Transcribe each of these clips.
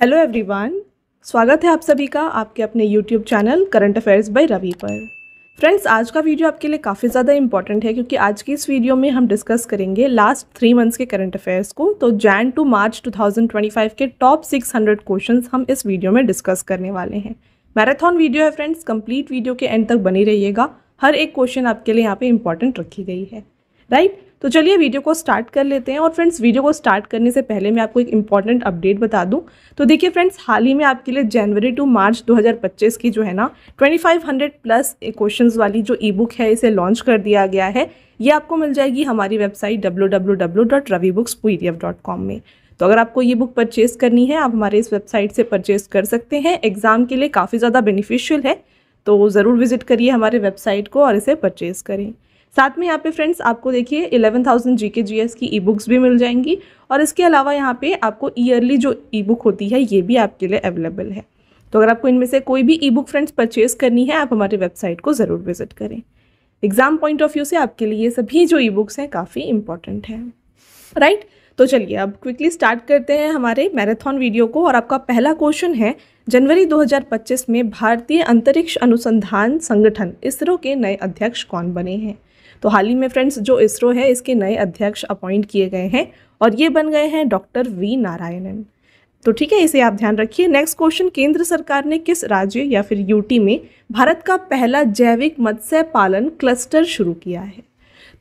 Hello everyone, स्वागत है आप सभी का आपके अपने YouTube channel current affairs by Ravi पर। फ्रेंड्स, आज का वीडियो आपके लिए काफ़ी ज़्यादा इंपॉर्टेंट है क्योंकि आज की इस वीडियो में हम डिस्कस करेंगे लास्ट 3 मंथ्स के करंट अफेयर्स को। तो जैन टू मार्च 2025 के टॉप 600 क्वेश्चंस हम इस वीडियो में डिस्कस करने वाले हैं। मैराथन वीडियो है फ्रेंड्स, कंप्लीट वीडियो के एंड तक बनी रहिएगा। हर एक क्वेश्चन आपके लिए यहाँ पे इंपॉर्टेंट रखी गई है, राइट। तो चलिए वीडियो को स्टार्ट कर लेते हैं। और फ्रेंड्स, वीडियो को स्टार्ट करने से पहले मैं आपको एक इंपॉर्टेंट अपडेट बता दूं। तो देखिए फ्रेंड्स, हाल ही में आपके लिए जनवरी टू मार्च 2025 की जो है ना 2500 प्लस क्वेश्चंस वाली जो ई बुक है इसे लॉन्च कर दिया गया है। ये आपको मिल जाएगी हमारी वेबसाइट www.ravibooks.pdf.com में। तो अगर आपको ये बुक परचेज करनी है, आप हमारे इस वेबसाइट से परचेज कर सकते हैं। एग्जाम के लिए काफ़ी ज़्यादा बेनिफिशियल है, तो ज़रूर विजिट करिए हमारे वेबसाइट को और इसे परचेज करें। साथ में यहाँ पे फ्रेंड्स आपको देखिए 11,000 जीके जीएस की ई बुक्स भी मिल जाएंगी। और इसके अलावा यहाँ पे आपको ईयरली जो ई बुक होती है ये भी आपके लिए अवेलेबल है। तो अगर आपको इनमें से कोई भी ई बुक फ्रेंड्स परचेज करनी है, आप हमारे वेबसाइट को ज़रूर विजिट करें। एग्जाम पॉइंट ऑफ व्यू से आपके लिए ये सभी जो ई बुक्स हैं काफ़ी इंपॉर्टेंट हैं, राइट। तो चलिए अब क्विकली स्टार्ट करते हैं हमारे मैराथन वीडियो को। और आपका पहला क्वेश्चन है, जनवरी 2025 में भारतीय अंतरिक्ष अनुसंधान संगठन इसरो के नए अध्यक्ष कौन बने हैं? तो हाल ही में फ्रेंड्स जो इसरो है इसके नए अध्यक्ष अपॉइंट किए गए हैं और ये बन गए हैं डॉक्टर वी नारायणन। तो ठीक है, इसे आप ध्यान रखिए। नेक्स्ट क्वेश्चन, केंद्र सरकार ने किस राज्य या फिर यूटी में भारत का पहला जैविक मत्स्य पालन क्लस्टर शुरू किया है?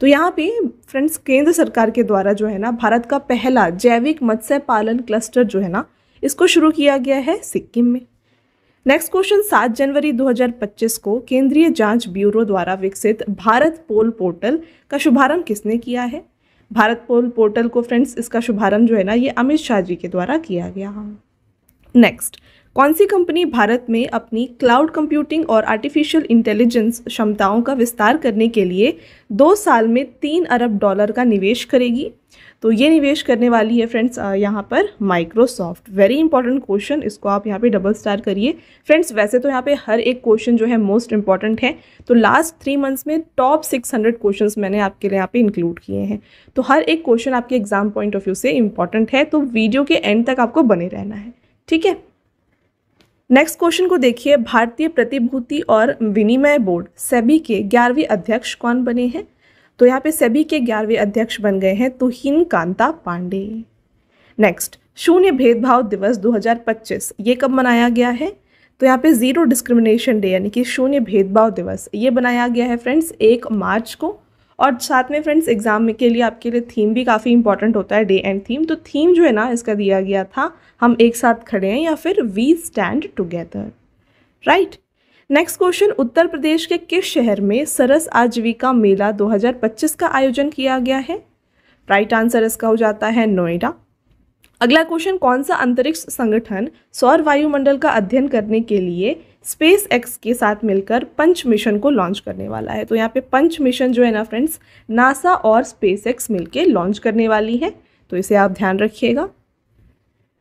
तो यहाँ पे फ्रेंड्स केंद्र सरकार के द्वारा जो है ना भारत का पहला जैविक मत्स्य पालन क्लस्टर जो है ना इसको शुरू किया गया है सिक्किम में। नेक्स्ट क्वेश्चन, 7 जनवरी 2025 को केंद्रीय जांच ब्यूरो द्वारा विकसित भारत पोल पोर्टल का शुभारंभ किसने किया है? भारत पोल पोर्टल को फ्रेंड्स इसका शुभारंभ जो है ना ये अमित शाह जी के द्वारा किया गया। नेक्स्ट, कौन सी कंपनी भारत में अपनी क्लाउड कंप्यूटिंग और आर्टिफिशियल इंटेलिजेंस क्षमताओं का विस्तार करने के लिए 2 साल में $3 अरब का निवेश करेगी? तो ये निवेश करने वाली है फ्रेंड्स यहाँ पर माइक्रोसॉफ्ट। वेरी इंपॉर्टेंट क्वेश्चन, इसको आप यहाँ पे डबल स्टार करिए। फ्रेंड्स वैसे तो यहाँ पे हर एक क्वेश्चन जो है मोस्ट इंपॉर्टेंट है, तो लास्ट 3 मंथ्स में टॉप 600 क्वेश्चंस मैंने आपके लिए यहाँ पे इंक्लूड किए हैं। तो हर एक क्वेश्चन आपके एग्जाम पॉइंट ऑफ व्यू से इंपॉर्टेंट है, तो वीडियो के एंड तक आपको बने रहना है, ठीक है। नेक्स्ट क्वेश्चन को देखिए, भारतीय प्रतिभूति और विनिमय बोर्ड सेबी के 11वें अध्यक्ष कौन बने हैं? तो यहाँ पे सेबी के 11वें अध्यक्ष बन गए हैं तुहिन कांता पांडे। नेक्स्ट, शून्य भेदभाव दिवस 2025 ये कब मनाया गया है? तो यहाँ पे जीरो डिस्क्रिमिनेशन डे यानी कि शून्य भेदभाव दिवस ये बनाया गया है फ्रेंड्स 1 मार्च को। और साथ में फ्रेंड्स एग्जाम में के लिए आपके लिए थीम भी काफ़ी इंपॉर्टेंट होता है, डे एंड थीम। तो थीम जो है ना इसका दिया गया था हम एक साथ खड़े हैं या फिर we stand together, right. Next question, Uttar Pradesh के किस शहर में सरस आजीविका मेला 2025 का आयोजन किया गया है? राइट आंसर इसका हो जाता है नोएडा। अगला क्वेश्चन, कौन सा अंतरिक्ष संगठन सौर वायुमंडल का अध्ययन करने के लिए स्पेस एक्स के साथ मिलकर पंच मिशन को लॉन्च करने वाला है? तो यहाँ पे पंच मिशन जो है ना फ्रेंड्स नासा और स्पेस एक्स मिलकर लॉन्च करने वाली है, तो इसे आप ध्यान रखिएगा।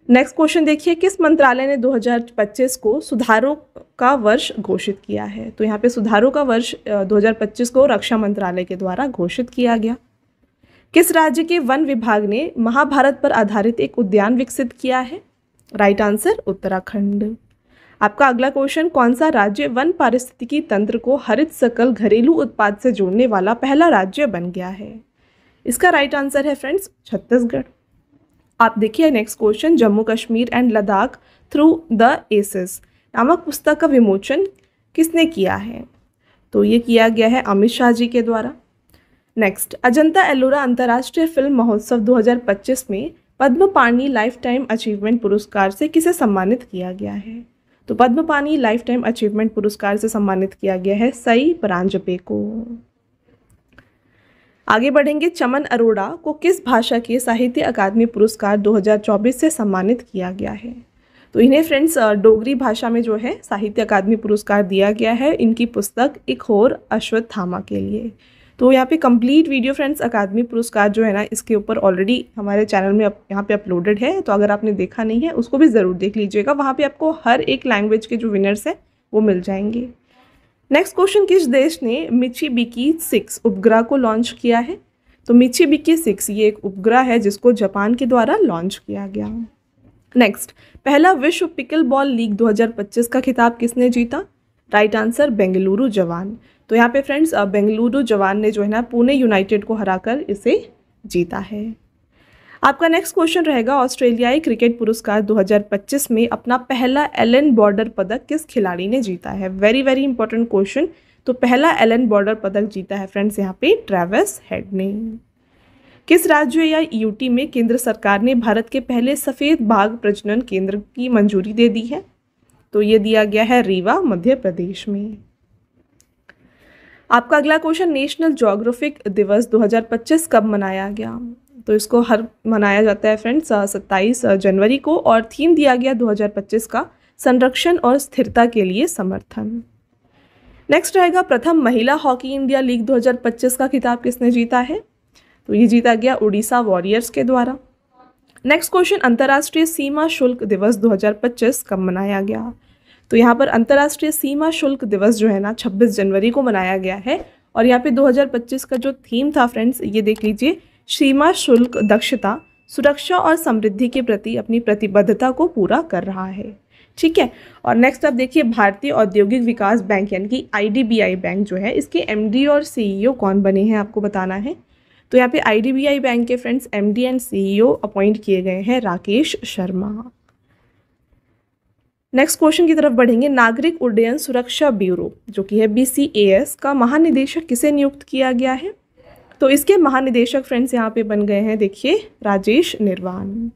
नेक्स्ट क्वेश्चन देखिए, किस मंत्रालय ने 2025 को सुधारों का वर्ष घोषित किया है? तो यहाँ पे सुधारों का वर्ष 2025 को रक्षा मंत्रालय के द्वारा घोषित किया गया। किस राज्य के वन विभाग ने महाभारत पर आधारित एक उद्यान विकसित किया है? Right answer Uttarakhand. आपका अगला क्वेश्चन, कौन सा राज्य वन पारिस्थितिकी तंत्र को हरित सकल घरेलू उत्पाद से जोड़ने वाला पहला राज्य बन गया है? इसका राइट आंसर है फ्रेंड्स छत्तीसगढ़। आप देखिए next question, Jammu Kashmir and Ladakh through the ages नामक पुस्तक का विमोचन किसने किया है? तो ये किया गया है अमित शाह जी के द्वारा। नेक्स्ट, अजंता एलोरा अंतर्राष्ट्रीय फिल्म महोत्सव 2025 में पद्म पाणि लाइफ टाइम अचीवमेंट पुरस्कार से किसे सम्मानित किया गया है? तो पद्म पाणि लाइफ टाइम अचीवमेंट पुरस्कार से सम्मानित किया गया है सई परांजपे को। आगे बढ़ेंगे, चमन अरोड़ा को किस भाषा के साहित्य अकादमी पुरस्कार 2024 से सम्मानित किया गया है? तो इन्हें फ्रेंड्स डोगरी भाषा में जो है साहित्य अकादमी पुरस्कार दिया गया है इनकी पुस्तक एक और अश्वत्थामा के लिए। तो यहाँ पे कंप्लीट वीडियो फ्रेंड्स अकादमी पुरस्कार जो है ना इसके ऊपर ऑलरेडी हमारे चैनल में यहाँ पे अपलोडेड है, तो अगर आपने देखा नहीं है उसको भी ज़रूर देख लीजिएगा। वहाँ पे आपको हर एक लैंग्वेज के जो विनर्स हैं वो मिल जाएंगे। नेक्स्ट क्वेश्चन, किस देश ने मित्सुबिशी 6 उपग्रह को लॉन्च किया है? तो मित्सुबिशी 6 ये एक उपग्रह है जिसको जापान के द्वारा लॉन्च किया गया। नेक्स्ट, पहला विश्व पिकल बॉल लीग 2025 का खिताब किसने जीता? राइट आंसर बेंगलुरु जवान। तो यहाँ पे फ्रेंड्स बेंगलुरु जवान ने जो है ना पुणे यूनाइटेड को हराकर इसे जीता है। आपका नेक्स्ट क्वेश्चन रहेगा, ऑस्ट्रेलियाई क्रिकेट पुरस्कार 2025 में अपना पहला एलन बॉर्डर पदक किस खिलाड़ी ने जीता है? Very very important question. तो पहला एलन बॉर्डर पदक जीता है फ्रेंड्स यहाँ पे ट्रेविस हेड ने। किस राज्य या यूटी में केंद्र सरकार ने भारत के पहले सफ़ेद बाघ प्रजनन केंद्र की मंजूरी दे दी है? तो ये दिया गया है रीवा, मध्य प्रदेश में। आपका अगला क्वेश्चन, नेशनल ज्योग्राफिक दिवस 2025 कब मनाया गया? तो इसको हर मनाया जाता है फ्रेंड्स 27 जनवरी को, और थीम दिया गया 2025 का संरक्षण और स्थिरता के लिए समर्थन। नेक्स्ट रहेगा, प्रथम महिला हॉकी इंडिया लीग 2025 का खिताब किसने जीता है? तो ये जीता गया उड़ीसा वॉरियर्स के द्वारा। नेक्स्ट क्वेश्चन, अंतर्राष्ट्रीय सीमा शुल्क दिवस 2025 कब मनाया गया? तो यहाँ पर अंतर्राष्ट्रीय सीमा शुल्क दिवस जो है ना 26 जनवरी को मनाया गया है, और यहाँ पे 2025 का जो थीम था फ्रेंड्स ये देख लीजिए, सीमा शुल्क दक्षता, सुरक्षा और समृद्धि के प्रति अपनी प्रतिबद्धता को पूरा कर रहा है। ठीक है, और नेक्स्ट आप देखिए, भारतीय औद्योगिक विकास बैंक यानी कि IDBI बैंक जो है, इसके MD और CEO कौन बने हैं आपको बताना है। तो यहाँ पे IDBI बैंक के friends MD and CEO appoint किए गए हैं राकेश शर्मा। नेक्स्ट क्वेश्चन की तरफ बढ़ेंगे, नागरिक उड्डयन सुरक्षा ब्यूरो जो कि है BCAS का महानिदेशक किसे नियुक्त किया गया है? तो इसके महानिदेशक फ्रेंड्स यहाँ पे बन गए हैं, देखिए राजेश निर्वाण।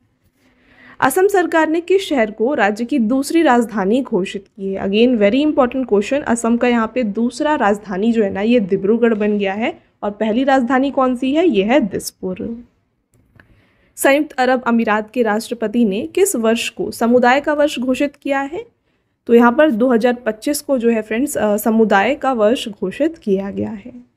असम सरकार ने किस शहर को राज्य की दूसरी राजधानी घोषित की है? Again very important question. Assam का यहाँ पे दूसरा राजधानी जो है ना ये डिब्रूगढ़ बन गया है, और पहली राजधानी कौन सी है? ये है दिसपुर। संयुक्त अरब अमीरात के राष्ट्रपति ने किस वर्ष को समुदाय का वर्ष घोषित किया है? तो यहाँ पर 2025 को जो है फ्रेंड्स समुदाय का वर्ष घोषित किया गया है।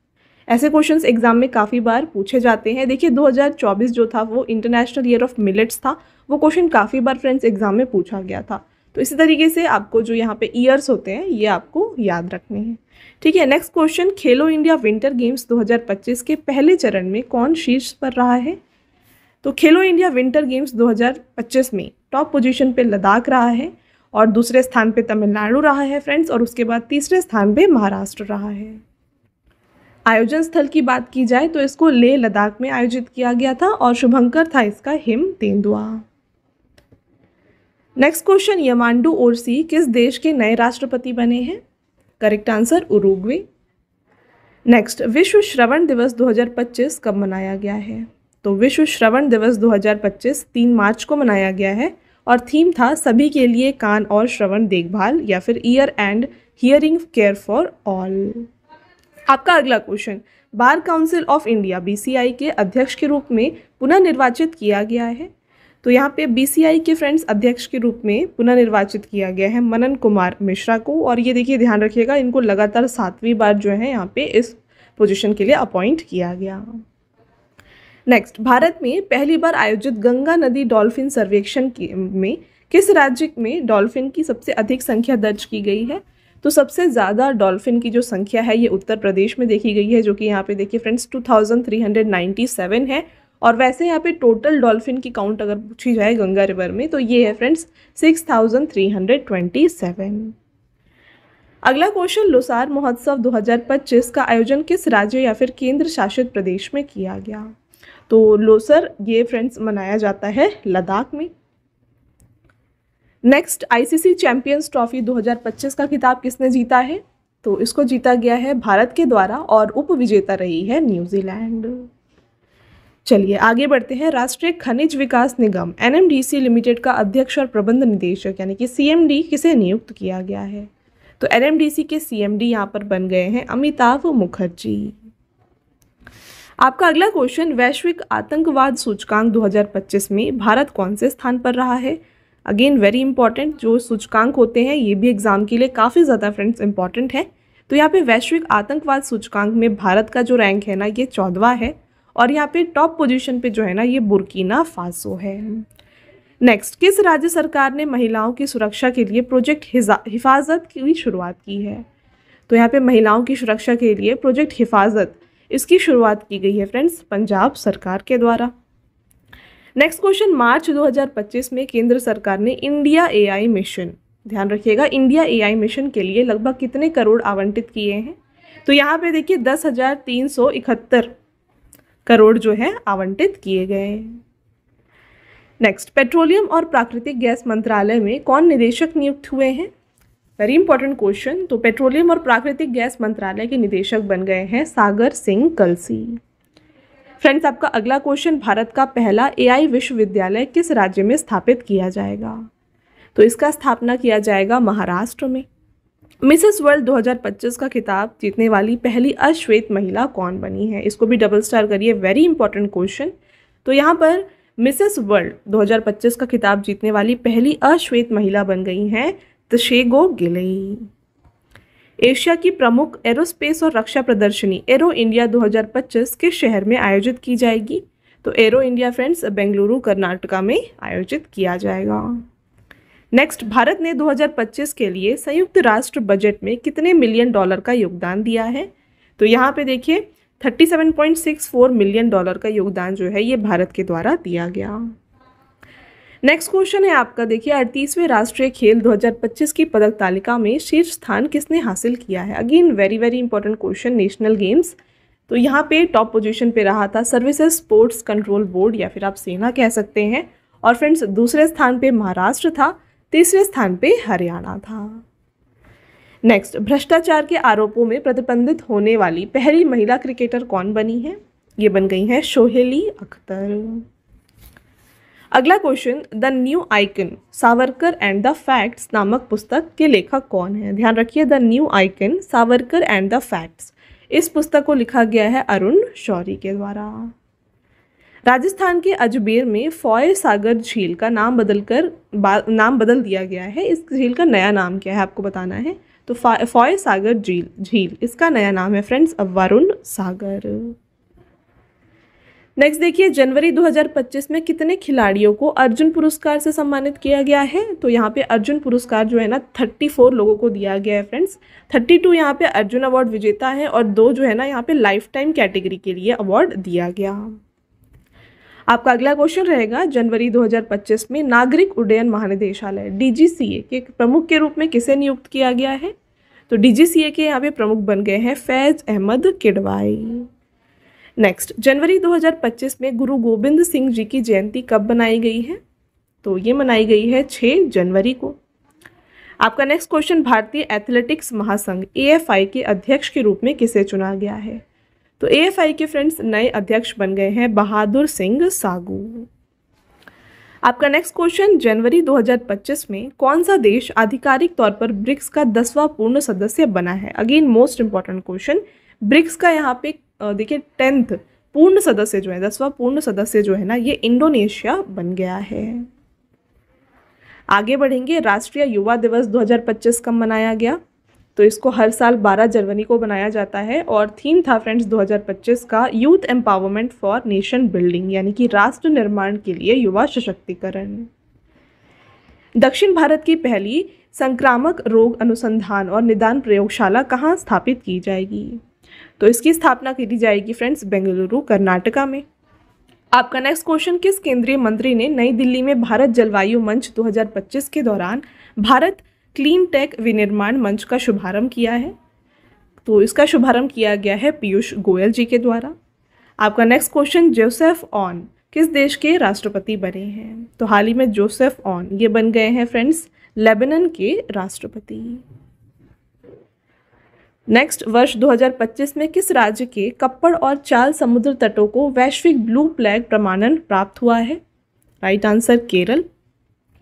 ऐसे क्वेश्चंस एग्जाम में काफ़ी बार पूछे जाते हैं। देखिए 2024 जो था वो इंटरनेशनल ईयर ऑफ मिलेट्स था, वो क्वेश्चन काफ़ी बार फ्रेंड्स एग्जाम में पूछा गया था। तो इसी तरीके से आपको जो यहाँ पे ईयर्स होते हैं ये आपको याद रखने हैं। ठीक है, नेक्स्ट क्वेश्चन, खेलो इंडिया विंटर गेम्स 2025 के पहले चरण में कौन शीर्ष पर रहा है? तो खेलो इंडिया विंटर गेम्स 2025 में टॉप पोजीशन पे लद्दाख रहा है, और दूसरे स्थान पे तमिलनाडु रहा है फ्रेंड्स, और उसके बाद तीसरे स्थान पे महाराष्ट्र रहा है। आयोजन स्थल की बात की जाए तो इसको लेह लद्दाख में आयोजित किया गया था, और शुभंकर था इसका हिम तेंदुआ। नेक्स्ट क्वेश्चन, यमांडू ओरसी किस देश के नए राष्ट्रपति बने हैं? Correct answer Uruguay. नेक्स्ट, विश्व श्रवण दिवस 2025 कब मनाया गया है? तो विश्व श्रवण दिवस 2025 3 मार्च को मनाया गया है, और थीम था सभी के लिए कान और श्रवण देखभाल, या फिर year and hearing care for all. आपका अगला question, bar council of India BCI के अध्यक्ष के रूप में पुनः निर्वाचित किया गया है। तो यहाँ पे BCI के फ्रेंड्स अध्यक्ष के रूप में पुनः निर्वाचित किया गया है मनन कुमार मिश्रा को, और ये देखिए ध्यान रखिएगा इनको लगातार 7वीं बार जो है यहाँ पे इस पोजीशन के लिए अपॉइंट किया गया। नेक्स्ट, भारत में पहली बार आयोजित गंगा नदी डॉल्फिन सर्वेक्षण में किस राज्य में डॉल्फिन की सबसे अधिक संख्या दर्ज की गई है? तो सबसे ज़्यादा डॉल्फिन की जो संख्या है ये उत्तर प्रदेश में देखी गई है, जो कि यहाँ पे देखिए फ्रेंड्स 2397 है, और वैसे यहाँ पे टोटल डॉल्फिन की काउंट अगर पूछी जाए गंगा रिवर में तो ये है फ्रेंड्स 6327। अगला क्वेश्चन, लोसार महोत्सव 2025 का आयोजन किस राज्य या फिर केंद्र शासित प्रदेश में किया गया? तो लोसर ये फ्रेंड्स मनाया जाता है लद्दाख में। नेक्स्ट, ICC चैंपियंस ट्रॉफी 2025 का खिताब किसने जीता है? तो इसको जीता गया है भारत के द्वारा, और उपविजेता रही है न्यूजीलैंड। चलिए आगे बढ़ते हैं। राष्ट्रीय खनिज विकास निगम NMDC लिमिटेड का अध्यक्ष और प्रबंध निदेशक यानी कि CMD किसे नियुक्त किया गया है? तो NMDC के CMD यहाँ पर बन गए हैं अमिताभ मुखर्जी। आपका अगला क्वेश्चन, वैश्विक आतंकवाद सूचकांक 2025 में भारत कौन से स्थान पर रहा है? अगेन वेरी इंपॉर्टेंट, जो सूचकांक होते हैं ये भी एग्जाम के लिए काफ़ी ज़्यादा फ्रेंड्स इंपॉर्टेंट है। तो यहाँ पे वैश्विक आतंकवाद सूचकांक में भारत का जो रैंक है ना ये 14वां है, और यहाँ पे टॉप पोजीशन पे जो है ना ये बुर्किना फासो है। नेक्स्ट, किस राज्य सरकार ने महिलाओं की सुरक्षा के लिए प्रोजेक्ट हिफाजत की शुरुआत की है? तो यहाँ पे महिलाओं की सुरक्षा के लिए प्रोजेक्ट हिफाजत इसकी शुरुआत की गई है फ्रेंड्स पंजाब सरकार के द्वारा। नेक्स्ट क्वेश्चन, मार्च 2025 में केंद्र सरकार ने इंडिया एआई मिशन, ध्यान रखिएगा, इंडिया एआई मिशन के लिए लगभग कितने करोड़ आवंटित किए हैं? तो यहाँ पे देखिए 10,371 करोड़ जो है आवंटित किए गए। नेक्स्ट, पेट्रोलियम और प्राकृतिक गैस मंत्रालय में कौन निदेशक नियुक्त हुए हैं? Very important question. तो पेट्रोलियम और प्राकृतिक गैस मंत्रालय के निदेशक बन गए हैं सागर सिंह कलसी। फ्रेंड्स, आपका अगला क्वेश्चन, भारत का पहला एआई विश्वविद्यालय किस राज्य में स्थापित किया जाएगा? तो इसका स्थापना किया जाएगा महाराष्ट्र में। मिसेस वर्ल्ड 2025 का खिताब जीतने वाली पहली अश्वेत महिला कौन बनी है? इसको भी डबल स्टार करिए, वेरी इंपॉर्टेंट क्वेश्चन। तो यहाँ पर मिसेस वर्ल्ड 2025 का खिताब जीतने वाली पहली अश्वेत महिला बन गई हैं तशेगो गिलई। एशिया की प्रमुख एरोस्पेस और रक्षा प्रदर्शनी एरो इंडिया 2025 किस शहर में आयोजित की जाएगी? तो arrow India friends Bengaluru Karnataka में आयोजित किया जाएगा। नेक्स्ट, भारत ने 2025 के लिए संयुक्त राष्ट्र बजट में कितने मिलियन डॉलर का योगदान दिया है? तो यहाँ पे देखिए 37.64 मिलियन डॉलर का योगदान जो है ये भारत के द्वारा दिया गया। नेक्स्ट क्वेश्चन है आपका, देखिए 38वें राष्ट्रीय खेल 2025 की पदक तालिका में शीर्ष स्थान किसने हासिल किया है? Again very very important question, national games. तो यहाँ पे टॉप पोजीशन पे रहा था सर्विसेज स्पोर्ट्स कंट्रोल बोर्ड या फिर आप सेना कह सकते हैं। और फ्रेंड्स, दूसरे स्थान पे महाराष्ट्र था, तीसरे स्थान पे हरियाणा था। नेक्स्ट, भ्रष्टाचार के आरोपों में प्रतिबंधित होने वाली पहली महिला क्रिकेटर कौन बनी है? ये बन गई हैं सोहेली अख्तर। अगला question, the new icon Savarkar and the facts नामक पुस्तक के लेखक कौन है? ध्यान रखिए, the new icon Savarkar and the facts, इस पुस्तक को लिखा गया है अरुण शौरी के द्वारा। राजस्थान के अजमेर में फॉय सागर झील का नाम बदल दिया गया है। इस झील का नया नाम क्या है आपको बताना है। तो फॉय सागर झील इसका नया नाम है फ्रेंड्स वरुण सागर। नेक्स्ट देखिए, जनवरी 2025 में कितने खिलाड़ियों को अर्जुन पुरस्कार से सम्मानित किया गया है? तो यहाँ पे अर्जुन पुरस्कार जो है ना 34 लोगों को दिया गया है फ्रेंड्स। 32 यहाँ पे अर्जुन अवार्ड विजेता है और 2 जो है ना यहाँ पे लाइफ टाइम कैटेगरी के लिए अवार्ड दिया गया। आपका अगला क्वेश्चन रहेगा, जनवरी 2025 में नागरिक उड्डयन महानिदेशालय DGCA के प्रमुख के रूप में किसे नियुक्त किया गया है? तो DGCA के यहाँ पे प्रमुख बन गए हैं फैज अहमद किडवाई। नेक्स्ट, जनवरी 2025 में गुरु गोबिंद सिंह जी की जयंती कब मनाई गई है? तो ये मनाई गई है 6 जनवरी को। आपका नेक्स्ट क्वेश्चन, भारतीय एथलेटिक्स महासंघ AFI के अध्यक्ष के रूप में किसे चुना गया है? तो AFI के फ्रेंड्स नए अध्यक्ष बन गए हैं बहादुर सिंह सागू। आपका नेक्स्ट क्वेश्चन, जनवरी 2025 में कौन सा देश आधिकारिक तौर पर ब्रिक्स का 10वां पूर्ण सदस्य बना है? Again most important question, BRICS का यहाँ पे देखिए 10th पूर्ण सदस्य जो है, 10वां पूर्ण सदस्य जो है ना ये इंडोनेशिया बन गया है। आगे बढ़ेंगे, राष्ट्रीय युवा दिवस 2025 कब मनाया गया? तो इसको हर साल 12 जनवरी को बनाया जाता है और थीम था फ्रेंड्स 2025 का youth empowerment for nation building, यानी कि राष्ट्र निर्माण के लिए युवा सशक्तिकरण। दक्षिण भारत की पहली संक्रामक रोग अनुसंधान और निदान प्रयोगशाला कहाँ स्थापित की जाएगी? तो इसकी स्थापना की जाएगी फ्रेंड्स बेंगलुरु कर्नाटका में। आपका नेक्स्ट क्वेश्चन, किस केंद्रीय मंत्री ने नई दिल्ली में भारत जलवायु मंच 2025 के दौरान भारत क्लीन टेक विनिर्माण मंच का शुभारंभ किया है? तो इसका शुभारंभ किया गया है पीयूष गोयल जी के द्वारा। आपका नेक्स्ट क्वेश्चन, जोसेफ ऑन किस देश के राष्ट्रपति बने हैं? तो हाल ही में जोसेफ ऑन ये बन गए हैं फ्रेंड्स लेबनान के राष्ट्रपति। नेक्स्ट, वर्ष 2025 में किस राज्य के कप्पड़ और चाल समुद्र तटों को वैश्विक ब्लू फ्लैग प्रमाणन प्राप्त हुआ है? Right answer Kerala.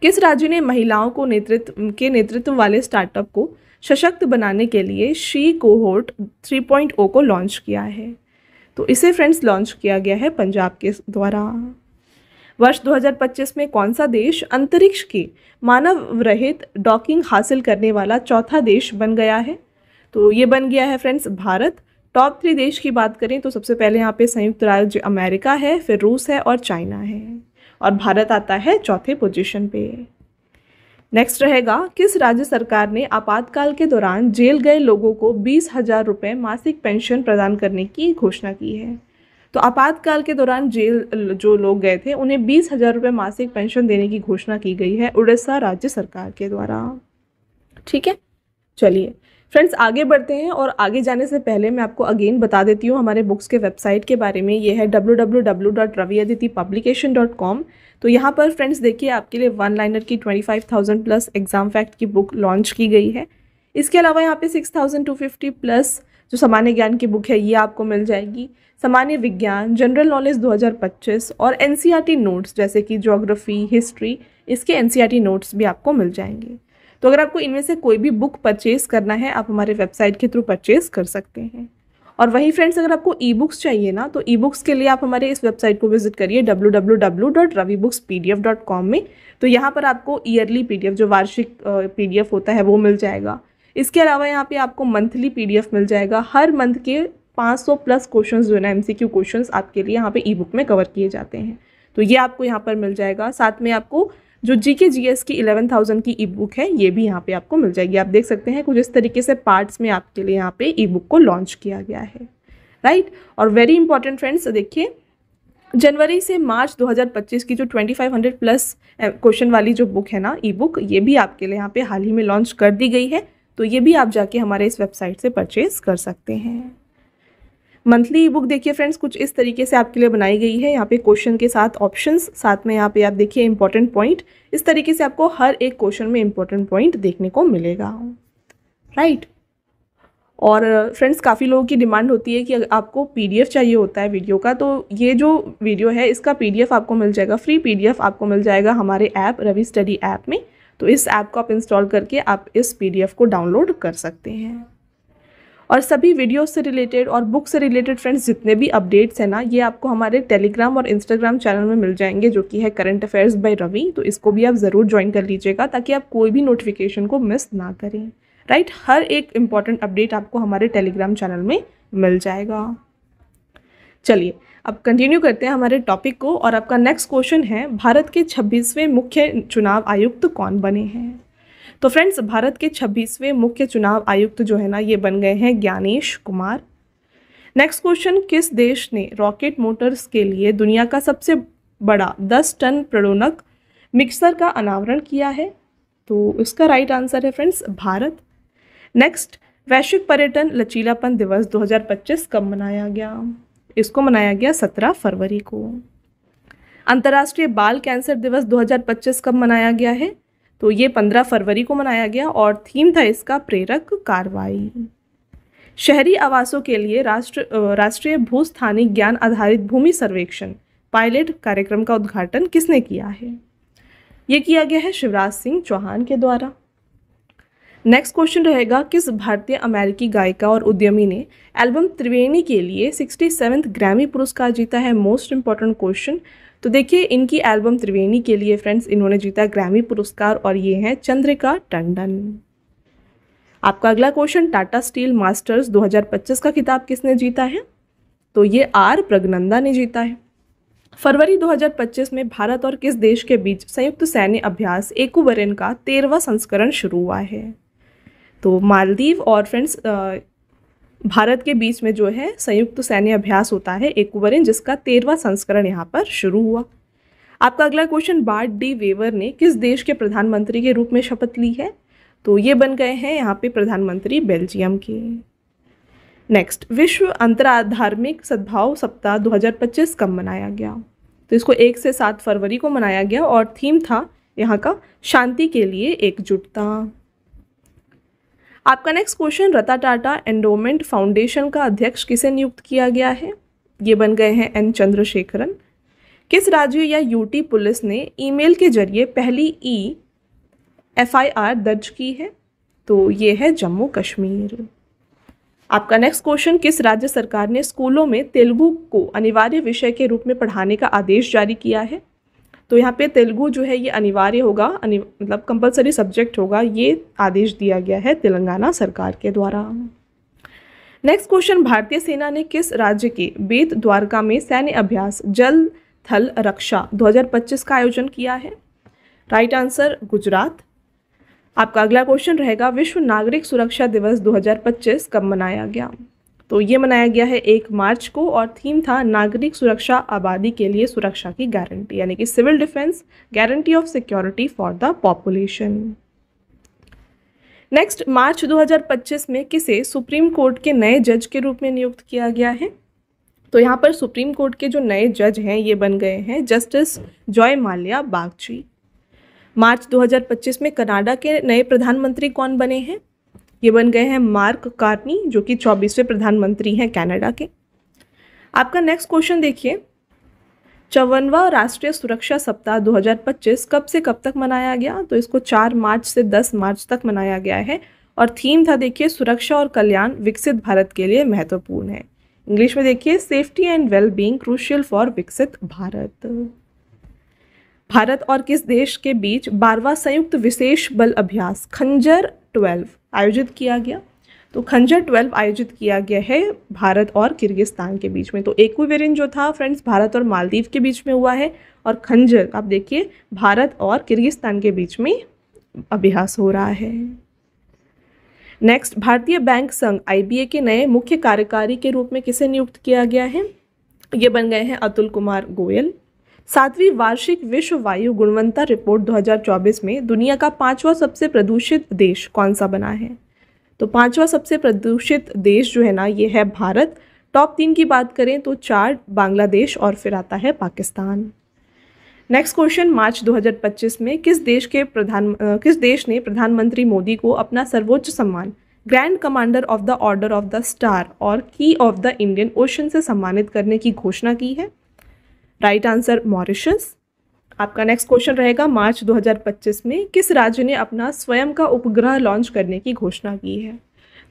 किस राज्य ने महिलाओं को नेतृत्व वाले स्टार्टअप को सशक्त बनाने के लिए शी कोहोर्ट 3.0 को लॉन्च किया है? तो इसे फ्रेंड्स लॉन्च किया गया है पंजाब के द्वारा। वर्ष 2025 में कौन सा देश अंतरिक्ष के मानव रहित डॉकिंग हासिल करने वाला चौथा देश बन गया है? तो ये बन गया है फ्रेंड्स भारत। टॉप 3 देश की बात करें तो सबसे पहले यहाँ पे संयुक्त राज्य अमेरिका है, फिर रूस है और चाइना है, और भारत आता है चौथे पोजीशन पे। नेक्स्ट रहेगा, किस राज्य सरकार ने आपातकाल के दौरान जेल गए लोगों को 20,000 रुपये मासिक पेंशन प्रदान करने की घोषणा की है? तो आपातकाल के दौरान जेल जो लोग गए थे उन्हें 20,000 रुपये मासिक पेंशन देने की घोषणा की गई है उड़ीसा राज्य सरकार के द्वारा। ठीक है, चलिए फ्रेंड्स आगे बढ़ते हैं। और आगे जाने से पहले मैं आपको अगेन बता देती हूँ हमारे बुक्स के वेबसाइट के बारे में। ये है www.raviaditipublication.com। तो यहाँ पर फ्रेंड्स देखिए आपके लिए वन लाइनर की 25,000 प्लस एग्जाम फैक्ट की बुक लॉन्च की गई है। इसके अलावा यहाँ पे 6,250 प्लस जो सामान्य ज्ञान की बुक है ये आपको मिल जाएगी। सामान्य विज्ञान, जनरल नॉलेज 2025 और एनसीईआरटी नोट्स जैसे कि ज्योग्राफी, हिस्ट्री, इसके एनसीईआरटी नोट्स भी आपको मिल जाएंगे। तो अगर आपको इनमें से कोई भी बुक परचेज करना है आप हमारे वेबसाइट के थ्रू परचेज कर सकते हैं। और वहीं फ्रेंड्स अगर आपको ई बुक्स चाहिए ना तो ई बुक्स के लिए आप हमारे इस वेबसाइट को विजिट करिए www.ravibookspdf.com में। तो यहाँ पर आपको ईयरली पीडीएफ जो वार्षिक पीडीएफ होता है वो मिल जाएगा। इसके अलावा यहाँ पे आपको मंथली पीडीएफ मिल जाएगा। हर मंथ के 500 प्लस क्वेश्चंस जो है ना एमसीक्यू क्वेश्चंस आपके लिए यहाँ पे ई बुक में कवर किए जाते हैं। तो ये आपको यहाँ पर मिल जाएगा। साथ में आपको जो जीके जीएस की 11,000 की ई बुक है ये भी यहाँ पे आपको मिल जाएगी। आप देख सकते हैं कुछ इस तरीके से पार्ट्स में आपके लिए यहाँ पे ई बुक को लॉन्च किया गया है, राइट। और वेरी इंपॉर्टेंट फ्रेंड्स देखिए जनवरी से मार्च 2025 की जो 2500 प्लस क्वेश्चन वाली जो बुक है ना ई बुक, ये भी आपके लिए यहाँ पे हाल ही में लॉन्च कर दी गई है। तो ये भी आप जाके हमारे इस वेबसाइट से परचेज कर सकते हैं। मंथली ई बुक देखिए फ्रेंड्स कुछ इस तरीके से आपके लिए बनाई गई है। यहाँ पे क्वेश्चन के साथ ऑप्शंस, साथ में यहाँ पे आप देखिए इंपॉर्टेंट पॉइंट। इस तरीके से आपको हर एक क्वेश्चन में इंपॉर्टेंट पॉइंट देखने को मिलेगा, राइट। और फ्रेंड्स काफ़ी लोगों की डिमांड होती है कि आपको पीडीएफ चाहिए होता है वीडियो का। तो ये जो वीडियो है इसका पीडीएफ आपको मिल जाएगा, फ्री पीडीएफ आपको मिल जाएगा हमारे ऐप रवि स्टडी ऐप में। तो इस ऐप को आप इंस्टॉल करके आप इस पीडीएफ को डाउनलोड कर सकते हैं। और सभी वीडियो से रिलेटेड और बुक से रिलेटेड फ्रेंड्स जितने भी अपडेट्स हैं ना ये आपको हमारे टेलीग्राम और इंस्टाग्राम चैनल में मिल जाएंगे जो कि है करंट अफेयर्स बाय रवि। तो इसको भी आप ज़रूर ज्वाइन कर लीजिएगा ताकि आप कोई भी नोटिफिकेशन को मिस ना करें, राइट। हर एक इम्पॉर्टेंट अपडेट आपको हमारे टेलीग्राम चैनल में मिल जाएगा। चलिए अब कंटिन्यू करते हैं हमारे टॉपिक को। और आपका नेक्स्ट क्वेश्चन है भारत के 26वें मुख्य चुनाव आयुक्त कौन बने हैं। तो फ्रेंड्स भारत के 26वें मुख्य चुनाव आयुक्त जो है ना ये बन गए हैं ज्ञानेश कुमार। नेक्स्ट क्वेश्चन, किस देश ने रॉकेट मोटर्स के लिए दुनिया का सबसे बड़ा 10 टन प्रणोदक मिक्सर का अनावरण किया है। तो इसका राइट आंसर है फ्रेंड्स भारत। नेक्स्ट, वैश्विक पर्यटन लचीलापन दिवस 2025 कब मनाया गया। इसको मनाया गया 17 फरवरी को। अंतर्राष्ट्रीय बाल कैंसर दिवस 2025 कब मनाया गया है। तो ये 15 फरवरी को मनाया गया और थीम था इसका प्रेरक कार्रवाई। शहरी आवासों के लिए राष्ट्रीय भूस्थानिक ज्ञान आधारित भूमि सर्वेक्षण पायलट कार्यक्रम का उद्घाटन किसने किया है। ये किया गया है शिवराज सिंह चौहान के द्वारा। नेक्स्ट क्वेश्चन रहेगा, किस भारतीय अमेरिकी गायिका और उद्यमी ने एल्बम त्रिवेणी के लिए 67th ग्रैमी पुरस्कार जीता है। Most important question. तो देखिए इनकी एल्बम त्रिवेणी के लिए फ्रेंड्स इन्होंने जीता ग्रैमी पुरस्कार और ये हैं चंद्रिका टंडन। आपका अगला क्वेश्चन, टाटा स्टील मास्टर्स 2025 का खिताब किसने जीता है। तो ये आर प्रगनंदा ने जीता है। फरवरी 2025 में भारत और किस देश के बीच संयुक्त सैन्य अभ्यास एकूवरेन का 13वां संस्करण शुरू हुआ है। तो मालदीव और फ्रेंड्स भारत के बीच में जो है संयुक्त सैन्य अभ्यास होता है एकूवरेन, जिसका 13वां संस्करण यहाँ पर शुरू हुआ। आपका अगला क्वेश्चन, बार्ट डी वेवर ने किस देश के प्रधानमंत्री के रूप में शपथ ली है। तो ये बन गए हैं यहाँ पे प्रधानमंत्री बेल्जियम के। नेक्स्ट, विश्व अंतरधार्मिक सद्भाव सप्ताह 2025 कब मनाया गया। तो इसको 1 से 7 फरवरी को मनाया गया और थीम था यहाँ का शांति के लिए एकजुटता। आपका next question, Ratan Tata endowment foundation का अध्यक्ष किसे नियुक्त किया गया है। ये बन गए हैं एन चंद्रशेखरन। किस राज्य या यूटी पुलिस ने ईमेल के जरिए पहली एफआईआर दर्ज की है। तो ये है जम्मू कश्मीर। आपका नेक्स्ट क्वेश्चन, किस राज्य सरकार ने स्कूलों में तेलुगु को अनिवार्य विषय के रूप में पढ़ाने का आदेश जारी किया है। तो यहाँ पे तेलुगु जो है ये अनिवार्य होगा, मतलब कंपलसरी सब्जेक्ट होगा, ये आदेश दिया गया है तेलंगाना सरकार के द्वारा। नेक्स्ट क्वेश्चन, भारतीय सेना ने किस राज्य के बेत द्वारका में सैन्य अभ्यास जल थल रक्षा 2025 का आयोजन किया है। Right answer Gujarat. आपका अगला क्वेश्चन रहेगा, विश्व नागरिक सुरक्षा दिवस 2025 कब मनाया गया। तो ये मनाया गया है 1 मार्च को और थीम था नागरिक सुरक्षा आबादी के लिए सुरक्षा की गारंटी, यानी कि civil defence guarantee of security for the population. Next, March 2025 में किसे सुप्रीम कोर्ट के नए जज के रूप में नियुक्त किया गया है? तो यहाँ पर सुप्रीम कोर्ट के जो नए जज हैं ये बन गए हैं जस्टिस जॉय माल्या बागची। मार्च 2025 में कनाडा के नए प्रधानमंत्री कौन बने हैं? ये बन गए हैं मार्क कार्नी, जो कि 24वें प्रधानमंत्री हैं कनाडा के। आपका नेक्स्ट क्वेश्चन देखिए, 54वां राष्ट्रीय सुरक्षा सप्ताह 2025 कब से कब तक मनाया गया? तो इसको 4 मार्च से 10 मार्च तक मनाया गया है और थीम था देखिए सुरक्षा और कल्याण विकसित भारत के लिए महत्वपूर्ण है। इंग्लिश में देखिए safety and well being crucial for विकसित भारत। भारत और किस देश के बीच 12वां संयुक्त विशेष बल अभ्यास खंजर 12 आयोजित किया गया? तो खंजर 12 आयोजित किया गया है भारत और किर्गिस्तान के बीच में। तो इक्विवेलेंट जो था फ्रेंड्स भारत और मालदीव के बीच में हुआ है और खंजर आप देखिए भारत और किर्गिस्तान के बीच में अभ्यास हो रहा है। नेक्स्ट, भारतीय बैंक संघ IBA के नए मुख्य कार्यकारी के रूप में किसे नियुक्त किया गया है? ये बन गए हैं अतुल कुमार गोयल। 7वीं वार्षिक विश्व वायु गुणवत्ता रिपोर्ट 2024 में दुनिया का 5वां सबसे प्रदूषित देश कौन सा बना है? तो 5वां सबसे प्रदूषित देश जो है ना ये है भारत। टॉप 3 की बात करें तो 4 बांग्लादेश और फिर आता है पाकिस्तान। नेक्स्ट क्वेश्चन, मार्च 2025 में किस देश ने प्रधानमंत्री मोदी को अपना सर्वोच्च सम्मान grand commander of the order of the star और की ऑफ द इंडियन ओशन से सम्मानित करने की घोषणा की है? Right answer Mauritius. आपका नेक्स्ट क्वेश्चन रहेगा, मार्च 2025 में किस राज्य ने अपना स्वयं का उपग्रह लॉन्च करने की घोषणा की है?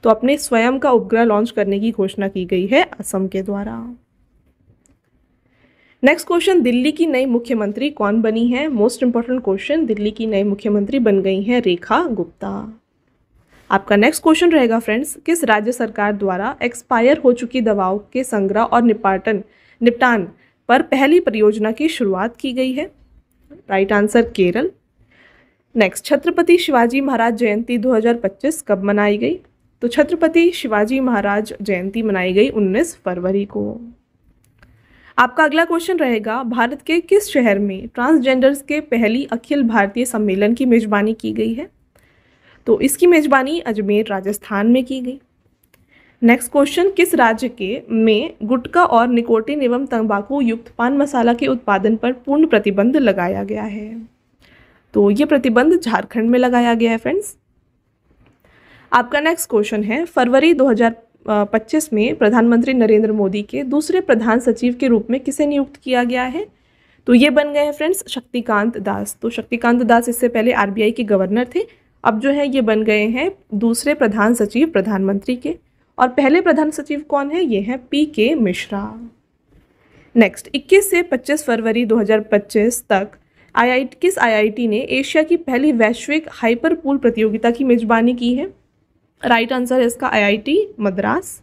तो अपने स्वयं का उपग्रह लॉन्च करने की घोषणा की गई है असम के द्वारा। नेक्स्ट क्वेश्चन, दिल्ली की नई मुख्यमंत्री कौन बनी है? मोस्ट इंपॉर्टेंट क्वेश्चन, दिल्ली की नई मुख्यमंत्री बन गई हैं रेखा गुप्ता। आपका नेक्स्ट क्वेश्चन रहेगा फ्रेंड्स, किस राज्य सरकार द्वारा एक्सपायर हो चुकी दवाओं के संग्रह और निपटान पर पहली परियोजना की शुरुआत की गई है? Right answer Kerala. Next, Chhatrapati Shivaji Maharaj Jayanti 2025 कब मनाई गई? तो छत्रपति शिवाजी महाराज जयंती मनाई गई 19 फरवरी को। आपका अगला क्वेश्चन रहेगा, भारत के किस शहर में ट्रांसजेंडर्स के पहली अखिल भारतीय सम्मेलन की मेजबानी की गई है? तो इसकी मेजबानी अजमेर राजस्थान में की गई। नेक्स्ट क्वेश्चन, किस राज्य में गुटखा और निकोटीन एवं तंबाकू युक्त पान मसाला के उत्पादन पर पूर्ण प्रतिबंध लगाया गया है? तो ये प्रतिबंध झारखंड में लगाया गया है फ्रेंड्स। आपका नेक्स्ट क्वेश्चन है, फरवरी 2025 में प्रधानमंत्री नरेंद्र मोदी के दूसरे प्रधान सचिव के रूप में किसे नियुक्त किया गया है? तो ये बन गए हैं फ्रेंड्स शक्तिकांत दास। तो शक्तिकांत दास इससे पहले RBI के गवर्नर थे, अब जो है ये बन गए हैं दूसरे प्रधान सचिव प्रधानमंत्री के। और पहले प्रधान सचिव कौन है? ये हैं PK मिश्रा। नेक्स्ट, 21 से 25 फरवरी 2025 तक किस IIT ने एशिया की पहली वैश्विक हाइपर पूल प्रतियोगिता की मेजबानी की है? राइट आंसर है इसका IIT मद्रास।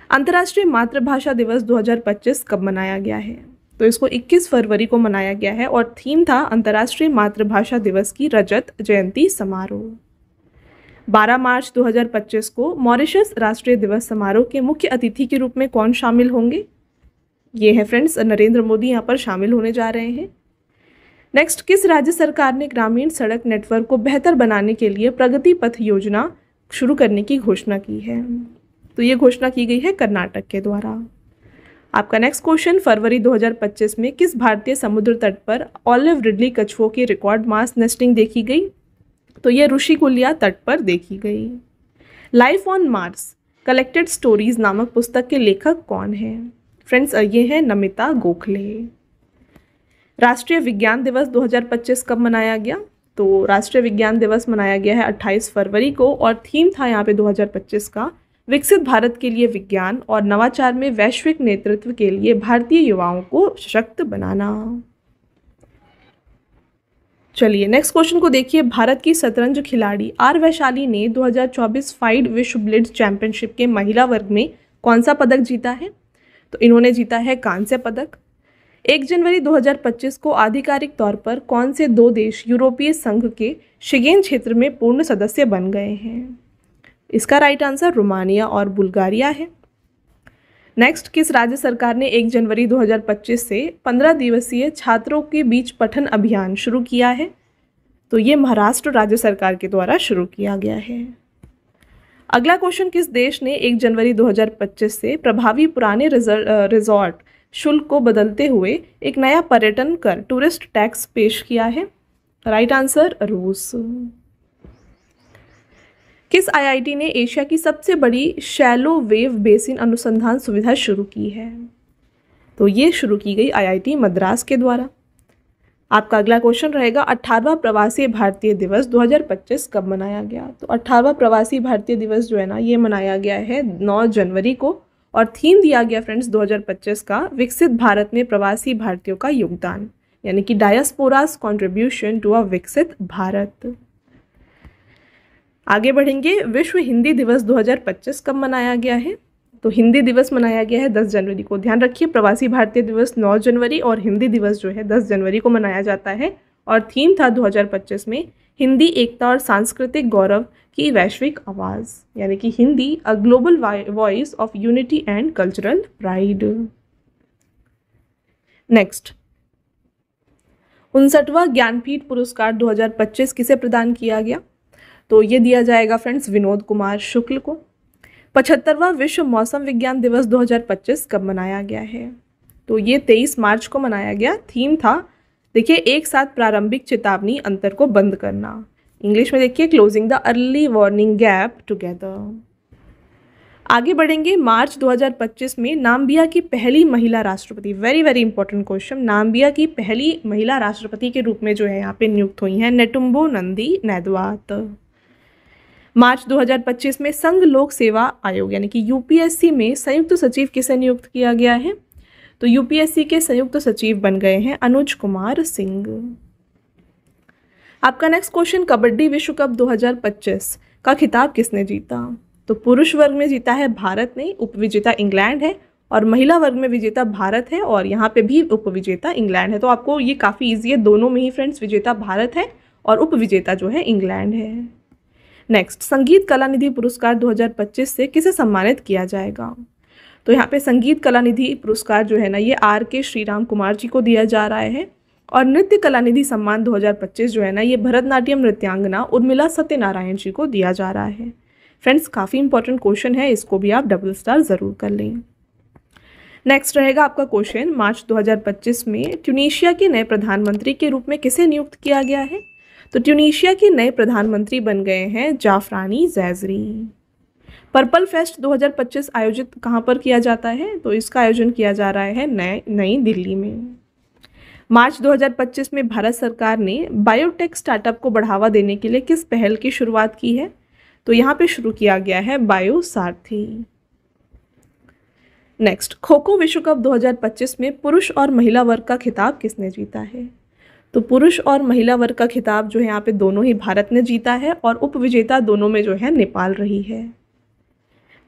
अंतर्राष्ट्रीय मातृभाषा दिवस 2025 कब मनाया गया है? तो इसको 21 फरवरी को मनाया गया है और थीम था अंतर्राष्ट्रीय मातृभाषा दिवस की रजत जयंती समारोह। 12 मार्च 2025 को मॉरिशस राष्ट्रीय दिवस समारोह के मुख्य अतिथि के रूप में कौन शामिल होंगे? ये है फ्रेंड्स नरेंद्र मोदी यहाँ पर शामिल होने जा रहे हैं। नेक्स्ट, किस राज्य सरकार ने ग्रामीण सड़क नेटवर्क को बेहतर बनाने के लिए प्रगति पथ योजना शुरू करने की घोषणा की है? तो ये घोषणा की गई है कर्नाटक के द्वारा। आपका नेक्स्ट क्वेश्चन, फरवरी 2025 में किस भारतीय समुद्र तट पर ऑलिव रिडली कछुओं की रिकॉर्ड मास नेस्टिंग देखी गई? तो ये ऋषिकुल्या तट पर देखी गई। Life on Mars collected stories नामक पुस्तक के लेखक कौन है? फ्रेंड्स ये है नमिता गोखले। राष्ट्रीय विज्ञान दिवस 2025 कब मनाया गया? तो राष्ट्रीय विज्ञान दिवस मनाया गया है 28 फरवरी को और थीम था यहाँ पे 2025 का विकसित भारत के लिए विज्ञान और नवाचार में वैश्विक नेतृत्व के लिए भारतीय युवाओं को सशक्त बनाना। चलिए नेक्स्ट क्वेश्चन को देखिए, भारत की शतरंज खिलाड़ी R वैशाली ने 2024 फाइड विश्व ब्लिट्ज चैंपियनशिप के महिला वर्ग में कौन सा पदक जीता है? तो इन्होंने जीता है कांस्य पदक। 1 जनवरी 2025 को आधिकारिक तौर पर कौन से 2 देश यूरोपीय संघ के शेंगेन क्षेत्र में पूर्ण सदस्य बन गए हैं? इसका राइट आंसर रोमानिया और बुल्गारिया है। नेक्स्ट, किस राज्य सरकार ने 1 जनवरी 2025 से 15 दिवसीय छात्रों के बीच पठन अभियान शुरू किया है? तो ये महाराष्ट्र राज्य सरकार के द्वारा शुरू किया गया है। अगला क्वेश्चन, किस देश ने 1 जनवरी 2025 से प्रभावी पुराने रिजॉर्ट शुल्क को बदलते हुए एक नया पर्यटन कर टूरिस्ट टैक्स पेश किया है? राइट आंसर, रूस। किस आईआईटी ने एशिया की सबसे बड़ी शैलो वेव बेसिन अनुसंधान सुविधा शुरू की है? तो ये शुरू की गई आईआईटी मद्रास के द्वारा। आपका अगला क्वेश्चन रहेगा 18वां प्रवासी भारतीय दिवस 2025 कब मनाया गया? तो 18वां प्रवासी भारतीय दिवस जो है ना, ये मनाया गया है 9 जनवरी को, और थीम दिया गया फ्रेंड्स 2025 का विकसित भारत में प्रवासी भारतीयों का योगदान, यानी कि डायस्पोरास कंट्रीब्यूशन टू अ विकसित भारत। आगे बढ़ेंगे, विश्व हिंदी दिवस 2025 कब मनाया गया है? तो हिंदी दिवस मनाया गया है 10 जनवरी को। ध्यान रखिए, प्रवासी भारतीय दिवस 9 जनवरी और हिंदी दिवस जो है 10 जनवरी को मनाया जाता है, और थीम था 2025 में हिंदी एकता और सांस्कृतिक गौरव की वैश्विक आवाज़, यानी कि Hindi a global voice of unity and cultural pride. Next, 59वां ज्ञानपीठ पुरस्कार 2025 किसे प्रदान किया गया? तो ये दिया जाएगा फ्रेंड्स विनोद कुमार शुक्ल को। 75वां विश्व मौसम विज्ञान दिवस 2025 कब मनाया गया है? तो ये 23 मार्च को मनाया गया। थीम था, देखिए, एक साथ प्रारंभिक चेतावनी अंतर को बंद करना। इंग्लिश में देखिए, closing the early warning gap together. आगे बढ़ेंगे, मार्च 2025 में नाम्बिया की पहली महिला राष्ट्रपति, very very important question, Namibia की पहली महिला राष्ट्रपति के रूप में जो है यहाँ पे नियुक्त हुई हैं नेटुम्बो नंदी नैदवात। मार्च 2025 में संघ लोक सेवा आयोग यानी कि यूपीएससी में संयुक्त सचिव किसे नियुक्त किया गया है? तो यूपीएससी के संयुक्त सचिव बन गए हैं अनुज कुमार सिंह। आपका नेक्स्ट क्वेश्चन, कबड्डी विश्व कप 2025 का खिताब किसने जीता? तो पुरुष वर्ग में जीता है भारत ने, उपविजेता इंग्लैंड है, और महिला वर्ग में विजेता भारत है, और यहाँ पे भी उपविजेता इंग्लैंड है। तो आपको ये काफ़ी ईजी है, दोनों में ही फ्रेंड्स विजेता भारत है और उपविजेता जो है इंग्लैंड है। नेक्स्ट, संगीत कला निधि पुरस्कार 2025 से किसे सम्मानित किया जाएगा? तो यहाँ पे संगीत कला निधि पुरस्कार जो है ना, ये आर.के. श्रीराम कुमार जी को दिया जा रहा है, और नृत्य कला निधि सम्मान 2025 जो है ना, ये भरतनाट्यम नृत्यांगना उर्मिला सत्यनारायण जी को दिया जा रहा है। फ्रेंड्स, काफ़ी इंपॉर्टेंट क्वेश्चन है, इसको भी आप डबल स्टार ज़रूर कर लें। नेक्स्ट रहेगा आपका क्वेश्चन, मार्च 2025 में ट्यूनीशिया के नए प्रधानमंत्री के रूप में किसे नियुक्त किया गया है? तो ट्यूनीशिया के नए प्रधानमंत्री बन गए हैं जाफरानी जैजरी। पर्पल फेस्ट 2025 आयोजित कहाँ पर किया जाता है? तो इसका आयोजन किया जा रहा है नई दिल्ली में। मार्च 2025 में भारत सरकार ने बायोटेक स्टार्टअप को बढ़ावा देने के लिए किस पहल की शुरुआत की है? तो यहाँ पे शुरू किया गया है बायो सारथी। नेक्स्ट, खो खो विश्व कप 2025 में पुरुष और महिला वर्ग का खिताब किसने जीता है? तो पुरुष और महिला वर्ग का खिताब जो है यहाँ पे दोनों ही भारत ने जीता है, और उपविजेता दोनों में जो है नेपाल रही है।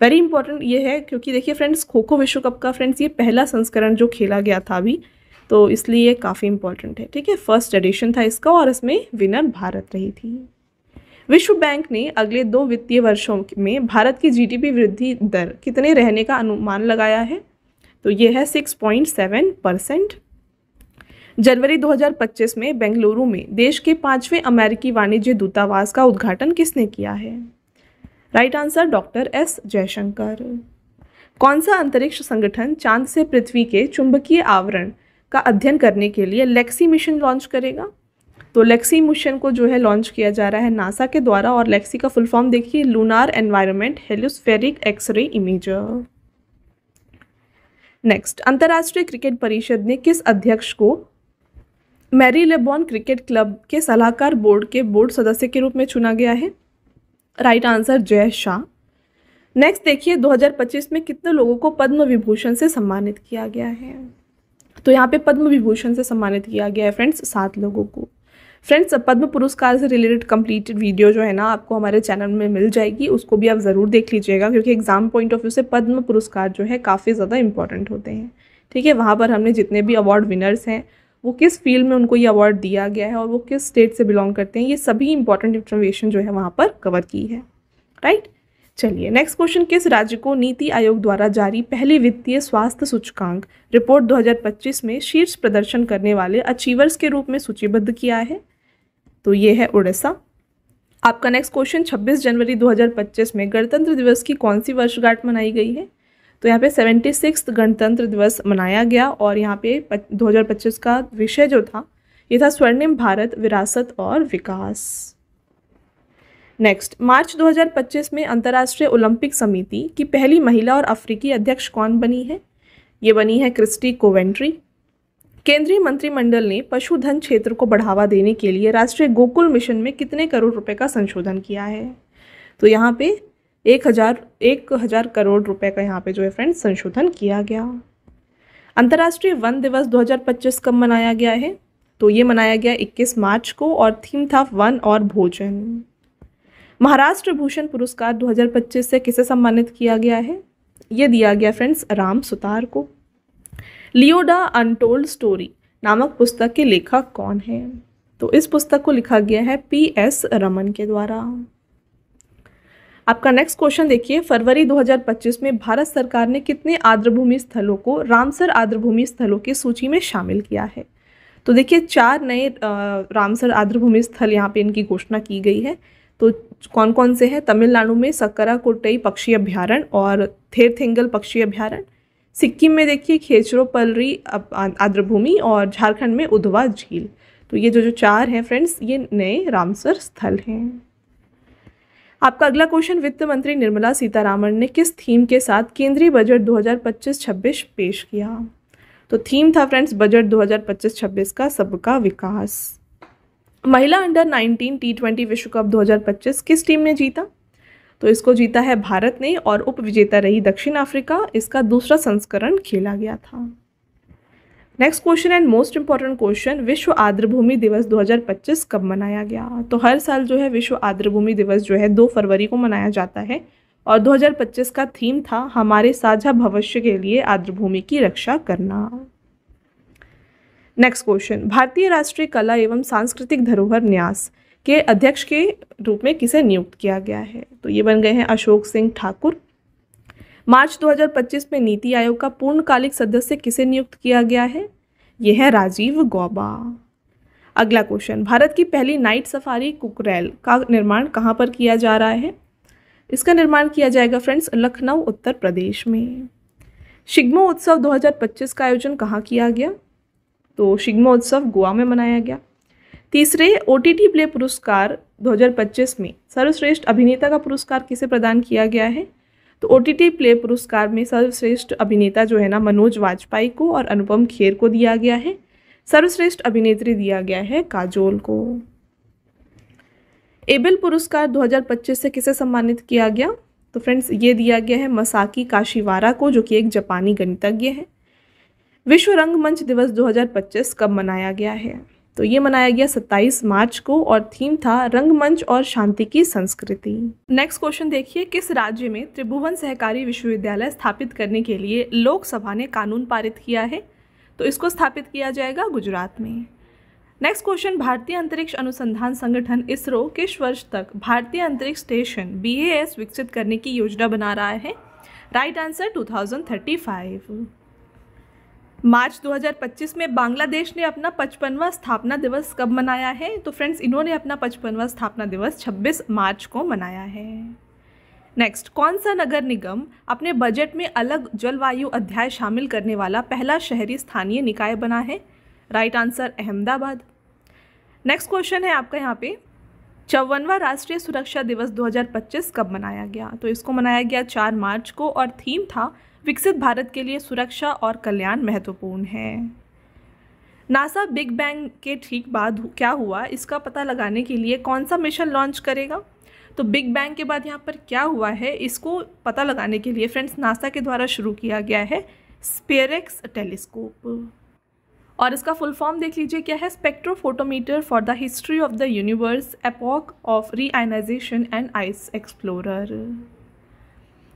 वेरी इंपॉर्टेंट ये है, क्योंकि देखिए फ्रेंड्स, खो खो विश्व कप का फ्रेंड्स ये पहला संस्करण जो खेला गया था अभी, तो इसलिए काफ़ी इंपॉर्टेंट है। ठीक है, फर्स्ट एडिशन था इसका, और इसमें विनर भारत रही थी। विश्व बैंक ने अगले 2 वित्तीय वर्षों में भारत की जीडीपी वृद्धि दर कितने रहने का अनुमान लगाया है? तो ये है 6.7%। जनवरी 2025 में बेंगलुरु में देश के 5वें अमेरिकी वाणिज्य दूतावास का उद्घाटन किसने किया है? Right answer, doctor S Jaishankar. कौन सा अंतरिक्ष संगठन चांद से पृथ्वी के चुंबकीय आवरण का अध्ययन करने के लिए लेक्सी मिशन लॉन्च करेगा? तो लेक्सी मिशन को जो है लॉन्च किया जा रहा है नासा के द्वारा, और लेक्सी का फुल फॉर्म देखिए, lunar environment heliospheric xray imager. Next, अंतर्राष्ट्रीय क्रिकेट परिषद ने किस अध्यक्ष को मैरीलेबॉन क्रिकेट क्लब के सलाहकार बोर्ड के बोर्ड सदस्य के रूप में चुना गया है? Right answer, Jay Shah. Next देखिए, 2025 में कितने लोगों को पद्म विभूषण से सम्मानित किया गया है? तो यहाँ पे पद्म विभूषण से सम्मानित किया गया है फ्रेंड्स 7 लोगों को। फ्रेंड्स, पद्म पुरस्कार से रिलेटेड कंप्लीट वीडियो जो है ना आपको हमारे चैनल में मिल जाएगी, उसको भी आप ज़रूर देख लीजिएगा, क्योंकि एग्जाम पॉइंट ऑफ व्यू से पद्म पुरस्कार जो है काफ़ी ज़्यादा इंपॉर्टेंट होते हैं। ठीक है, वहाँ पर हमने जितने भी अवार्ड विनर्स हैं, वो किस फील्ड में उनको ये अवार्ड दिया गया है और वो किस स्टेट से बिलोंग करते हैं, ये सभी इंपॉर्टेंट इन्फॉर्मेशन जो है वहाँ पर कवर की है। राइट, चलिए नेक्स्ट क्वेश्चन, किस राज्य को नीति आयोग द्वारा जारी पहली वित्तीय स्वास्थ्य सूचकांक रिपोर्ट 2025 में शीर्ष प्रदर्शन करने वाले अचीवर्स के रूप में सूचीबद्ध किया है? तो ये है उड़ीसा। आपका नेक्स्ट क्वेश्चन, 26 जनवरी 2025 में गणतंत्र दिवस की कौन सी वर्षगांठ मनाई गई है? तो यहाँ पे 76वां गणतंत्र दिवस मनाया गया और यहाँ पे 2025 का विषय जो था ये था स्वर्णिम भारत, विरासत और विकास। नेक्स्ट, मार्च 2025 में अंतर्राष्ट्रीय ओलंपिक समिति की पहली महिला और अफ्रीकी अध्यक्ष कौन बनी है? ये बनी है क्रिस्टी कोवेंट्री। केंद्रीय मंत्रिमंडल ने पशुधन क्षेत्र को बढ़ावा देने के लिए राष्ट्रीय गोकुल मिशन में कितने करोड़ रुपए का संशोधन किया है? तो यहाँ पे 1000 करोड़ रुपए का यहाँ पे जो है फ्रेंड्स संशोधन किया गया। अंतर्राष्ट्रीय वन दिवस 2025 कब मनाया गया है? तो ये मनाया गया 21 मार्च को और थीम था वन और भोजन। महाराष्ट्र भूषण पुरस्कार 2025 से किसे सम्मानित किया गया है? ये दिया गया फ्रेंड्स राम सुतार को। लियो द अनटोल्ड स्टोरी नामक पुस्तक के लेखक कौन है? तो इस पुस्तक को लिखा गया है PS रमन के द्वारा। आपका नेक्स्ट क्वेश्चन देखिए, फरवरी 2025 में भारत सरकार ने कितने आर्द्रभूमि स्थलों को रामसर आर्द्रभूमि स्थलों की सूची में शामिल किया है? तो देखिए 4 नए रामसर आर्द्रभूमि स्थल यहाँ पे इनकी घोषणा की गई है। तो कौन कौन से हैं? तमिलनाडु में सक्करा कोट्टई पक्षी अभ्यारण्य और थेरथेंगल पक्षी अभ्यारण्य, सिक्किम में देखिए खेचरोपल्ली आर्द्रभूमि और झारखंड में उधवा झील। तो ये जो 4 हैं फ्रेंड्स ये नए रामसर स्थल हैं। आपका अगला क्वेश्चन, वित्त मंत्री निर्मला सीतारामन ने किस थीम के साथ केंद्रीय बजट 2025-26 पेश किया? तो थीम था फ्रेंड्स बजट 2025-26 का सबका विकास। महिला अंडर 19 T20 विश्व कप 2025 किस टीम ने जीता? तो इसको जीता है भारत ने और उप विजेता रही दक्षिण अफ्रीका। इसका दूसरा संस्करण खेला गया था। Next question and most important question, विश्व आर्द्रभूमि दिवस 2025 कब मनाया गया? तो हर साल जो है विश्व आर्द्रभूमि दिवस जो है 2 फरवरी को मनाया जाता है और 2025 का थीम था हमारे साझा भविष्य के लिए आर्द्रभूमि की रक्षा करना। नेक्स्ट क्वेश्चन, भारतीय राष्ट्रीय कला एवं सांस्कृतिक धरोहर न्यास के अध्यक्ष के रूप में किसे नियुक्त किया गया है? तो ये बन गए हैं अशोक सिंह ठाकुर। मार्च 2025 में नीति आयोग का पूर्णकालिक सदस्य किसे नियुक्त किया गया है? ये है राजीव गौबा। अगला क्वेश्चन, भारत की पहली नाइट सफारी कुकरेल का निर्माण कहाँ पर किया जा रहा है? इसका निर्माण किया जाएगा फ्रेंड्स लखनऊ उत्तर प्रदेश में। शिग्मो उत्सव 2025 का आयोजन कहाँ किया गया? तो शिग्मो उत्सव गोवा में मनाया गया। तीसरे OTT प्ले पुरस्कार 2025 में सर्वश्रेष्ठ अभिनेता का पुरस्कार किसे प्रदान किया गया है? तो OTT प्ले पुरस्कार में सर्वश्रेष्ठ अभिनेता जो है ना मनोज वाजपेयी को और अनुपम खेर को दिया गया है। सर्वश्रेष्ठ अभिनेत्री दिया गया है काजोल को। एबेल पुरस्कार 2025 से किसे सम्मानित किया गया? तो फ्रेंड्स ये दिया गया है मसाकी काशिवारा को जो कि एक जापानी गणितज्ञ है। विश्व रंगमंच दिवस 2025 कब मनाया गया है? तो ये मनाया गया 27 मार्च को और थीम था रंगमंच और शांति की संस्कृति। नेक्स्ट क्वेश्चन देखिए, किस राज्य में त्रिभुवन सहकारी विश्वविद्यालय स्थापित करने के लिए लोकसभा ने कानून पारित किया है? तो इसको स्थापित किया जाएगा गुजरात में। नेक्स्ट क्वेश्चन, भारतीय अंतरिक्ष अनुसंधान संगठन इसरो किस वर्ष तक भारतीय अंतरिक्ष स्टेशन BAS विकसित करने की योजना बना रहा है? Right answer 2035। मार्च 2025 में बांग्लादेश ने अपना 55वां स्थापना दिवस कब मनाया है? तो फ्रेंड्स इन्होंने अपना 55वां स्थापना दिवस 26 मार्च को मनाया है। नेक्स्ट, कौन सा नगर निगम अपने बजट में अलग जलवायु अध्याय शामिल करने वाला पहला शहरी स्थानीय निकाय बना है? Right answer Ahmedabad. Next question है आपका यहाँ पे, 54वां राष्ट्रीय सुरक्षा दिवस 2025 कब मनाया गया? तो इसको मनाया गया 4 मार्च को और थीम था विकसित भारत के लिए सुरक्षा और कल्याण महत्वपूर्ण है। नासा बिग बैंग के ठीक बाद क्या हुआ इसका पता लगाने के लिए कौन सा मिशन लॉन्च करेगा? तो बिग बैंग के बाद यहाँ पर क्या हुआ है इसको पता लगाने के लिए फ्रेंड्स नासा के द्वारा शुरू किया गया है स्पेरेक्स टेलीस्कोप। और इसका फुल फॉर्म देख लीजिए क्या है, spectrophotometer for the history of the universe, epoch of reionization and ice explorer.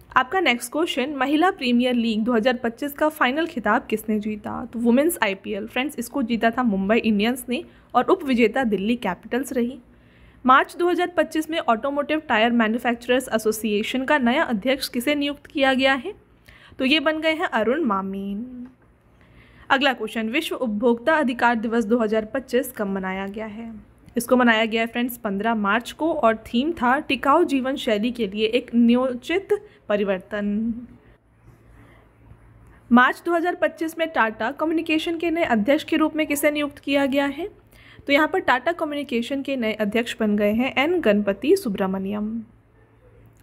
आपका नेक्स्ट क्वेश्चन, महिला प्रीमियर लीग 2025 का फाइनल खिताब किसने जीता? तो वुमेन्स IPL फ्रेंड्स इसको जीता था मुंबई इंडियंस ने और उप विजेता दिल्ली कैपिटल्स रही। मार्च 2025 में ऑटोमोटिव टायर मैन्युफैक्चरर्स एसोसिएशन का नया अध्यक्ष किसे नियुक्त किया गया है? तो ये बन गए हैं अरुण मामीन। अगला क्वेश्चन, विश्व उपभोक्ता अधिकार दिवस 2025 कब मनाया गया है? इसको मनाया गया है फ्रेंड्स 15 मार्च को और थीम था टिकाऊ जीवन शैली के लिए एक नियोजित परिवर्तन। मार्च 2025 में टाटा कम्युनिकेशन के नए अध्यक्ष के रूप में किसे नियुक्त किया गया है? तो यहाँ पर टाटा कम्युनिकेशन के नए अध्यक्ष बन गए हैं एन गणपति सुब्रमण्यम।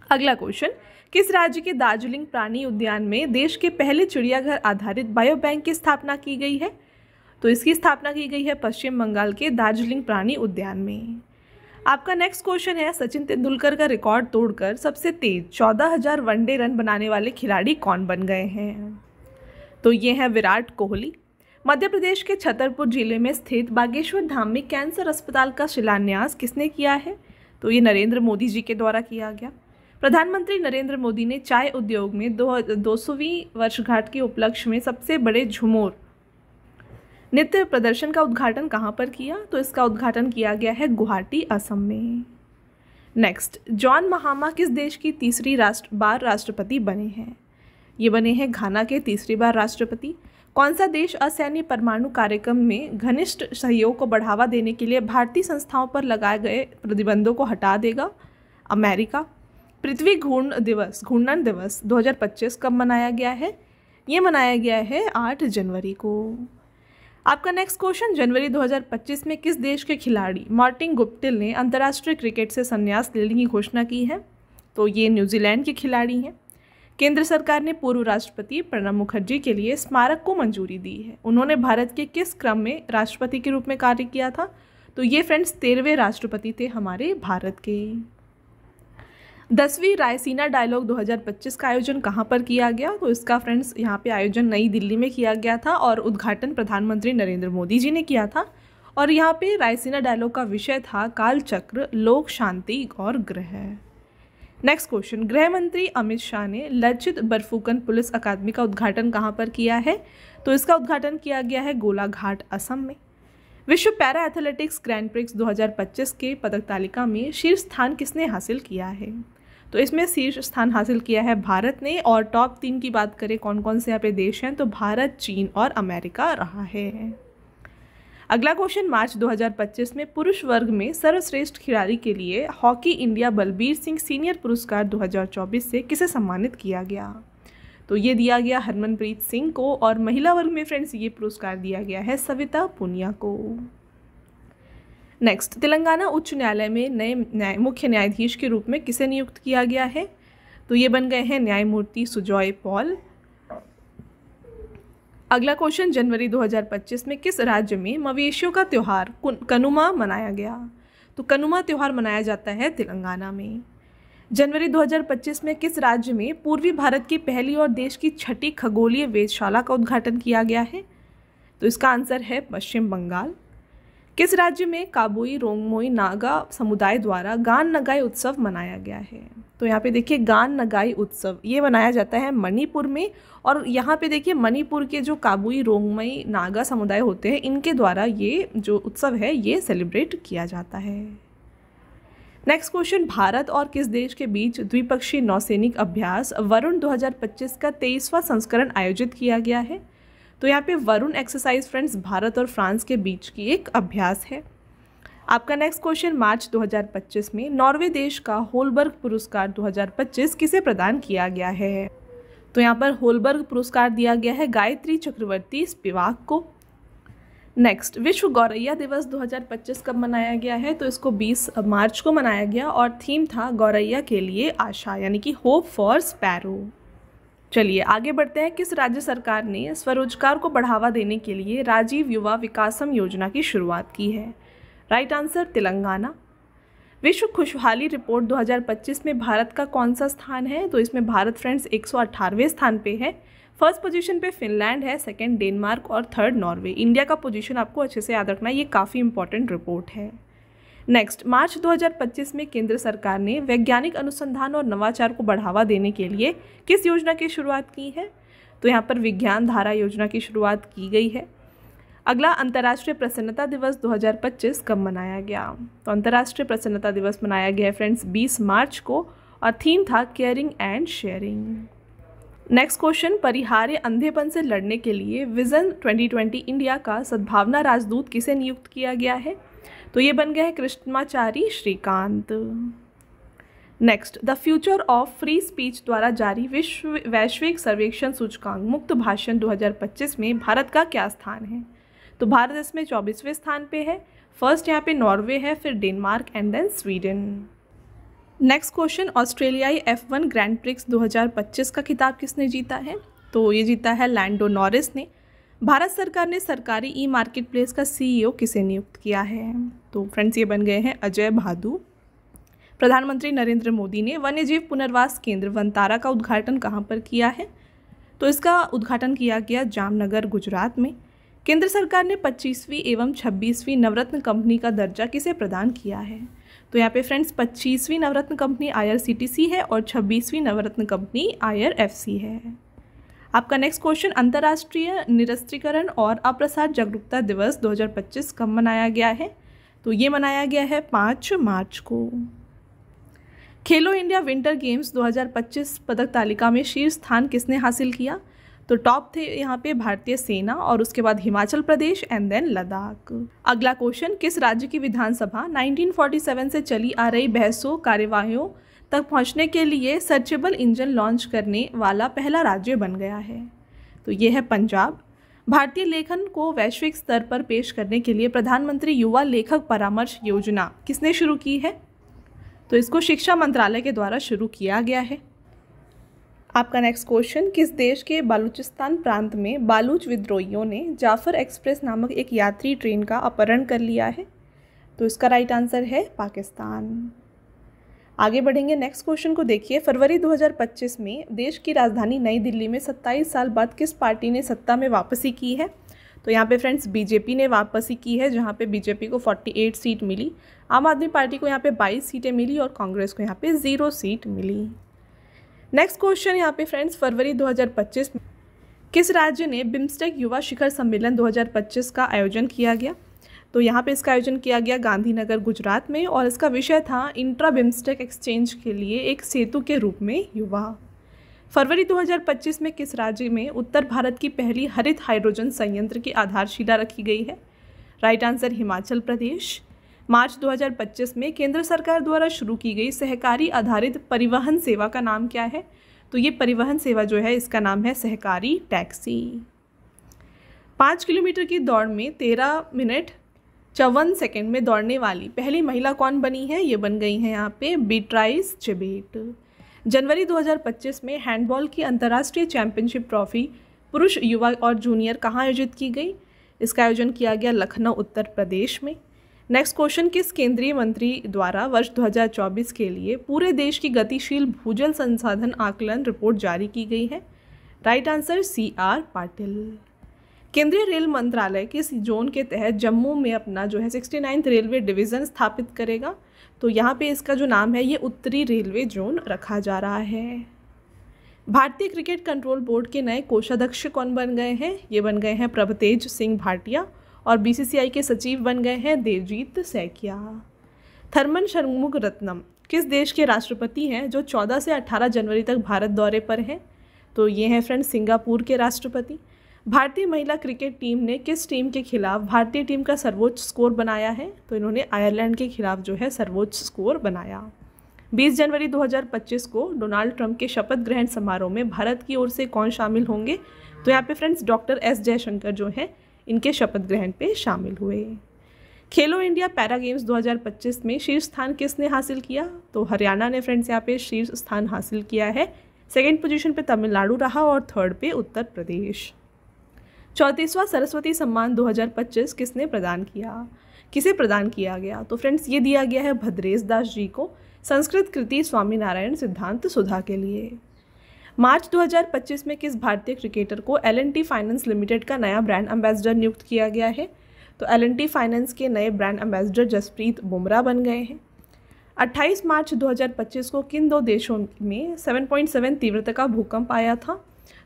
अगला क्वेश्चन, किस राज्य के दार्जिलिंग प्राणी उद्यान में देश के पहले चिड़ियाघर आधारित बायो बैंक की स्थापना की गई है? तो इसकी स्थापना की गई है पश्चिम बंगाल के दार्जिलिंग प्राणी उद्यान में। आपका नेक्स्ट क्वेश्चन है, सचिन तेंदुलकर का रिकॉर्ड तोड़कर सबसे तेज 14,000 वनडे रन बनाने वाले खिलाड़ी कौन बन गए हैं? तो ये हैं विराट कोहली। मध्य प्रदेश के छतरपुर जिले में स्थित बागेश्वर धाम में कैंसर अस्पताल का शिलान्यास किसने किया है? तो ये नरेंद्र मोदी जी के द्वारा किया गया। प्रधानमंत्री नरेंद्र मोदी ने चाय उद्योग में 200वीं वर्षगांठ के उपलक्ष्य में सबसे बड़े झूमर नृत्य प्रदर्शन का उद्घाटन कहाँ पर किया? तो इसका उद्घाटन किया गया है गुवाहाटी, असम में। नेक्स्ट, जॉन महामा किस देश की तीसरी बार राष्ट्रपति बने हैं? ये बने हैं घाना के तीसरी बार राष्ट्रपति। कौन सा देश असैन्य परमाणु कार्यक्रम में घनिष्ठ सहयोग को बढ़ावा देने के लिए भारतीय संस्थाओं पर लगाए गए प्रतिबंधों को हटा देगा? अमेरिका। पृथ्वी घूर्णन दिवस 2025 कब मनाया गया है? ये मनाया गया है 8 जनवरी को। आपका नेक्स्ट क्वेश्चन, जनवरी 2025 में किस देश के खिलाड़ी मार्टिन गुप्टिल ने अंतर्राष्ट्रीय क्रिकेट से संन्यास लेने की घोषणा की है? तो ये न्यूजीलैंड के खिलाड़ी हैं। केंद्र सरकार ने पूर्व राष्ट्रपति प्रणब मुखर्जी के लिए स्मारक को मंजूरी दी है। उन्होंने भारत के किस क्रम में राष्ट्रपति के रूप में कार्य किया था? तो ये फ्रेंड्स 13वें राष्ट्रपति थे हमारे भारत के। 10वीं रायसीना डायलॉग 2025 का आयोजन कहाँ पर किया गया? तो इसका फ्रेंड्स यहाँ पे आयोजन नई दिल्ली में किया गया था और उद्घाटन प्रधानमंत्री नरेंद्र मोदी जी ने किया था। और यहाँ पे रायसीना डायलॉग का विषय था काल चक्र, लोक शांति और ग्रह। नेक्स्ट क्वेश्चन, गृह मंत्री अमित शाह ने लज्जित बरफुकन पुलिस अकादमी का उद्घाटन कहाँ पर किया है? तो इसका उद्घाटन किया गया है गोलाघाट, असम में। विश्व पैरा एथलेटिक्स ग्रैंड प्रिक्स 2025 के पदक तालिका में शीर्ष स्थान किसने हासिल किया है? तो इसमें शीर्ष स्थान हासिल किया है भारत ने। और टॉप 3 की बात करें कौन कौन से यहाँ पे देश हैं, तो भारत, चीन और अमेरिका रहा है। अगला क्वेश्चन, मार्च 2025 में पुरुष वर्ग में सर्वश्रेष्ठ खिलाड़ी के लिए hockey India Balbir Singh senior पुरस्कार 2024 से किसे सम्मानित किया गया? तो ये दिया गया हरमनप्रीत सिंह को। और महिला वर्ग में फ्रेंड्स ये पुरस्कार दिया गया है सविता पुनिया को। नेक्स्ट, तेलंगाना उच्च न्यायालय में नए मुख्य न्यायाधीश के रूप में किसे नियुक्त किया गया है? तो ये बन गए हैं न्यायमूर्ति सुजॉय पॉल। अगला क्वेश्चन, जनवरी 2025 में किस राज्य में मवेशियों का त्यौहार कनुमा मनाया गया? तो कनुमा त्यौहार मनाया जाता है तेलंगाना में। जनवरी 2025 में किस राज्य में पूर्वी भारत की पहली और देश की 6ठी खगोलीय वेधशाला का उद्घाटन किया गया है? तो इसका आंसर है पश्चिम बंगाल। किस राज्य में काबुई रोंगमोई नागा समुदाय द्वारा गान नगाई उत्सव मनाया गया है? तो यहाँ पे देखिए गान नगाई उत्सव ये मनाया जाता है मणिपुर में। और यहाँ पे देखिए मणिपुर के जो काबुई रोंगमई नागा समुदाय होते हैं इनके द्वारा ये जो उत्सव है ये सेलिब्रेट किया जाता है। नेक्स्ट क्वेश्चन, भारत और किस देश के बीच द्विपक्षीय नौसैनिक अभ्यास वरुण 2025 का 23वां संस्करण आयोजित किया गया है? तो यहाँ पे वरुण एक्सरसाइज फ्रेंड्स भारत और फ्रांस के बीच की एक अभ्यास है। आपका नेक्स्ट क्वेश्चन, मार्च 2025 में नॉर्वे देश का होलबर्ग पुरस्कार 2025 किसे प्रदान किया गया है? तो यहाँ पर होलबर्ग पुरस्कार दिया गया है गायत्री चक्रवर्ती स्पिवाक को। नेक्स्ट, विश्व गौरैया दिवस 2025 कब मनाया गया है? तो इसको 20 मार्च को मनाया गया और थीम था गौरैया के लिए आशा, यानी कि होप फॉर स्पैरो। चलिए आगे बढ़ते हैं। किस राज्य सरकार ने स्वरोजगार को बढ़ावा देने के लिए राजीव युवा विकासम योजना की शुरुआत की है? Right answer Telangana. विश्व खुशहाली रिपोर्ट 2025 में भारत का कौन सा स्थान है? तो इसमें भारत फ्रेंड्स 118वें स्थान पे है। फर्स्ट पोजीशन पे फिनलैंड है, सेकंड डेनमार्क और थर्ड नॉर्वे। इंडिया का पोजीशन आपको अच्छे से याद रखना है, ये काफ़ी इंपॉर्टेंट रिपोर्ट है। नेक्स्ट, मार्च 2025 में केंद्र सरकार ने वैज्ञानिक अनुसंधान और नवाचार को बढ़ावा देने के लिए किस योजना की शुरुआत की है? तो यहाँ पर विज्ञान धारा योजना की शुरुआत की गई है। अगला, अंतर्राष्ट्रीय प्रसन्नता दिवस 2025 कब मनाया गया? तो अंतर्राष्ट्रीय प्रसन्नता दिवस मनाया गया है फ्रेंड्स 20 मार्च को और थीम था caring and sharing. Next question, परिहार्य अंधेपन से लड़ने के लिए विजन 2020 इंडिया का सद्भावना राजदूत किसे नियुक्त किया गया है? तो ये बन गया है Krishnamachari Srikkanth. Next, the future of free speech द्वारा जारी वैश्विक सर्वेक्षण सूचकांक मुक्त भाषण 2025 में भारत का क्या स्थान है? तो भारत इसमें 24वें स्थान पे है। फर्स्ट यहाँ पे नॉर्वे है, फिर Denmark and then Sweden. Next question, ऑस्ट्रेलियाई F1 ग्रैंड प्रिक्स 2025 का खिताब किसने जीता है? तो ये जीता है लैंडो नॉरिस ने। भारत सरकार ने सरकारी ई मार्केट प्लेस का CEO किसे नियुक्त किया है? तो फ्रेंड्स ये बन गए हैं अजय भादु। प्रधानमंत्री नरेंद्र मोदी ने वन्यजीव पुनर्वास केंद्र वनतारा का उद्घाटन कहाँ पर किया है? तो इसका उद्घाटन किया गया जामनगर, गुजरात में। केंद्र सरकार ने 25वीं एवं 26वीं नवरत्न कंपनी का दर्जा किसे प्रदान किया है? तो यहाँ पे फ्रेंड्स 25वीं नवरत्न कंपनी IRCTC है और 26वीं नवरत्न कंपनी IRFC है। आपका नेक्स्ट क्वेश्चन, अंतर्राष्ट्रीय निरस्त्रीकरण और अप्रसार जागरूकता दिवस 2025 कब मनाया गया है? तो ये मनाया गया है 5 मार्च को। खेलो इंडिया विंटर गेम्स 2025 पदक तालिका में शीर्ष स्थान किसने हासिल किया? तो टॉप थे यहाँ पे भारतीय सेना और उसके बाद हिमाचल प्रदेश एंड देन लद्दाख। अगला क्वेश्चन, किस राज्य की विधानसभा 1947 से चली आ रही बहसों कार्यवाहियों तक पहुँचने के लिए सर्चेबल इंजन लॉन्च करने वाला पहला राज्य बन गया है? तो ये है पंजाब। भारतीय लेखन को वैश्विक स्तर पर पेश करने के लिए प्रधानमंत्री युवा लेखक परामर्श योजना किसने शुरू की है? तो इसको शिक्षा मंत्रालय के द्वारा शुरू किया गया है। आपका नेक्स्ट क्वेश्चन, किस देश के बालूचिस्तान प्रांत में बालूच विद्रोहियों ने जाफर एक्सप्रेस नामक एक यात्री ट्रेन का अपहरण कर लिया है? तो इसका राइट आंसर है पाकिस्तान। आगे बढ़ेंगे, नेक्स्ट क्वेश्चन को देखिए। फरवरी 2025 में देश की राजधानी नई दिल्ली में 27 साल बाद किस पार्टी ने सत्ता में वापसी की है? तो यहाँ पे फ्रेंड्स बीजेपी ने वापसी की है, जहाँ पे बीजेपी को 48 सीट मिली, आम आदमी पार्टी को यहाँ पे 22 सीटें मिली और कांग्रेस को यहाँ पे 0 सीट मिली। नेक्स्ट क्वेश्चन यहाँ पे फ्रेंड्स, फरवरी 2025 में किस राज्य ने बिम्स्टेक युवा शिखर सम्मेलन 2025 का आयोजन किया गया? तो यहाँ पे इसका आयोजन किया गया गांधीनगर, गुजरात में और इसका विषय था इंट्रा बिम्स्टेक एक्सचेंज के लिए एक सेतु के रूप में युवा। फरवरी 2025 में किस राज्य में उत्तर भारत की पहली हरित हाइड्रोजन संयंत्र की आधारशिला रखी गई है? Right answer Himachal Pradesh. मार्च 2025 में केंद्र सरकार द्वारा शुरू की गई सहकारी आधारित परिवहन सेवा का नाम क्या है? तो ये परिवहन सेवा जो है इसका नाम है सहकारी टैक्सी। 5 किलोमीटर की दौड़ में 13 मिनट 54 सेकंड में दौड़ने वाली पहली महिला कौन बनी है? ये बन गई हैं यहाँ पे बीट्राइस चिबेट। जनवरी 2025 में हैंडबॉल की अंतर्राष्ट्रीय चैंपियनशिप ट्रॉफी पुरुष, युवा और जूनियर कहाँ आयोजित की गई? इसका आयोजन किया गया लखनऊ, उत्तर प्रदेश में। नेक्स्ट क्वेश्चन, किस केंद्रीय मंत्री द्वारा वर्ष 2024 के लिए पूरे देश की गतिशील भूजल संसाधन आकलन रिपोर्ट जारी की गई है? Right answer CR Patil. केंद्रीय रेल मंत्रालय किस जोन के तहत जम्मू में अपना जो है 69th रेलवे डिवीज़न स्थापित करेगा? तो यहाँ पे इसका जो नाम है ये उत्तरी रेलवे जोन रखा जा रहा है। भारतीय क्रिकेट कंट्रोल बोर्ड के नए कोषाध्यक्ष कौन बन गए हैं? ये बन गए हैं प्रभतेज सिंह भाटिया और BCCI के सचिव बन गए हैं देवजीत सैकिया। थर्मन शनमुगरत्नम किस देश के राष्ट्रपति हैं जो 14 से 18 जनवरी तक भारत दौरे पर हैं? तो ये हैं फ्रेंड्स सिंगापुर के राष्ट्रपति। भारतीय महिला क्रिकेट टीम ने किस टीम के खिलाफ भारतीय टीम का सर्वोच्च स्कोर बनाया है? तो इन्होंने आयरलैंड के खिलाफ जो है सर्वोच्च स्कोर बनाया। 20 जनवरी 2025 को डोनाल्ड ट्रंप के शपथ ग्रहण समारोह में भारत की ओर से कौन शामिल होंगे? तो यहाँ पे फ्रेंड्स डॉक्टर S जयशंकर जो हैं इनके शपथ ग्रहण पे शामिल हुए। खेलो इंडिया पैरा गेम्स 2025 में शीर्ष स्थान किसने हासिल किया? तो हरियाणा ने फ्रेंड्स यहाँ पे शीर्ष स्थान हासिल किया है। सेकेंड पोजीशन पे तमिलनाडु रहा और थर्ड पे उत्तर प्रदेश। 34वां सरस्वती सम्मान 2025 किसने प्रदान किया? किसे प्रदान किया गया? तो फ्रेंड्स ये दिया गया है भद्रेश दास जी को संस्कृत कृति स्वामीनारायण सिद्धांत सुधा के लिए। मार्च 2025 में किस भारतीय क्रिकेटर को L&T फाइनेंस लिमिटेड का नया ब्रांड एम्बेसडर नियुक्त किया गया है? तो L&T फाइनेंस के नए ब्रांड एम्बेसडर जसप्रीत बुमराह बन गए हैं। 28 मार्च 2025 को किन दो देशों में 7.7 तीव्रता का भूकंप आया था?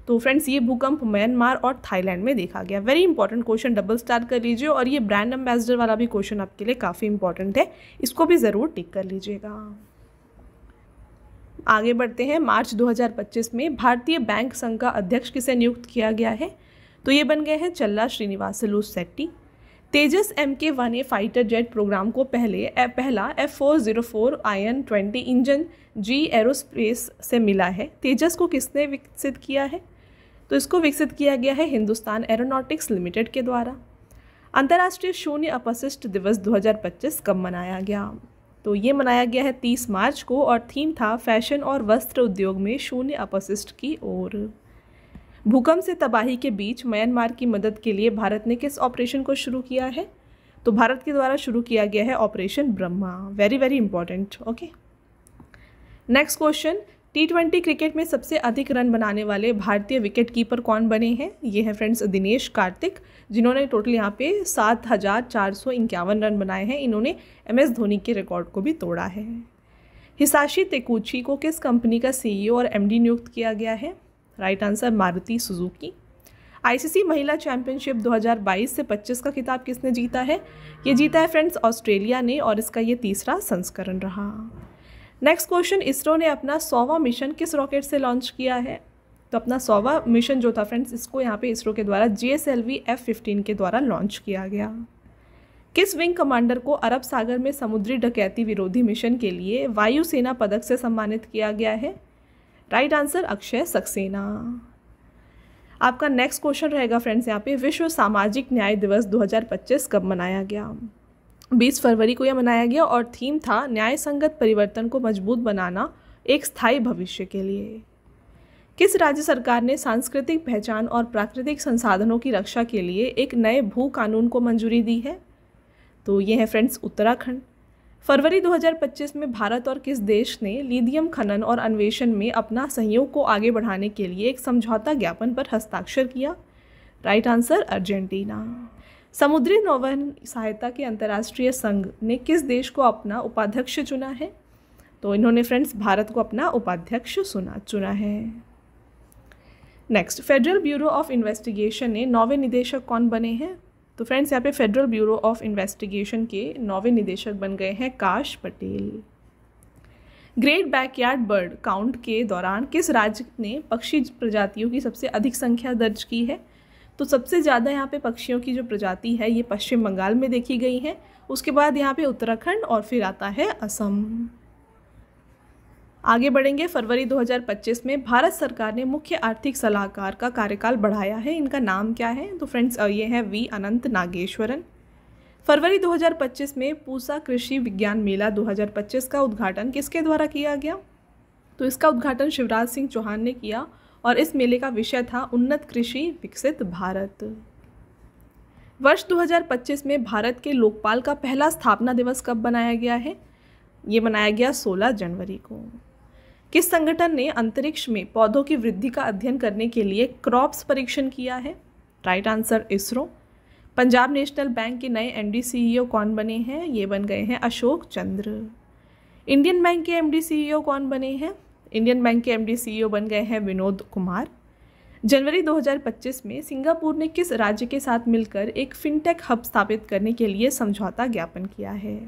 तो फ्रेंड्स ये भूकंप म्यांमार और थाईलैंड में देखा गया। Very important question, double star कर लीजिए। और ये ब्रांड एम्बेसडर वाला भी क्वेश्चन आपके लिए काफ़ी इंपॉर्टेंट है, इसको भी ज़रूर टिक कर लीजिएगा। आगे बढ़ते हैं। मार्च 2025 में भारतीय बैंक संघ का अध्यक्ष किसे नियुक्त किया गया है? तो ये बन गए हैं चल्ला श्रीनिवासलू शेट्टी। तेजस MK-1A फाइटर जेट प्रोग्राम को पहला F404 IN-20 इंजन जी एरोस्पेस से मिला है। तेजस को किसने विकसित किया है? तो इसको विकसित किया गया है हिंदुस्तान एरोनॉटिक्स लिमिटेड के द्वारा। अंतर्राष्ट्रीय शून्य अपशिष्ट दिवस 2025 कब मनाया गया? तो ये मनाया गया है 30 मार्च को और थीम था फैशन और वस्त्र उद्योग में शून्य अपशिष्ट की ओर। भूकंप से तबाही के बीच म्यांमार की मदद के लिए भारत ने किस ऑपरेशन को शुरू किया है? तो भारत के द्वारा शुरू किया गया है operation Brahma. Very very important. Okay, next question. T20 cricket में सबसे अधिक रन बनाने वाले भारतीय विकेट कीपर कौन बने हैं? ये है फ्रेंड्स दिनेश कार्तिक, जिन्होंने टोटल यहाँ पे 7,451 रन बनाए हैं। इन्होंने MS धोनी के रिकॉर्ड को भी तोड़ा है। हिसाशी तेकुची को किस कंपनी का CEO और MD नियुक्त किया गया है? Right answer Maruti Suzuki. ICC महिला चैंपियनशिप 2022 से 25 का खिताब किसने जीता है? ये जीता है फ्रेंड्स ऑस्ट्रेलिया ने और इसका ये तीसरा संस्करण रहा। Next question. इसरो ने अपना 100वां मिशन किस रॉकेट से लॉन्च किया है? तो अपना 100वां मिशन जो था फ्रेंड्स, इसको यहाँ पे इसरो के द्वारा GSLV F-15 के द्वारा लॉन्च किया गया। किस विंग कमांडर को अरब सागर में समुद्री डकैती विरोधी मिशन के लिए वायुसेना पदक से सम्मानित किया गया है? Right answer Akshay Saxena. आपका नेक्स्ट क्वेश्चन रहेगा फ्रेंड्स यहाँ पे, विश्व सामाजिक न्याय दिवस 2025 कब मनाया गया? 20 फरवरी को यह मनाया गया और थीम था न्याय संगत परिवर्तन को मजबूत बनाना एक स्थायी भविष्य के लिए। किस राज्य सरकार ने सांस्कृतिक पहचान और प्राकृतिक संसाधनों की रक्षा के लिए एक नए भू कानून को मंजूरी दी है? तो ये है फ्रेंड्स उत्तराखंड। फरवरी 2025 में भारत और किस देश ने लिथियम खनन और अन्वेषण में अपना सहयोग को आगे बढ़ाने के लिए एक समझौता ज्ञापन पर हस्ताक्षर किया? Right answer Argentina. समुद्री नौवहन सहायता के अंतर्राष्ट्रीय संघ ने किस देश को अपना उपाध्यक्ष चुना है? तो इन्होंने फ्रेंड्स भारत को अपना उपाध्यक्ष चुना है। Next, federal bureau of investigation ने 9वें निदेशक कौन बने हैं? तो फ्रेंड्स यहाँ पे फेडरल ब्यूरो ऑफ इन्वेस्टिगेशन के 9वें निदेशक बन गए हैं काश Patel. Great backyard bird count के दौरान किस राज्य ने पक्षी प्रजातियों की सबसे अधिक संख्या दर्ज की है? तो सबसे ज़्यादा यहाँ पे पक्षियों की जो प्रजाति है ये पश्चिम बंगाल में देखी गई है, उसके बाद यहाँ पे उत्तराखंड और फिर आता है असम। आगे बढ़ेंगे। फरवरी 2025 में भारत सरकार ने मुख्य आर्थिक सलाहकार का कार्यकाल बढ़ाया है, इनका नाम क्या है? तो फ्रेंड्स ये है V अनंत नागेश्वरन। फरवरी 2025 में पूसा कृषि विज्ञान मेला 2025 का उद्घाटन किसके द्वारा किया गया? तो इसका उद्घाटन शिवराज सिंह चौहान ने किया और इस मेले का विषय था उन्नत कृषि विकसित भारत। वर्ष 2025 में भारत के लोकपाल का पहला स्थापना दिवस कब मनाया गया है? ये मनाया गया 16 जनवरी को। किस संगठन ने अंतरिक्ष में पौधों की वृद्धि का अध्ययन करने के लिए क्रॉप्स परीक्षण किया है? Right answer ISRO. Punjab national bank के नए MD CEO कौन बने हैं? ये बन गए हैं अशोक चंद्र। इंडियन बैंक के MD CEO कौन बने हैं? इंडियन बैंक के MD CEO बन गए हैं विनोद कुमार। जनवरी 2025 में सिंगापुर ने किस राज्य के साथ मिलकर एक फिनटेक हब स्थापित करने के लिए समझौता ज्ञापन किया है?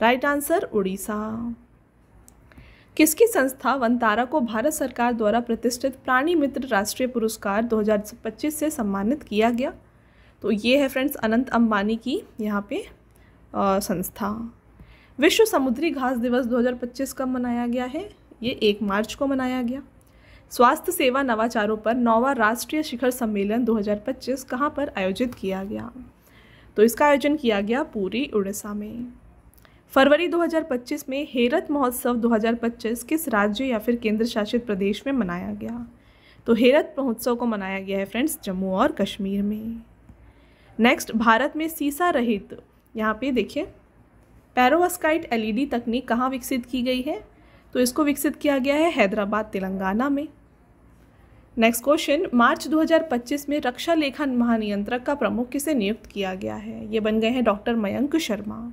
Right answer Orissa. किसकी संस्था वनतारा को भारत सरकार द्वारा प्रतिष्ठित प्राणी मित्र राष्ट्रीय पुरस्कार 2025 से सम्मानित किया गया? तो ये है फ्रेंड्स अनंत अंबानी की यहाँ पे संस्था। विश्व समुद्री घास दिवस 2025 कब मनाया गया है? ये 1 मार्च को मनाया गया। स्वास्थ्य सेवा नवाचारों पर 9वां राष्ट्रीय शिखर सम्मेलन 2025 कहाँ पर आयोजित किया गया? तो इसका आयोजन किया गया पूरी उड़ीसा में। फरवरी 2025 में हेरत महोत्सव 2025 किस राज्य या फिर केंद्र शासित प्रदेश में मनाया गया? तो हेरत महोत्सव को मनाया गया है फ्रेंड्स जम्मू और कश्मीर में। नेक्स्ट, भारत में सीसा रहित यहाँ पे देखिए पेरोवस्काइट LED तकनीक कहाँ विकसित की गई है? तो इसको विकसित किया गया है हैदराबाद तेलंगाना में। नेक्स्ट क्वेश्चन, मार्च 2025 में रक्षा लेखा महानियंत्रक का प्रमुख किसे नियुक्त किया गया है? ये बन गए हैं डॉक्टर मयंक शर्मा।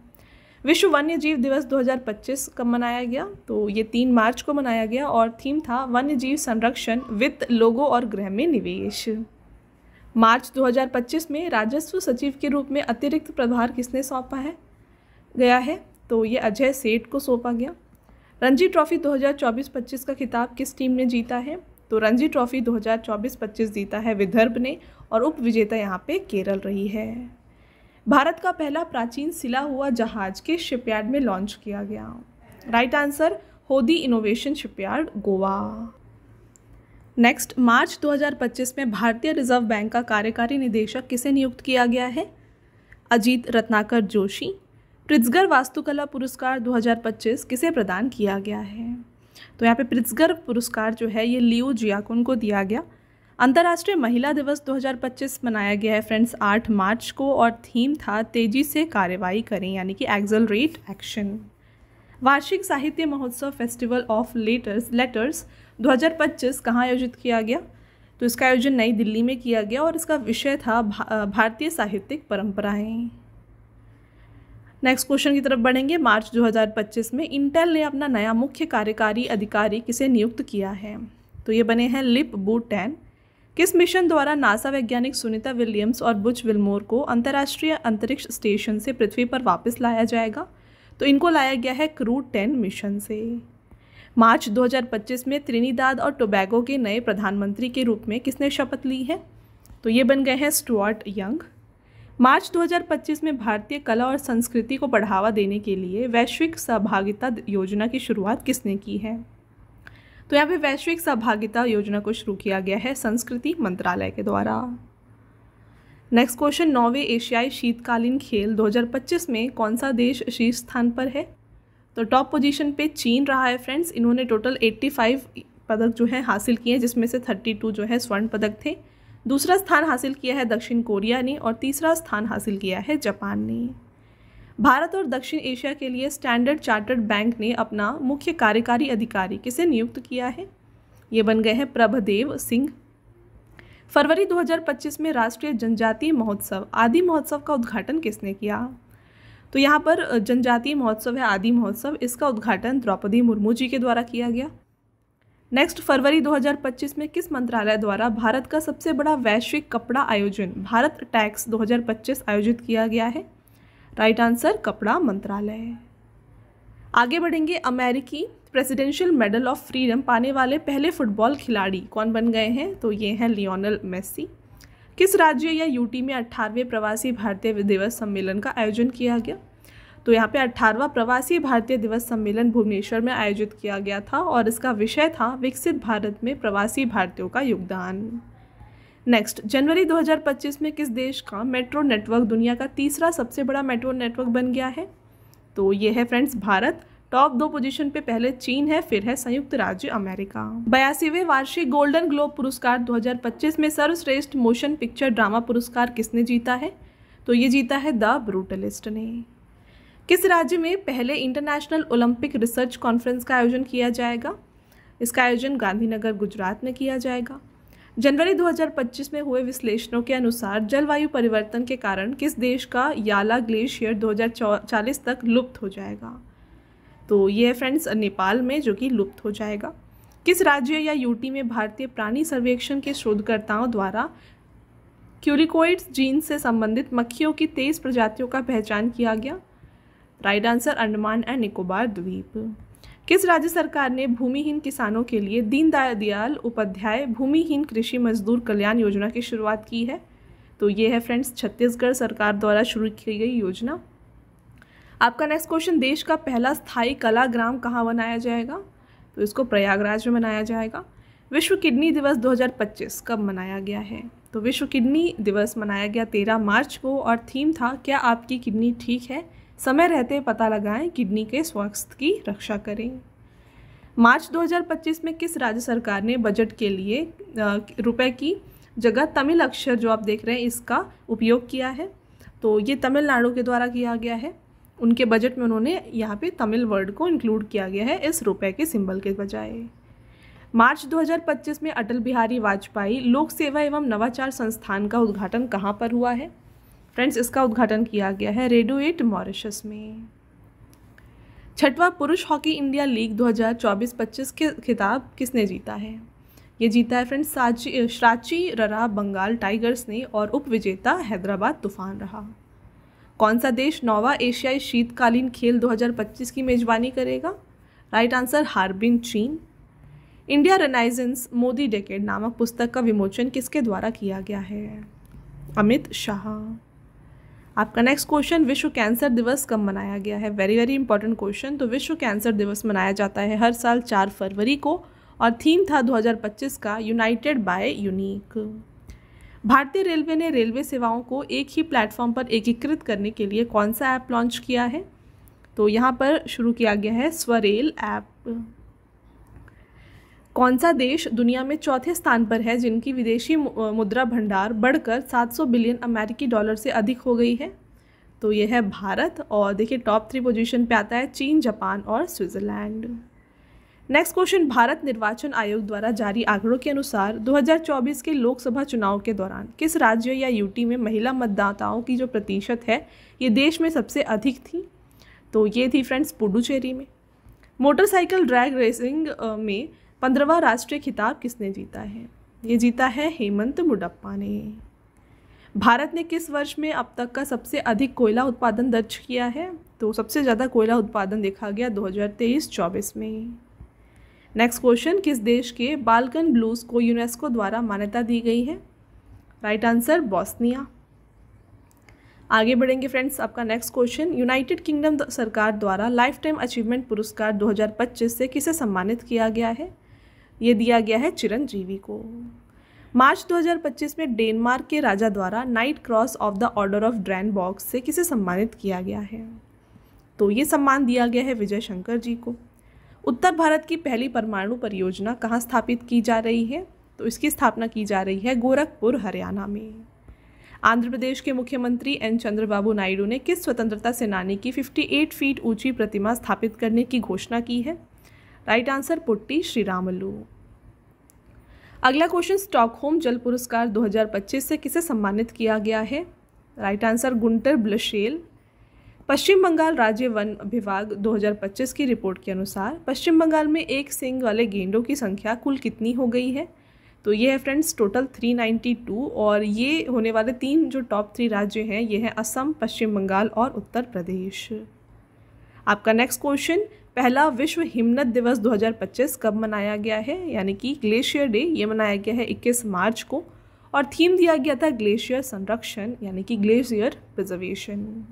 विश्व वन्य जीव दिवस 2025 कब मनाया गया? तो ये 3 मार्च को मनाया गया और थीम था वन्य जीव संरक्षण, वित्त, लोगों और गृह में निवेश। मार्च 2025 में राजस्व सचिव के रूप में अतिरिक्त प्रभार किसने सौंपा गया है? तो ये अजय सेठ को सौंपा गया। रणजी ट्रॉफी 2024-25 का खिताब किस टीम ने जीता है? तो रणजी ट्रॉफी 2024-25 जीता है विदर्भ ने और उप विजेता यहाँ पे केरल रही है। भारत का पहला प्राचीन सिला हुआ जहाज किस शिपयार्ड में लॉन्च किया गया? राइट आंसर होदी innovation shipyard, Goa. Next, March 2025 में भारतीय रिजर्व बैंक का कार्यकारी निदेशक किसे नियुक्त किया गया है? अजीत रत्नाकर जोशी। प्रिट्जगर वास्तुकला पुरस्कार 2025 किसे प्रदान किया गया है? तो यहाँ पे प्रिट्जगर पुरस्कार जो है ये लियो जियाकुन को दिया गया। अंतर्राष्ट्रीय महिला दिवस 2025 मनाया गया है फ्रेंड्स 8 मार्च को और थीम था तेजी से कार्रवाई करें, यानी कि एक्सेलरेट एक्शन। वार्षिक साहित्य महोत्सव फेस्टिवल ऑफ लेटर्स 2025 कहाँ आयोजित किया गया? तो इसका आयोजन नई दिल्ली में किया गया और इसका विषय था भारतीय साहित्यिक परंपराएं। नेक्स्ट क्वेश्चन की तरफ बढ़ेंगे। मार्च 2025 में इंटेल ने अपना नया मुख्य कार्यकारी अधिकारी किसे नियुक्त किया है? तो ये बने हैं लिप बूटैन। किस मिशन द्वारा नासा वैज्ञानिक सुनीता विलियम्स और बुच विल्मोर को अंतर्राष्ट्रीय अंतरिक्ष स्टेशन से पृथ्वी पर वापस लाया जाएगा? तो इनको लाया गया है क्रू 10 मिशन से। मार्च 2025 में त्रिनिदाद और टोबैगो के नए प्रधानमंत्री के रूप में किसने शपथ ली है? तो ये बन गए हैं स्टुअर्ट यंग। मार्च 2025 में भारतीय कला और संस्कृति को बढ़ावा देने के लिए वैश्विक सहभागिता योजना की शुरुआत किसने की है? तो यहाँ पे वैश्विक सहभागिता योजना को शुरू किया गया है संस्कृति मंत्रालय के द्वारा। नेक्स्ट क्वेश्चन, 9वें एशियाई शीतकालीन खेल 2025 में कौन सा देश शीर्ष स्थान पर है? तो टॉप पोजीशन पे चीन रहा है फ्रेंड्स। इन्होंने टोटल 85 पदक जो है हासिल किए हैं, जिसमें से 32 जो है स्वर्ण पदक थे। दूसरा स्थान हासिल किया है दक्षिण कोरिया ने और तीसरा स्थान हासिल किया है जापान ने। भारत और दक्षिण एशिया के लिए स्टैंडर्ड चार्टर्ड बैंक ने अपना मुख्य कार्यकारी अधिकारी किसे नियुक्त किया है? ये बन गए हैं प्रभदेव सिंह। फरवरी 2025 में राष्ट्रीय जनजातीय महोत्सव आदि महोत्सव का उद्घाटन किसने किया? तो यहाँ पर जनजातीय महोत्सव है आदि महोत्सव, इसका उद्घाटन द्रौपदी मुर्मू जी के द्वारा किया गया। नेक्स्ट, फरवरी 2025 में किस मंत्रालय द्वारा भारत का सबसे बड़ा वैश्विक कपड़ा आयोजन भारत टैक्स 2025 आयोजित किया गया है? राइट आंसर कपड़ा मंत्रालय। आगे बढ़ेंगे। अमेरिकी प्रेसिडेंशियल मेडल ऑफ फ्रीडम पाने वाले पहले फुटबॉल खिलाड़ी कौन बन गए हैं? तो ये हैं लियोनेल मेसी। किस राज्य या यूटी में 18वें प्रवासी भारतीय दिवस सम्मेलन का आयोजन किया गया? तो यहाँ पे 18वां प्रवासी भारतीय दिवस सम्मेलन भुवनेश्वर में आयोजित किया गया था और इसका विषय था विकसित भारत में प्रवासी भारतीयों का योगदान। नेक्स्ट, जनवरी 2025 में किस देश का मेट्रो नेटवर्क दुनिया का तीसरा सबसे बड़ा मेट्रो नेटवर्क बन गया है? तो ये है फ्रेंड्स भारत। टॉप 2 पोजीशन पे पहले चीन है, फिर है संयुक्त राज्य अमेरिका। 82वें वार्षिक गोल्डन ग्लोब पुरस्कार 2025 में सर्वश्रेष्ठ मोशन पिक्चर ड्रामा पुरस्कार किसने जीता है? तो ये जीता है द ब्रूटलिस्ट ने। किस राज्य में पहले इंटरनेशनल ओलंपिक रिसर्च कॉन्फ्रेंस का आयोजन किया जाएगा? इसका आयोजन गांधीनगर गुजरात में किया जाएगा। जनवरी 2025 में हुए विश्लेषणों के अनुसार जलवायु परिवर्तन के कारण किस देश का याला ग्लेशियर 2040 तक लुप्त हो जाएगा? तो ये है फ्रेंड्स नेपाल में, जो कि लुप्त हो जाएगा। किस राज्य या यूटी में भारतीय प्राणी सर्वेक्षण के शोधकर्ताओं द्वारा क्यूरिकोइड्स जीन से संबंधित मक्खियों की 23 प्रजातियों का पहचान किया गया? Right answer Andaman and Nicobar द्वीप। किस राज्य सरकार ने भूमिहीन किसानों के लिए दीनदयाल उपाध्याय भूमिहीन कृषि मजदूर कल्याण योजना की शुरुआत की है? तो ये है फ्रेंड्स छत्तीसगढ़ सरकार द्वारा शुरू की गई योजना। आपका नेक्स्ट क्वेश्चन, देश का पहला स्थायी कलाग्राम कहाँ बनाया जाएगा? तो इसको प्रयागराज में बनाया जाएगा। विश्व किडनी दिवस 2025 कब मनाया गया है? तो विश्व किडनी दिवस मनाया गया 13 मार्च को और थीम था क्या आपकी किडनी ठीक है, समय रहते पता लगाएं, किडनी के स्वास्थ्य की रक्षा करें। मार्च 2025 में किस राज्य सरकार ने बजट के लिए रुपए की जगह तमिल अक्षर जो आप देख रहे हैं इसका उपयोग किया है? तो ये तमिलनाडु के द्वारा किया गया है। उनके बजट में उन्होंने यहाँ पे तमिल वर्ड को इंक्लूड किया गया है इस रुपए के सिंबल के बजाय। मार्च 2025 में अटल बिहारी वाजपेयी लोक सेवा एवं नवाचार संस्थान का उद्घाटन कहाँ पर हुआ है? फ्रेंड्स, इसका उद्घाटन किया गया है रेडियोएट मॉरिशस में। छठवां पुरुष हॉकी इंडिया लीग 2024-25 के खिताब किसने जीता है? ये जीता है फ्रेंड्स सांची ररा बंगाल टाइगर्स ने और उप विजेता हैदराबाद तूफान रहा। कौन सा देश 9वां एशियाई शीतकालीन खेल 2025 की मेजबानी करेगा? राइट आंसर हार्बिन चीन। इंडिया रेनाइजेंस मोदी डेकेड नामक पुस्तक का विमोचन किसके द्वारा किया गया है? अमित शाह। आपका नेक्स्ट क्वेश्चन, विश्व कैंसर दिवस कब मनाया गया है? Very very important question. तो विश्व कैंसर दिवस मनाया जाता है हर साल 4 फरवरी को और थीम था 2025 का यूनाइटेड बाय यूनिक। भारतीय रेलवे ने रेलवे सेवाओं को एक ही प्लेटफॉर्म पर एकीकृत करने के लिए कौन सा ऐप लॉन्च किया है? तो यहाँ पर शुरू किया गया है स्वरेल ऐप। कौन सा देश दुनिया में चौथे स्थान पर है जिनकी विदेशी मुद्रा भंडार बढ़कर 700 बिलियन अमेरिकी डॉलर से अधिक हो गई है? तो यह है भारत। और देखिए टॉप 3 पोजीशन पे आता है चीन, जापान और स्विट्जरलैंड। नेक्स्ट क्वेश्चन, भारत निर्वाचन आयोग द्वारा जारी आंकड़ों के अनुसार 2024 के लोकसभा चुनाव के दौरान किस राज्य या यूटी में महिला मतदाताओं की जो प्रतिशत है ये देश में सबसे अधिक थी? तो ये थी फ्रेंड्स पुडुचेरी में। मोटरसाइकिल ड्रैग रेसिंग में 15वां राष्ट्रीय खिताब किसने जीता है? ये जीता है हेमंत मुडप्पा ने। भारत ने किस वर्ष में अब तक का सबसे अधिक कोयला उत्पादन दर्ज किया है? तो सबसे ज़्यादा कोयला उत्पादन देखा गया 2023-24 में। नेक्स्ट क्वेश्चन, किस देश के बाल्कन ब्लूज को यूनेस्को द्वारा मान्यता दी गई है? Right answer Bosnia. आगे बढ़ेंगे फ्रेंड्स। आपका नेक्स्ट क्वेश्चन, यूनाइटेड किंगडम सरकार द्वारा लाइफ टाइम अचीवमेंट पुरस्कार 2025 से किसे सम्मानित किया गया है? ये दिया गया है चिरंजीवी को। मार्च 2025 में डेनमार्क के राजा द्वारा knight cross of the order of Dannebrog से किसे सम्मानित किया गया है? तो ये सम्मान दिया गया है विजय शंकर जी को। उत्तर भारत की पहली परमाणु परियोजना कहाँ स्थापित की जा रही है? तो इसकी स्थापना की जा रही है गोरखपुर, हरियाणा में। आंध्र प्रदेश के मुख्यमंत्री एन चंद्रबाबू नायडू ने किस स्वतंत्रता सेनानी की 58 फीट ऊंची प्रतिमा स्थापित करने की घोषणा की है? Right answer Potti Sriramulu. अगला क्वेश्चन, स्टॉकहोम जल पुरस्कार 2025 से किसे सम्मानित किया गया है? Right answer Gunter Blaschel. Paschim Bangal राज्य वन विभाग 2025 की रिपोर्ट के अनुसार पश्चिम बंगाल में एक सींग वाले गेंडों की संख्या कुल कितनी हो गई है? तो ये है फ्रेंड्स टोटल 392। और ये होने वाले 3 जो टॉप 3 राज्य हैं ये हैं असम, पश्चिम बंगाल और उत्तर प्रदेश। आपका नेक्स्ट क्वेश्चन, पहला विश्व हिमनद दिवस 2025 कब मनाया गया है? यानी कि ग्लेशियर डे ये मनाया गया है 21 मार्च को और थीम दिया गया था ग्लेशियर संरक्षण यानी कि ग्लेशियर प्रिजर्वेशन।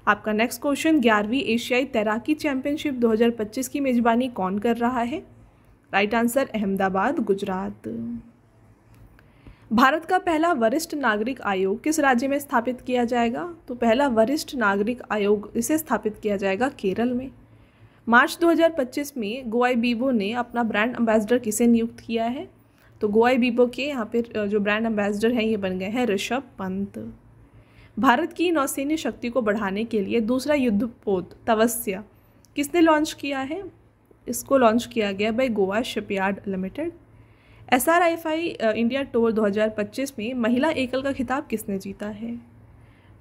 आपका नेक्स्ट क्वेश्चन, 11वीं एशियाई तैराकी चैंपियनशिप 2025 की मेजबानी कौन कर रहा है? Right answer Ahmedabad, Gujarat. भारत का पहला वरिष्ठ नागरिक आयोग किस राज्य में स्थापित किया जाएगा? तो पहला वरिष्ठ नागरिक आयोग इसे स्थापित किया जाएगा केरल में। मार्च 2025 में गोआईबीबो ने अपना ब्रांड एम्बेसडर किसे नियुक्त किया है? तो गोआईबीबो के यहाँ पे जो ब्रांड एम्बेसडर हैं ये बन गए हैं ऋषभ पंत। भारत की नौसैन्य शक्ति को बढ़ाने के लिए दूसरा युद्धपोत तवस्या किसने लॉन्च किया है? इसको लॉन्च किया गया by Goa shipyard limited. SRFI India tour 2025 में महिला एकल का खिताब किसने जीता है?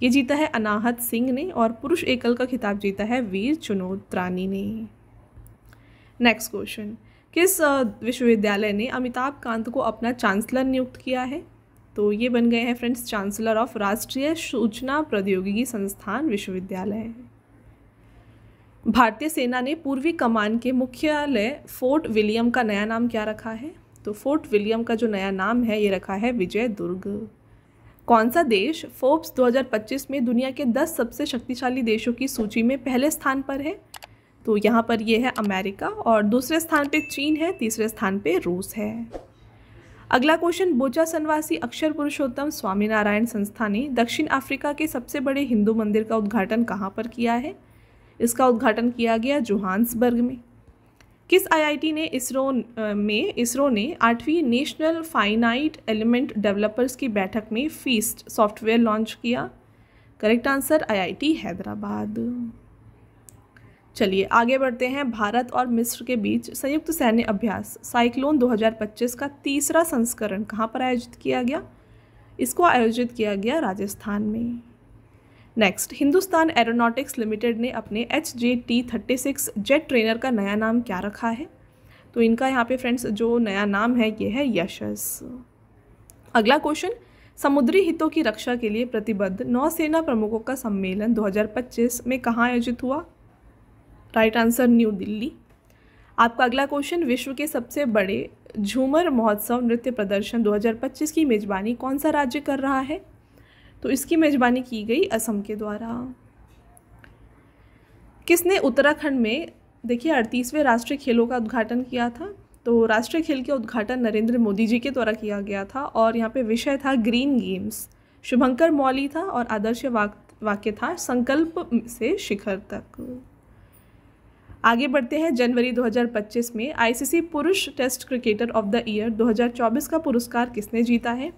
ये जीता है अनाहत सिंह ने और पुरुष एकल का खिताब जीता है वीर चुनोत्रानी ने। नेक्स्ट क्वेश्चन, किस विश्वविद्यालय ने अमिताभ कांत को अपना चांसलर नियुक्त किया है? तो ये बन गए हैं फ्रेंड्स चांसलर ऑफ राष्ट्रीय सूचना प्रौद्योगिकी संस्थान विश्वविद्यालय। भारतीय सेना ने पूर्वी कमान के मुख्यालय फोर्ट विलियम का नया नाम क्या रखा है? तो फोर्ट विलियम का जो नया नाम है ये रखा है विजय दुर्ग। कौन सा देश फोर्ब्स 2025 में दुनिया के 10 सबसे शक्तिशाली देशों की सूची में पहले स्थान पर है? तो यहाँ पर ये है अमेरिका और दूसरे स्थान पे चीन है, तीसरे स्थान पे रूस है। अगला क्वेश्चन, बोचा सनवासी अक्षर पुरुषोत्तम स्वामीनारायण संस्था ने दक्षिण अफ्रीका के सबसे बड़े हिंदू मंदिर का उद्घाटन कहाँ पर किया है? इसका उद्घाटन किया गया जोहान्सबर्ग में। किस IIT ने इसरो ने 8वीं नेशनल फाइनाइट एलिमेंट डेवलपर्स की बैठक में फीस्ट सॉफ्टवेयर लॉन्च किया? Correct answer IIT Hyderabad. चलिए आगे बढ़ते हैं। भारत और मिस्र के बीच संयुक्त सैन्य अभ्यास साइक्लोन 2025 का तीसरा संस्करण कहाँ पर आयोजित किया गया? इसको आयोजित किया गया राजस्थान में। नेक्स्ट, हिंदुस्तान एरोनॉटिक्स लिमिटेड ने अपने HJT-36 जेट ट्रेनर का नया नाम क्या रखा है? तो इनका यहाँ पे फ्रेंड्स जो नया नाम है ये है यशस। अगला क्वेश्चन, समुद्री हितों की रक्षा के लिए प्रतिबद्ध नौसेना प्रमुखों का सम्मेलन 2025 में कहाँ आयोजित हुआ? Right answer, new Delhi. आपका अगला क्वेश्चन, विश्व के सबसे बड़े झूमर महोत्सव नृत्य प्रदर्शन 2025 की मेजबानी कौन सा राज्य कर रहा है? तो इसकी मेजबानी की गई असम के द्वारा। किसने उत्तराखंड में देखिए 38वें राष्ट्रीय खेलों का उद्घाटन किया था? तो राष्ट्रीय खेल के उद्घाटन नरेंद्र मोदी जी के द्वारा किया गया था और यहाँ पे विषय था ग्रीन गेम्स। शुभंकर मौली था और आदर्श वाक्य था संकल्प से शिखर तक। आगे बढ़ते हैं, जनवरी 2025 में ICC पुरुष test cricketer of the year 2024 का पुरस्कार किसने जीता है?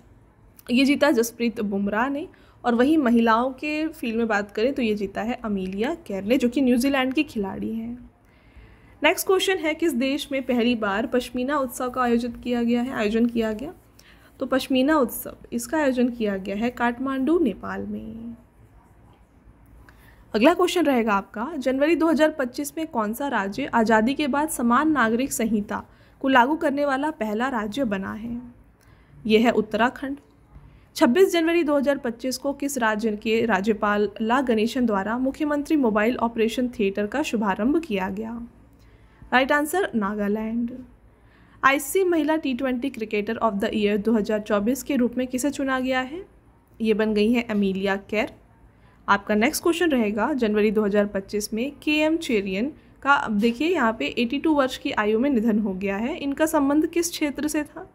ये जीता जसप्रीत बुमराह ने। और वहीं महिलाओं के फील्ड में बात करें तो ये जीता है अमीलिया केर ने, जो कि न्यूजीलैंड की खिलाड़ी हैं। नेक्स्ट क्वेश्चन है, किस देश में पहली बार पश्मीना उत्सव का आयोजन किया गया? तो पश्मीना उत्सव इसका आयोजन किया गया है काठमांडू, नेपाल में। अगला क्वेश्चन रहेगा आपका, जनवरी 2025 में कौन सा राज्य आज़ादी के बाद समान नागरिक संहिता को लागू करने वाला पहला राज्य बना है? यह है उत्तराखंड। 26 जनवरी 2025 को किस राज्य के राज्यपाल ला गणेशन द्वारा मुख्यमंत्री मोबाइल ऑपरेशन थिएटर का शुभारंभ किया गया? Right answer, Nagaland. ICC महिला T20 cricketer of the year 2024 के रूप में किसे चुना गया है? ये बन गई है अमीलिया केर। आपका नेक्स्ट क्वेश्चन रहेगा, जनवरी 2025 में KM चेरियन का अब देखिए यहाँ पे 82 वर्ष की आयु में निधन हो गया है। इनका संबंध किस क्षेत्र से था?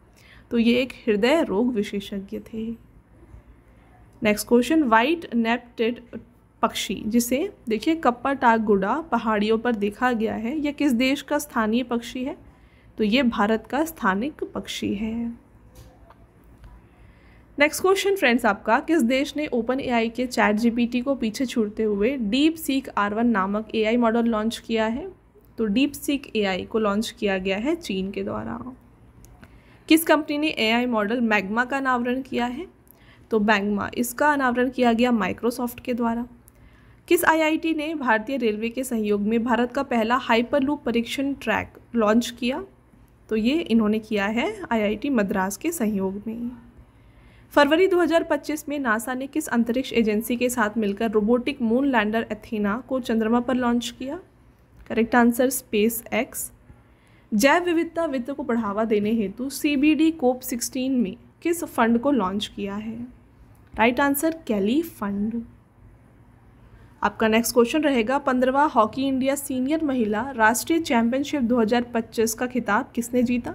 तो ये एक हृदय रोग विशेषज्ञ थे। नेक्स्ट क्वेश्चन, व्हाइट नेप्टेड पक्षी जिसे देखिए कप्पाटागुडा पहाड़ियों पर देखा गया है, यह किस देश का स्थानीय पक्षी है? तो ये भारत का स्थानिक पक्षी है। नेक्स्ट क्वेश्चन फ्रेंड्स आपका, किस देश ने OpenAI के ChatGPT को पीछे छोड़ते हुए DeepSeek R1 नामक AI मॉडल लॉन्च किया है? तो DeepSeek AI को लॉन्च किया गया है चीन के द्वारा। किस कंपनी ने AI मॉडल मैग्मा का अनावरण किया है? तो मैग्मा इसका अनावरण किया गया माइक्रोसॉफ्ट के द्वारा। किस IIT ने भारतीय रेलवे के सहयोग में भारत का पहला हाइपरलूप परीक्षण ट्रैक लॉन्च किया? तो ये इन्होंने किया है IIT मद्रास के सहयोग में। फरवरी 2025 में नासा ने किस अंतरिक्ष एजेंसी के साथ मिलकर रोबोटिक मून लैंडर एथेना को चंद्रमा पर लॉन्च किया? Correct answer, SpaceX। जैव विविधता वित्त को बढ़ावा देने हेतु CBD COP16 में किस फंड को लॉन्च किया है? राइट आंसर, कैली फंड। आपका नेक्स्ट क्वेश्चन रहेगा, 15वां हॉकी इंडिया सीनियर महिला राष्ट्रीय चैंपियनशिप 2025 का खिताब किसने जीता?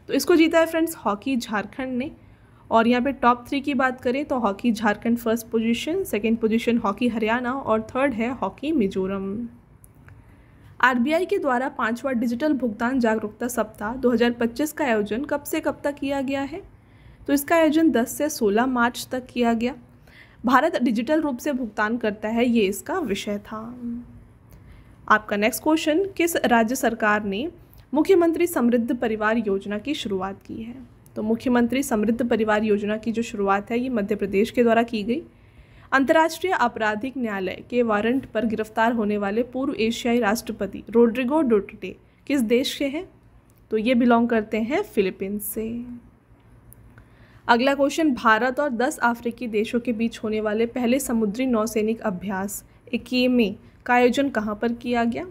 तो इसको जीता है फ्रेंड्स हॉकी झारखंड ने। और यहाँ पे टॉप 3 की बात करें तो hockey Jharkhand first position, second position hockey Haryana और थर्ड है हॉकी मिजोरम। RBI के द्वारा 5वां डिजिटल भुगतान जागरूकता सप्ताह 2025 का आयोजन कब से कब तक किया गया है? तो इसका आयोजन 10 से 16 मार्च तक किया गया। भारत डिजिटल रूप से भुगतान करता है, ये इसका विषय था। आपका नेक्स्ट क्वेश्चन, किस राज्य सरकार ने मुख्यमंत्री समृद्ध परिवार योजना की शुरुआत की है? तो मुख्यमंत्री समृद्ध परिवार योजना की जो शुरुआत है ये मध्य प्रदेश के द्वारा की गई। अंतर्राष्ट्रीय आपराधिक न्यायालय के वारंट पर गिरफ्तार होने वाले पूर्व एशियाई राष्ट्रपति रोड्रिगो डुटर्टे किस देश के हैं? तो ये बिलोंग करते हैं फिलीपींस से। अगला क्वेश्चन, भारत और 10 अफ्रीकी देशों के बीच होने वाले पहले समुद्री नौसैनिक अभ्यास एकेमे का आयोजन कहाँ पर किया गया?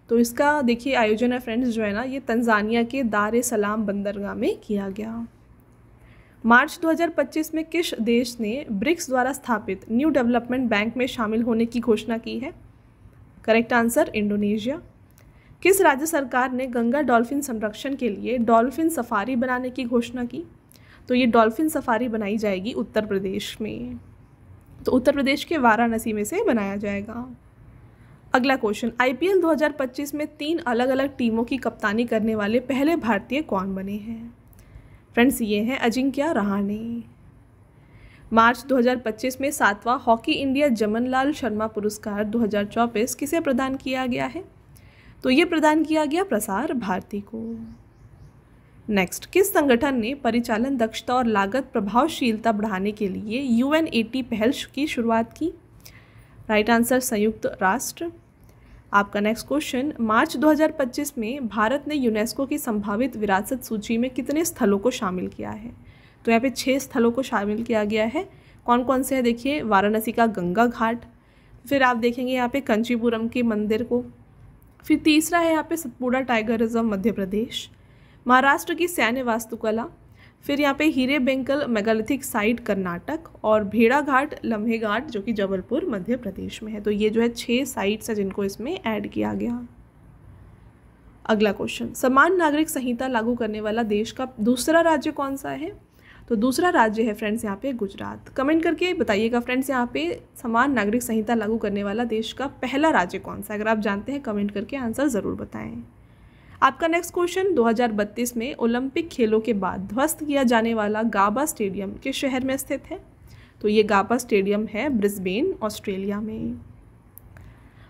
तो इसका देखिए आयोजन है फ्रेंड्स जो है ना ये तंजानिया के दार ए सलाम बंदरगाह में किया गया। मार्च 2025 में किस देश ने ब्रिक्स द्वारा स्थापित न्यू डेवलपमेंट बैंक में शामिल होने की घोषणा की है? Correct answer, Indonesia. किस राज्य सरकार ने गंगा डॉल्फिन संरक्षण के लिए डॉल्फिन सफारी बनाने की घोषणा की? तो ये डॉल्फिन सफारी बनाई जाएगी उत्तर प्रदेश में। तो उत्तर प्रदेश के वाराणसी में से बनाया जाएगा। अगला क्वेश्चन, IPL 2025 में 3 अलग अलग टीमों की कप्तानी करने वाले पहले भारतीय कौन बने हैं? फ्रेंड्स ये हैं अजिंक्य रहाणे। मार्च 2025 में 7वां हॉकी इंडिया जमनलाल शर्मा पुरस्कार 2024 किसे प्रदान किया गया है? तो ये प्रदान किया गया प्रसार भारती को। नेक्स्ट, किस संगठन ने परिचालन दक्षता और लागत प्रभावशीलता बढ़ाने के लिए UNAT पहल की शुरुआत की? राइट आंसर संयुक्त राष्ट्र। आपका नेक्स्ट क्वेश्चन, मार्च 2025 में भारत ने यूनेस्को की संभावित विरासत सूची में कितने स्थलों को शामिल किया है? तो यहाँ पे 6 स्थलों को शामिल किया गया है। कौन कौन से हैं देखिए, वाराणसी का गंगा घाट, फिर आप देखेंगे यहाँ पे कंचीपुरम के मंदिर को, फिर तीसरा है यहाँ पे सतपुड़ा टाइगर रिजर्व मध्य प्रदेश, महाराष्ट्र की सैन्य वास्तुकला, फिर यहाँ पे हीरे बेंकल मेगालिथिक साइट कर्नाटक, और भेड़ा घाट लम्हे घाट जो कि जबलपुर मध्य प्रदेश में है। तो ये जो है 6 साइट्स है जिनको इसमें ऐड किया गया। अगला क्वेश्चन, समान नागरिक संहिता लागू करने वाला देश का दूसरा राज्य कौन सा है? तो दूसरा राज्य है फ्रेंड्स यहाँ पे गुजरात। कमेंट करके बताइएगा फ्रेंड्स, यहाँ पे समान नागरिक संहिता लागू करने वाला देश का पहला राज्य कौन सा है? अगर आप जानते हैं कमेंट करके आंसर ज़रूर बताएं। आपका नेक्स्ट क्वेश्चन, 2032 में ओलंपिक खेलों के बाद ध्वस्त किया जाने वाला गाबा स्टेडियम किस शहर में स्थित है? तो ये गाबा स्टेडियम है ब्रिस्बेन ऑस्ट्रेलिया में।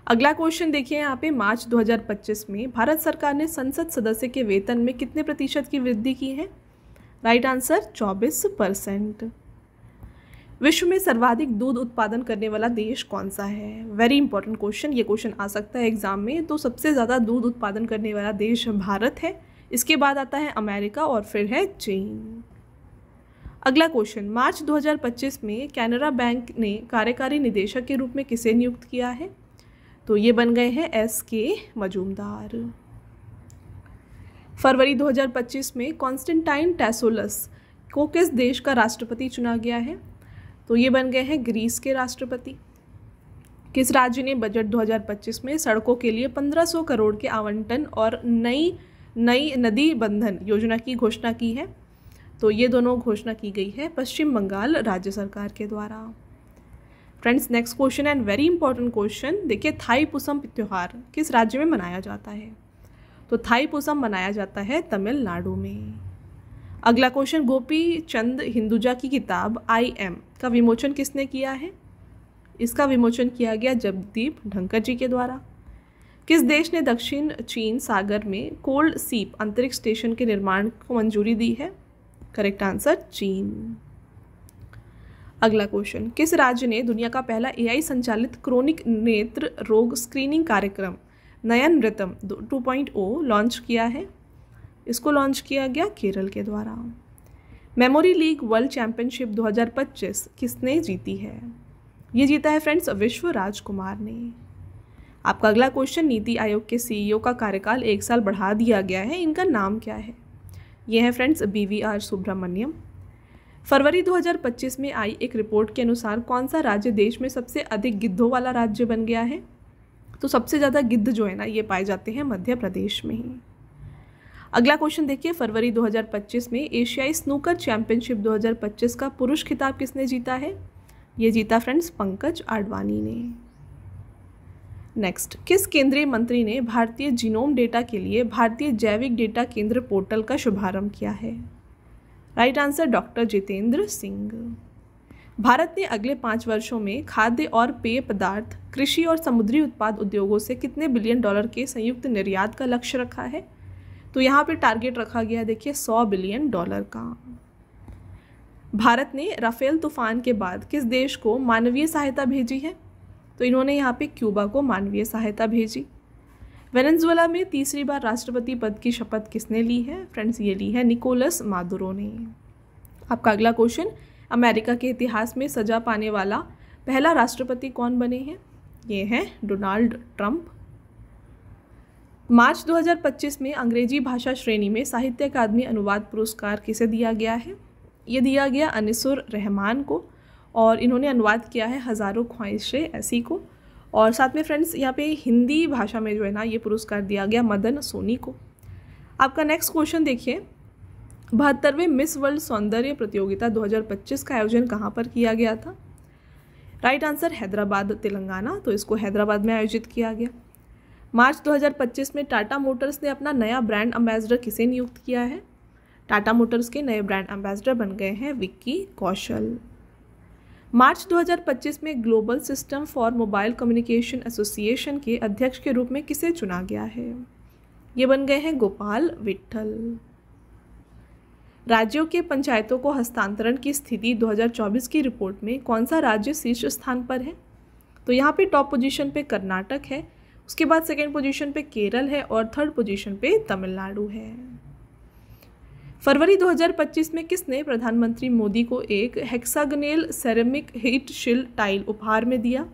अगला क्वेश्चन देखिए यहाँ पे, मार्च 2025 में भारत सरकार ने संसद सदस्य के वेतन में कितने प्रतिशत की वृद्धि की है? Right answer 24%। विश्व में सर्वाधिक दूध उत्पादन करने वाला देश कौन सा है? वेरी इंपॉर्टेंट क्वेश्चन, ये क्वेश्चन आ सकता है एग्जाम में। तो सबसे ज़्यादा दूध उत्पादन करने वाला देश भारत है, इसके बाद आता है अमेरिका और फिर है चीन। अगला क्वेश्चन, मार्च 2025 में कैनरा बैंक ने कार्यकारी निदेशक के रूप में किसे नियुक्त किया है? तो ये बन गए हैं SK मजूमदार। फरवरी 2025 में कॉन्स्टेंटाइन टैसोलस को किस देश का राष्ट्रपति चुना गया है? तो ये बन गए हैं ग्रीस के राष्ट्रपति। किस राज्य ने बजट 2025 में सड़कों के लिए 1500 करोड़ के आवंटन और नई नदी बंधन योजना की घोषणा की है? तो ये दोनों घोषणा की गई है पश्चिम बंगाल राज्य सरकार के द्वारा। Friends next question and very important question, देखिए थाईपुसम त्योहार किस राज्य में मनाया जाता है? तो थाईपुसम मनाया जाता है तमिलनाडु में। अगला क्वेश्चन, गोपी चंद हिंदुजा की किताब IM का विमोचन किसने किया है? इसका विमोचन किया गया जगदीप धनखड़ जी के द्वारा। किस देश ने दक्षिण चीन सागर में कोल्ड सीप अंतरिक्ष स्टेशन के निर्माण को मंजूरी दी है? करेक्ट आंसर चीन। अगला क्वेश्चन, किस राज्य ने दुनिया का पहला AI संचालित क्रोनिक नेत्र रोग स्क्रीनिंग कार्यक्रम नयन रितम 2.0 लॉन्च किया है? इसको लॉन्च किया गया केरल के द्वारा। मेमोरी लीग वर्ल्ड चैंपियनशिप 2025 किसने जीती है? ये जीता है फ्रेंड्स विश्व राजकुमार ने। आपका अगला क्वेश्चन, नीति आयोग के CEO का कार्यकाल 1 साल बढ़ा दिया गया है, इनका नाम क्या है? ये है फ्रेंड्स BVR सुब्रमण्यम। फरवरी 2025 में आई एक रिपोर्ट के अनुसार कौन सा राज्य देश में सबसे अधिक गिद्धों वाला राज्य बन गया है? तो सबसे ज़्यादा गिद्ध जो है ना ये पाए जाते हैं मध्य प्रदेश में ही। अगला क्वेश्चन देखिए, फरवरी 2025 में एशियाई स्नूकर चैंपियनशिप 2025 का पुरुष खिताब किसने जीता है? ये जीता फ्रेंड्स पंकज आडवाणी ने। नेक्स्ट, किस केंद्रीय मंत्री ने भारतीय जीनोम डेटा के लिए भारतीय जैविक डेटा केंद्र पोर्टल का शुभारंभ किया है? Right answer doctor Jitendra Singh. Bharat ने अगले 5 वर्षों में खाद्य और पेय पदार्थ, कृषि और समुद्री उत्पाद उद्योगों से कितने बिलियन डॉलर के संयुक्त निर्यात का लक्ष्य रखा है? तो यहाँ पे टारगेट रखा गया देखिए 100 बिलियन डॉलर का। भारत ने राफेल तूफान के बाद किस देश को मानवीय सहायता भेजी है? तो इन्होंने यहाँ पे क्यूबा को मानवीय सहायता भेजी। वेनेजुएला में तीसरी बार राष्ट्रपति पद की शपथ किसने ली है? फ्रेंड्स ये ली है निकोलस मादुरो ने। आपका अगला क्वेश्चन, अमेरिका के इतिहास में सजा पाने वाला पहला राष्ट्रपति कौन बने हैं? ये हैं डोनाल्ड ट्रंप। मार्च 2025 में अंग्रेजी भाषा श्रेणी में साहित्य अकादमी अनुवाद पुरस्कार किसे दिया गया है? ये दिया गया अनिसुर रहमान को, और इन्होंने अनुवाद किया है हज़ारों ख्वाहिशें ऐसी को। और साथ में फ्रेंड्स यहाँ पे हिंदी भाषा में जो है ना ये पुरस्कार दिया गया मदन सोनी को। आपका नेक्स्ट क्वेश्चन देखिए, 72वें मिस वर्ल्ड सौंदर्य प्रतियोगिता 2025 का आयोजन कहाँ पर किया गया था? Right answer Hyderabad Telangana. तो इसको हैदराबाद में आयोजित किया गया। मार्च 2025 में टाटा मोटर्स ने अपना नया ब्रांड एम्बेसडर किसे नियुक्त किया है? टाटा मोटर्स के नए ब्रांड एम्बेसडर बन गए हैं विक्की कौशल। मार्च 2025 में global system for mobile communication association के अध्यक्ष के रूप में किसे चुना गया है? ये बन गए हैं गोपाल विट्ठल। राज्यों के पंचायतों को हस्तांतरण की स्थिति 2024 की रिपोर्ट में कौन सा राज्य शीर्ष स्थान पर है? तो यहाँ पे टॉप पोजीशन पे कर्नाटक है, उसके बाद सेकेंड पोजीशन पे केरल है और थर्ड पोजीशन पे तमिलनाडु है। फरवरी 2025 में किसने प्रधानमंत्री मोदी को एक hexagonal ceramic heat shield tile उपहार में दिया?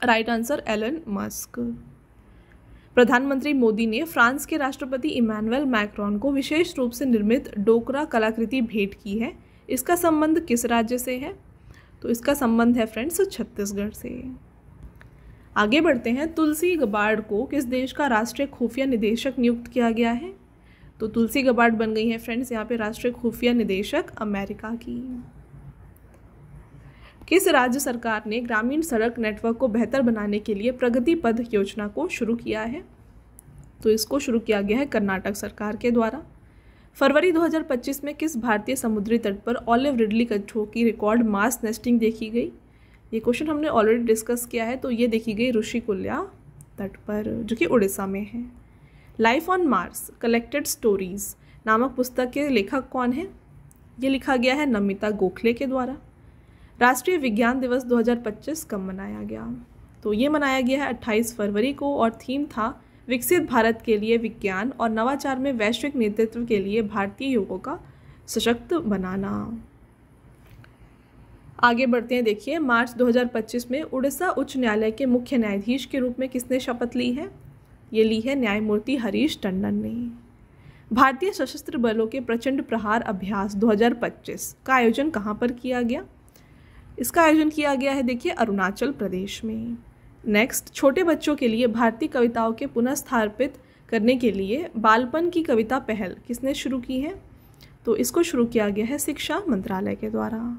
Right answer Elon Musk. प्रधानमंत्री मोदी ने फ्रांस के राष्ट्रपति इमैनुअल मैक्रोन को विशेष रूप से निर्मित डोकरा कलाकृति भेंट की है। इसका संबंध किस राज्य से है? तो इसका संबंध है फ्रेंड्स छत्तीसगढ़ से। आगे बढ़ते हैं, तुलसी गबार्ड को किस देश का राष्ट्रीय खुफिया निदेशक नियुक्त किया गया है? तो तुलसी गबार्ड बन गई है फ्रेंड्स यहाँ पे राष्ट्रीय खुफिया निदेशक अमेरिका की। किस राज्य सरकार ने ग्रामीण सड़क नेटवर्क को बेहतर बनाने के लिए प्रगति पथ योजना को शुरू किया है? तो इसको शुरू किया गया है कर्नाटक सरकार के द्वारा। फरवरी 2025 में किस भारतीय समुद्री तट पर ऑलिव रिडली कछुओं की रिकॉर्ड मास नेस्टिंग देखी गई? ये क्वेश्चन हमने ऑलरेडी डिस्कस किया है। तो ये देखी गई ऋषिकुल्या तट पर, जो कि उड़ीसा में है। Life on Mars collected stories नामक पुस्तक के लेखक कौन है? ये लिखा गया है नमिता गोखले के द्वारा। राष्ट्रीय विज्ञान दिवस 2025 कब मनाया गया? तो ये मनाया गया है 28 फरवरी को और थीम था विकसित भारत के लिए विज्ञान और नवाचार में वैश्विक नेतृत्व के लिए भारतीय युवाओं का सशक्त बनाना। आगे बढ़ते हैं, देखिए मार्च 2025 में उड़ीसा उच्च न्यायालय के मुख्य न्यायाधीश के रूप में किसने शपथ ली है? ये ली है न्यायमूर्ति हरीश टंडन ने। भारतीय सशस्त्र बलों के प्रचंड प्रहार अभ्यास 2025 का आयोजन कहाँ पर किया गया? इसका आयोजन किया गया है देखिए अरुणाचल प्रदेश में। नेक्स्ट, छोटे बच्चों के लिए भारतीय कविताओं के पुनः स्थापित करने के लिए बालपन की कविता पहल किसने शुरू की है? तो इसको शुरू किया गया है शिक्षा मंत्रालय के द्वारा।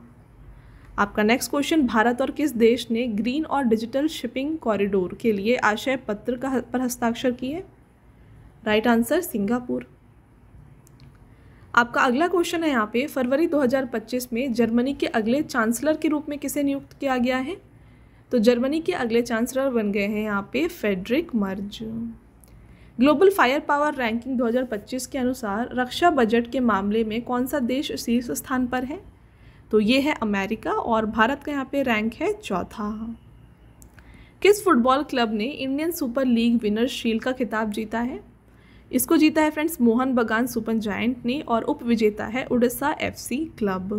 आपका नेक्स्ट क्वेश्चन, भारत और किस देश ने ग्रीन और डिजिटल शिपिंग कॉरिडोर के लिए आशय पत्र पर हस्ताक्षर किए? Right answer Singapore. आपका अगला क्वेश्चन है यहाँ पे, फरवरी 2025 में जर्मनी के अगले चांसलर के रूप में किसे नियुक्त किया गया है? तो जर्मनी के अगले चांसलर बन गए हैं यहाँ पे Friedrich Merz. Global fire power ranking 2025 के अनुसार रक्षा बजट के मामले में कौन सा देश शीर्ष स्थान पर है? तो ये है अमेरिका और भारत का यहाँ पे रैंक है चौथा। किस फुटबॉल क्लब ने Indian super league winner shield का खिताब जीता है? इसको जीता है फ्रेंड्स मोहन बगान सुपर जायंट ने और उप विजेता है उड़ीसा एफसी क्लब।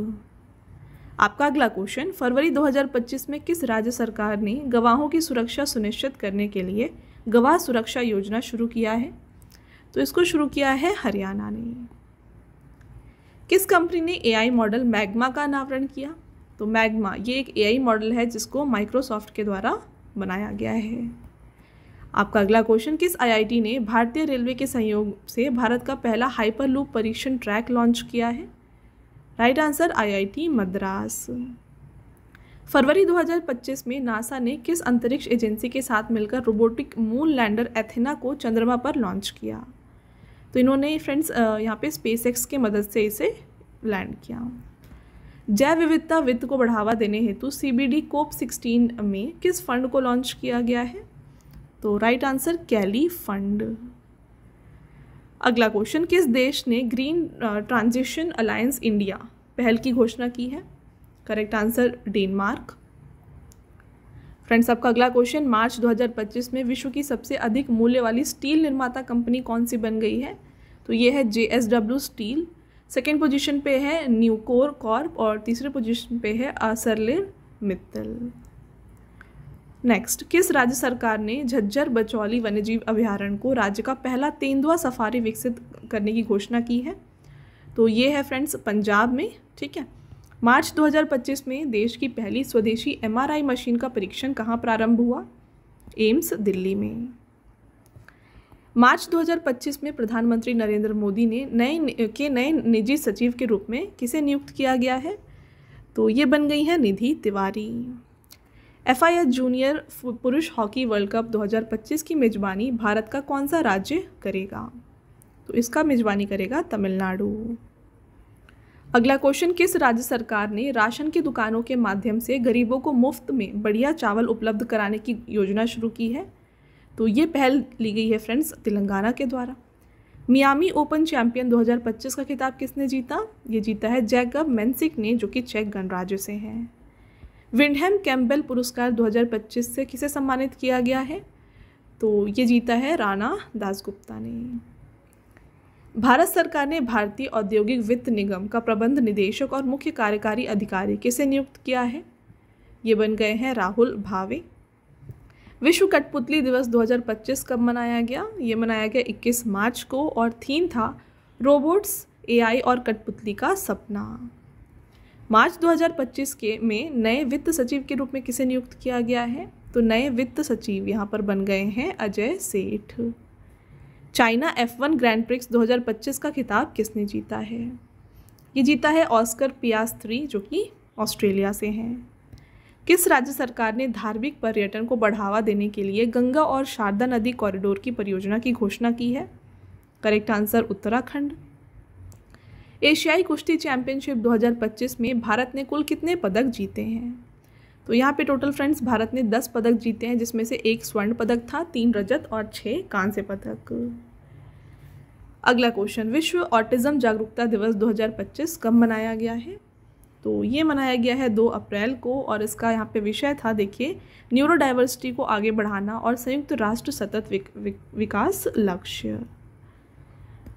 आपका अगला क्वेश्चन, फरवरी 2025 में किस राज्य सरकार ने गवाहों की सुरक्षा सुनिश्चित करने के लिए गवाह सुरक्षा योजना शुरू किया है? तो इसको शुरू किया है हरियाणा ने। किस कंपनी ने एआई मॉडल मैग्मा का अनावरण किया? तो मैग्मा ये एक एआई मॉडल है जिसको माइक्रोसॉफ्ट के द्वारा बनाया गया है। आपका अगला क्वेश्चन, किस आईआईटी ने भारतीय रेलवे के सहयोग से भारत का पहला हाइपरलूप परीक्षण ट्रैक लॉन्च किया है? Right answer IIT Madras. फरवरी 2025 में नासा ने किस अंतरिक्ष एजेंसी के साथ मिलकर रोबोटिक मून लैंडर एथेना को चंद्रमा पर लॉन्च किया? तो इन्होंने फ्रेंड्स यहाँ पे स्पेसएक्स की मदद से इसे लैंड किया। जैव विविधता वित्त को बढ़ावा देने हेतु सीबीडी कोप 16 में किस फंड को लॉन्च किया गया है? तो राइट आंसर कैली फंड। अगला क्वेश्चन, किस देश ने ग्रीन ट्रांजिशन अलायंस इंडिया पहल की घोषणा की है? Correct answer Denmark. फ्रेंड्स आपका अगला क्वेश्चन, मार्च 2025 में विश्व की सबसे अधिक मूल्य वाली स्टील निर्माता कंपनी कौन सी बन गई है? तो ये है JSW स्टील। सेकेंड पोजीशन पे है न्यूकोर कॉर्प और तीसरे पोजीशन पे है आर्सरलेर मित्तल। नेक्स्ट, किस राज्य सरकार ने झज्जर बचौली वन्यजीव अभयारण्य को राज्य का पहला तेंदुआ सफारी विकसित करने की घोषणा की है? तो ये है फ्रेंड्स पंजाब में। ठीक है, मार्च 2025 में देश की पहली स्वदेशी MRI मशीन का परीक्षण कहाँ प्रारंभ हुआ? एम्स दिल्ली में। मार्च 2025 में प्रधानमंत्री नरेंद्र मोदी ने नए निजी सचिव के रूप में किसे नियुक्त किया गया है? तो ये बन गई है निधि तिवारी। FIS जूनियर पुरुष हॉकी वर्ल्ड कप 2025 की मेजबानी भारत का कौन सा राज्य करेगा? तो इसका मेजबानी करेगा तमिलनाडु। अगला क्वेश्चन, किस राज्य सरकार ने राशन की दुकानों के माध्यम से गरीबों को मुफ्त में बढ़िया चावल उपलब्ध कराने की योजना शुरू की है? तो ये पहल ली गई है फ्रेंड्स तेलंगाना के द्वारा। मियामी ओपन चैंपियन 2025 का खिताब किसने जीता? ये जीता है जैकब मेंसिक ने, जो कि चेक गणराज्य से हैं। विंडहैम कैम्पबेल पुरस्कार 2025 से किसे सम्मानित किया गया है? तो ये जीता है राणा दासगुप्ता ने। भारत सरकार ने भारतीय औद्योगिक वित्त निगम का प्रबंध निदेशक और मुख्य कार्यकारी अधिकारी किसे नियुक्त किया है? ये बन गए हैं राहुल भावे। विश्व कठपुतली दिवस 2025 कब मनाया गया? ये मनाया गया 21 मार्च को और थीम था रोबोट्स, एआई और कठपुतली का सपना। मार्च 2025 में नए वित्त सचिव के रूप में किसे नियुक्त किया गया है? तो नए वित्त सचिव यहाँ पर बन गए हैं अजय सेठ। चाइना F1 ग्रैंड प्रिक्स 2025 का खिताब किसने जीता है? ये जीता है ऑस्कर पियास्त्री, जो कि ऑस्ट्रेलिया से हैं। किस राज्य सरकार ने धार्मिक पर्यटन को बढ़ावा देने के लिए गंगा और शारदा नदी कॉरिडोर की परियोजना की घोषणा की है? Correct answer Uttarakhand. एशियाई कुश्ती चैंपियनशिप 2025 में भारत ने कुल कितने पदक जीते हैं? तो यहाँ पे टोटल फ्रेंड्स भारत ने 10 पदक जीते हैं, जिसमें से 1 स्वर्ण पदक था, 3 रजत और 6 कांस्य पदक। अगला क्वेश्चन, विश्व ऑटिज्म जागरूकता दिवस 2025 कब मनाया गया है? तो ये मनाया गया है 2 अप्रैल को और इसका यहाँ पे विषय था, देखिए, न्यूरो डाइवर्सिटी को आगे बढ़ाना और संयुक्त राष्ट्र सतत विकास लक्ष्य।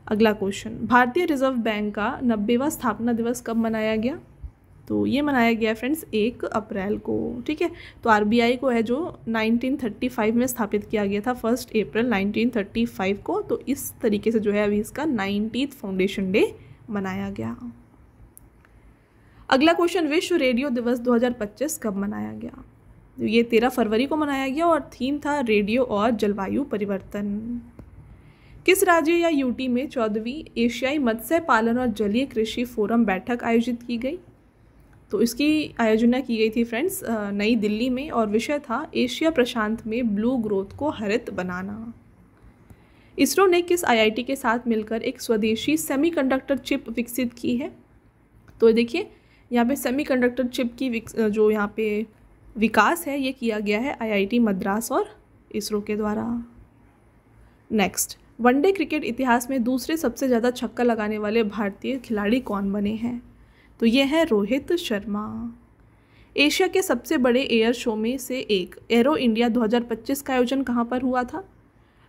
अगला क्वेश्चन, भारतीय रिजर्व बैंक का 90वां स्थापना दिवस कब मनाया गया? तो ये मनाया गया फ्रेंड्स 1 अप्रैल को। ठीक है, तो आरबीआई को है जो 1935 में स्थापित किया गया था, 1 अप्रैल 1935 को। तो इस तरीके से जो है अभी इसका 90th फाउंडेशन डे मनाया गया। अगला क्वेश्चन, विश्व रेडियो दिवस 2025 कब मनाया गया? तो ये 13 फरवरी को मनाया गया और थीम था रेडियो और जलवायु परिवर्तन। किस राज्य या यूटी में 14वीं एशियाई मत्स्य पालन और जलीय कृषि फोरम बैठक आयोजित की गई? तो इसकी आयोजना की गई थी फ्रेंड्स नई दिल्ली में और विषय था एशिया प्रशांत में ब्लू ग्रोथ को हरित बनाना। इसरो ने किस आईआईटी के साथ मिलकर एक स्वदेशी सेमीकंडक्टर चिप विकसित की है? तो देखिए, यहाँ पे सेमीकंडक्टर चिप की जो यहाँ पे विकास है ये किया गया है आईआईटी मद्रास और इसरो के द्वारा। नेक्स्ट, वनडे क्रिकेट इतिहास में दूसरे सबसे ज़्यादा छक्का लगाने वाले भारतीय खिलाड़ी कौन बने हैं? तो ये है रोहित शर्मा। एशिया के सबसे बड़े एयर शो में से एक एरो इंडिया 2025 का आयोजन कहाँ पर हुआ था?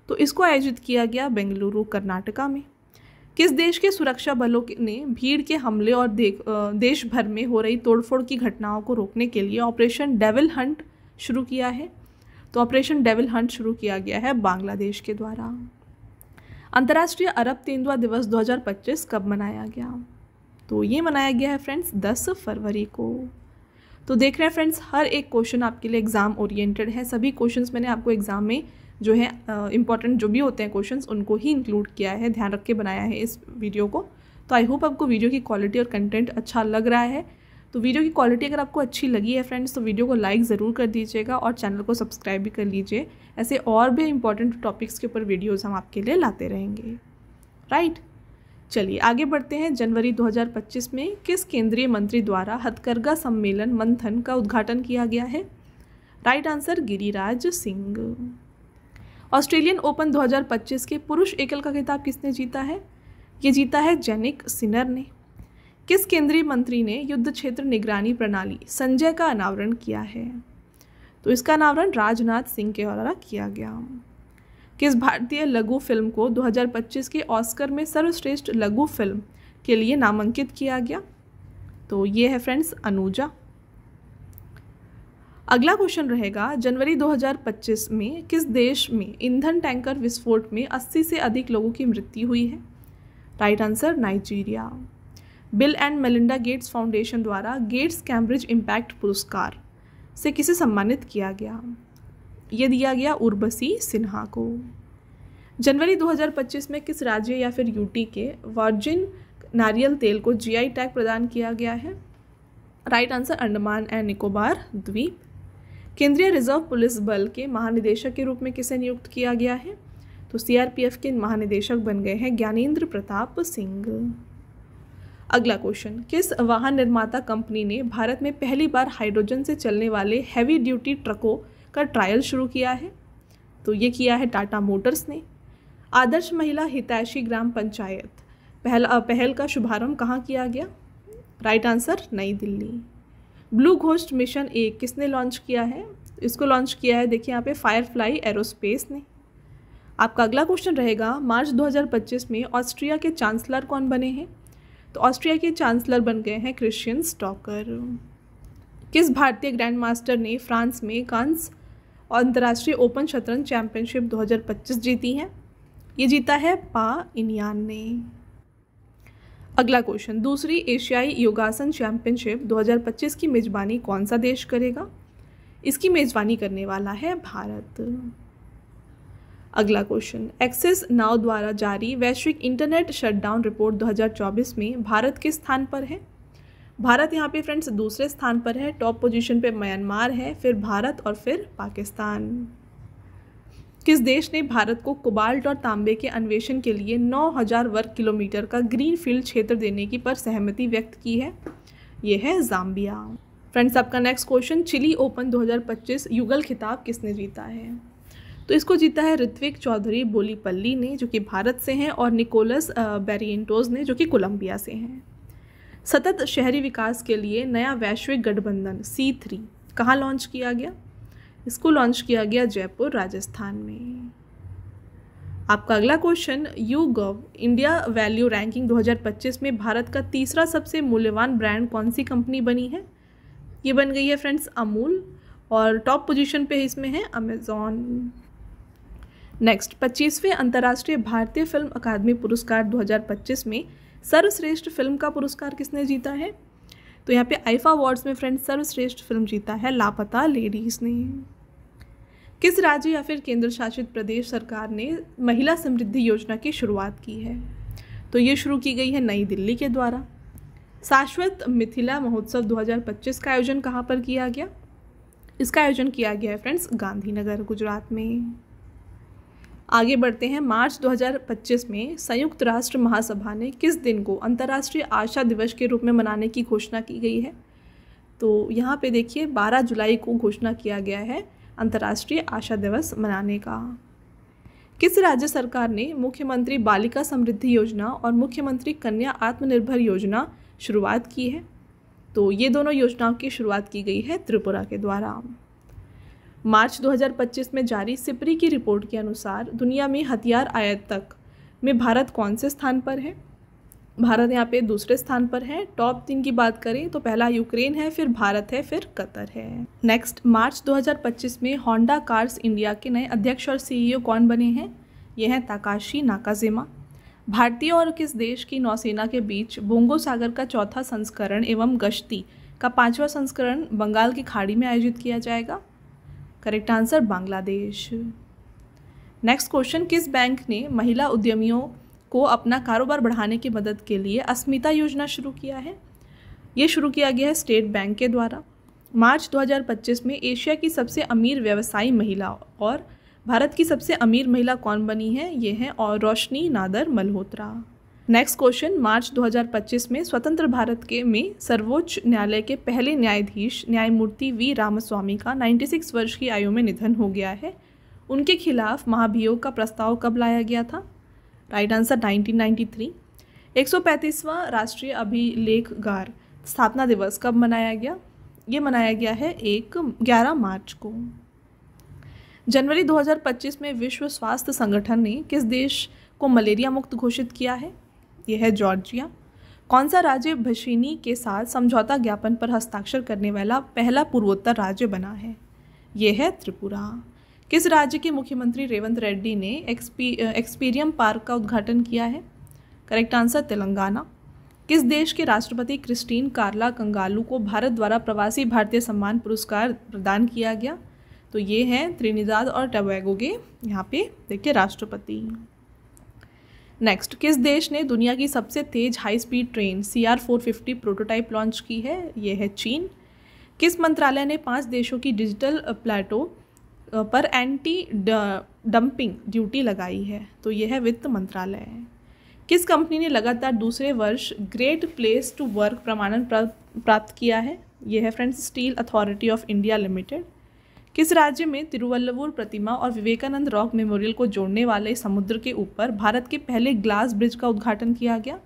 तो इसको आयोजित किया गया बेंगलुरु, कर्नाटका में। किस देश के सुरक्षा बलों ने भीड़ के हमले और देश भर में हो रही तोड़फोड़ की घटनाओं को रोकने के लिए ऑपरेशन डेविल हंट शुरू किया है? तो ऑपरेशन डेविल हंट शुरू किया गया है बांग्लादेश के द्वारा। अंतर्राष्ट्रीय अरब तेंदुआ दिवस 2025 कब मनाया गया? तो ये मनाया गया है फ्रेंड्स 10 फरवरी को। तो देख रहे हैं फ्रेंड्स, हर एक क्वेश्चन आपके लिए एग्जाम ओरिएंटेड है। सभी क्वेश्चंस मैंने आपको एग्जाम में जो है इंपॉर्टेंट जो भी होते हैं क्वेश्चंस उनको ही इंक्लूड किया है, ध्यान रख के बनाया है इस वीडियो को। तो आई होप आपको वीडियो की क्वालिटी और कंटेंट अच्छा लग रहा है। तो वीडियो की क्वालिटी अगर आपको अच्छी लगी है फ्रेंड्स तो वीडियो को लाइक ज़रूर कर दीजिएगा और चैनल को सब्सक्राइब भी कर लीजिए। ऐसे और भी इंपॉर्टेंट टॉपिक्स के ऊपर वीडियोज़ हम आपके लिए लाते रहेंगे। राइट, चलिए आगे बढ़ते हैं। जनवरी 2025 में किस केंद्रीय मंत्री द्वारा हथकरघा सम्मेलन मंथन का उद्घाटन किया गया है? Right answer Giriraj Singh. Australian open 2025 के पुरुष एकल का खिताब किसने जीता है? ये जीता है जेनिक सिनर ने। किस केंद्रीय मंत्री ने युद्ध क्षेत्र निगरानी प्रणाली संजय का अनावरण किया है? तो इसका अनावरण राजनाथ सिंह के द्वारा किया गया। किस भारतीय लघु फिल्म को 2025 के ऑस्कर में सर्वश्रेष्ठ लघु फिल्म के लिए नामांकित किया गया? तो ये है फ्रेंड्स अनुजा। अगला क्वेश्चन रहेगा, जनवरी 2025 में किस देश में ईंधन टैंकर विस्फोट में 80 से अधिक लोगों की मृत्यु हुई है? Right answer Nigeria. Bill and Melinda Gates foundation द्वारा गेट्स कैम्ब्रिज इम्पैक्ट पुरस्कार से किसे सम्मानित किया गया? ये दिया गया उर्वशी सिन्हा को। जनवरी 2025 में किस राज्य या फिर यूटी के वर्जिन नारियल तेल को जीआई टैग प्रदान किया गया है? Right answer Andaman and Nicobar द्वीप। केंद्रीय रिजर्व पुलिस बल के महानिदेशक के रूप में किसे नियुक्त किया गया है? तो सीआरपीएफ के महानिदेशक बन गए हैं ज्ञानेंद्र प्रताप सिंह। अगला क्वेश्चन, किस वाहन निर्माता कंपनी ने भारत में पहली बार हाइड्रोजन से चलने वाले हैवी ड्यूटी ट्रकों का ट्रायल शुरू किया है? तो ये किया है टाटा मोटर्स ने। आदर्श महिला हितैषी ग्राम पंचायत पहल का शुभारंभ कहाँ किया गया? राइट आंसर नई दिल्ली। ब्लू घोस्ट मिशन 1 किसने लॉन्च किया है? इसको लॉन्च किया है देखिए यहाँ पे फायरफ्लाई एरोस्पेस ने। आपका अगला क्वेश्चन रहेगा, मार्च 2025 में ऑस्ट्रिया के चांसलर कौन बने हैं? तो ऑस्ट्रिया के चांसलर बन गए हैं क्रिश्चियन स्टॉकर। किस भारतीय ग्रैंड मास्टर ने फ्रांस में कांस अंतर्राष्ट्रीय ओपन शतरंज चैंपियनशिप 2025 जीती है? ये जीता है पा इनियान ने। अगला क्वेश्चन, दूसरी एशियाई योगासन चैंपियनशिप 2025 की मेजबानी कौन सा देश करेगा? इसकी मेजबानी करने वाला है भारत। अगला क्वेश्चन, एक्सेस नाउ द्वारा जारी वैश्विक इंटरनेट शटडाउन रिपोर्ट 2024 में भारत किस स्थान पर है? भारत यहाँ पे फ्रेंड्स दूसरे स्थान पर है। टॉप पोजीशन पे म्यांमार है, फिर भारत और फिर पाकिस्तान। किस देश ने भारत को कोबाल्ट और तांबे के अन्वेषण के लिए 9000 वर्ग किलोमीटर का ग्रीन फील्ड क्षेत्र देने की पर सहमति व्यक्त की है? ये है जाम्बिया। फ्रेंड्स आपका नेक्स्ट क्वेश्चन, चिली ओपन 2025 युगल खिताब किसने जीता है? तो इसको जीता है ऋत्विक चौधरी बोलीपल्ली ने, जो कि भारत से हैं, और निकोलस बैरिएंटोज ने, जो कि कोलंबिया से हैं। सतत शहरी विकास के लिए नया वैश्विक गठबंधन C3 कहाँ लॉन्च किया गया? इसको लॉन्च किया गया जयपुर राजस्थान में। आपका अगला question, YouGov India value ranking 2025 में भारत का तीसरा सबसे मूल्यवान ब्रांड कौन सी कंपनी बनी है? ये बन गई है फ्रेंड्स अमूल, और टॉप पोजीशन पे इसमें है अमेजॉन। नेक्स्ट, 25वें अंतर्राष्ट्रीय भारतीय फिल्म अकादमी पुरस्कार 2025 में सर्वश्रेष्ठ फिल्म का पुरस्कार किसने जीता है? तो यहाँ पे आईफा अवार्ड्स में फ्रेंड्स सर्वश्रेष्ठ फिल्म जीता है लापता लेडीज ने। किस राज्य या फिर केंद्र शासित प्रदेश सरकार ने महिला समृद्धि योजना की शुरुआत की है? तो ये शुरू की गई है नई दिल्ली के द्वारा। शाश्वत मिथिला महोत्सव 2025 का आयोजन कहाँ पर किया गया? इसका आयोजन किया गया है फ्रेंड्स गांधीनगर गुजरात में। आगे बढ़ते हैं, मार्च 2025 में संयुक्त राष्ट्र महासभा ने किस दिन को अंतर्राष्ट्रीय आशा दिवस के रूप में मनाने की घोषणा की गई है? तो यहाँ पे देखिए 12 जुलाई को घोषणा किया गया है अंतर्राष्ट्रीय आशा दिवस मनाने का। किस राज्य सरकार ने मुख्यमंत्री बालिका समृद्धि योजना और मुख्यमंत्री कन्या आत्मनिर्भर योजना शुरुआत की है? तो ये दोनों योजनाओं की शुरुआत की गई है त्रिपुरा के द्वारा। मार्च 2025 में जारी सिपरी की रिपोर्ट के अनुसार दुनिया में हथियार आयात में भारत कौन से स्थान पर है? भारत यहाँ पे दूसरे स्थान पर है। टॉप 3 की बात करें तो पहला यूक्रेन है, फिर भारत है, फिर कतर है। नेक्स्ट, मार्च 2025 में होंडा कार्स इंडिया के नए अध्यक्ष और CEO कौन बने हैं? ये हैं ताकाशी नाकाजिमा। भारतीय और किस देश की नौसेना के बीच बोंगो सागर का चौथा संस्करण एवं गश्ती का 5वां संस्करण बंगाल की खाड़ी में आयोजित किया जाएगा? Correct answer Bangladesh. Next question, किस बैंक ने महिला उद्यमियों को अपना कारोबार बढ़ाने की मदद के लिए अस्मिता योजना शुरू किया है? ये शुरू किया गया है स्टेट बैंक के द्वारा। मार्च 2025 में एशिया की सबसे अमीर व्यवसायी महिला और भारत की सबसे अमीर महिला कौन बनी है? ये हैं और रोशनी नादर मल्होत्रा। नेक्स्ट क्वेश्चन, मार्च 2025 में स्वतंत्र भारत के में सर्वोच्च न्यायालय के पहले न्यायाधीश न्यायमूर्ति V रामास्वामी का 96 वर्ष की आयु में निधन हो गया है। उनके खिलाफ महाभियोग का प्रस्ताव कब लाया गया था? Right answer 1993। 135वां राष्ट्रीय अभिलेखगार स्थापना दिवस कब मनाया गया? ये मनाया गया है 11 मार्च को। जनवरी 2025 में विश्व स्वास्थ्य संगठन ने किस देश को मलेरिया मुक्त घोषित किया है? यह है जॉर्जिया। कौन सा राज्य भशीनी के साथ समझौता ज्ञापन पर हस्ताक्षर करने वाला पहला पूर्वोत्तर राज्य बना है? यह है त्रिपुरा। किस राज्य के मुख्यमंत्री रेवंत रेड्डी ने एक्सपीरियम पार्क का उद्घाटन किया है? Correct answer Telangana. किस देश के राष्ट्रपति क्रिस्टीन कार्ला कंगालू को भारत द्वारा प्रवासी भारतीय सम्मान पुरस्कार प्रदान किया गया? तो ये हैं त्रिनिदाद और टोबैगो के यहाँ पे देखिए राष्ट्रपति। नेक्स्ट, किस देश ने दुनिया की सबसे तेज high speed train CR450 prototype launch की है? ये है चीन। किस मंत्रालय ने 5 देशों की डिजिटल प्लेटो पर एंटी डंपिंग ड्यूटी लगाई है? तो यह है वित्त मंत्रालय। किस कंपनी ने लगातार दूसरे वर्ष ग्रेट प्लेस टू वर्क प्रमाणन प्राप्त किया है? यह है friends steel authority of India limited. किस राज्य में तिरुवल्लुवर प्रतिमा और विवेकानंद रॉक मेमोरियल को जोड़ने वाले समुद्र के ऊपर भारत के पहले ग्लास ब्रिज का उद्घाटन किया गया?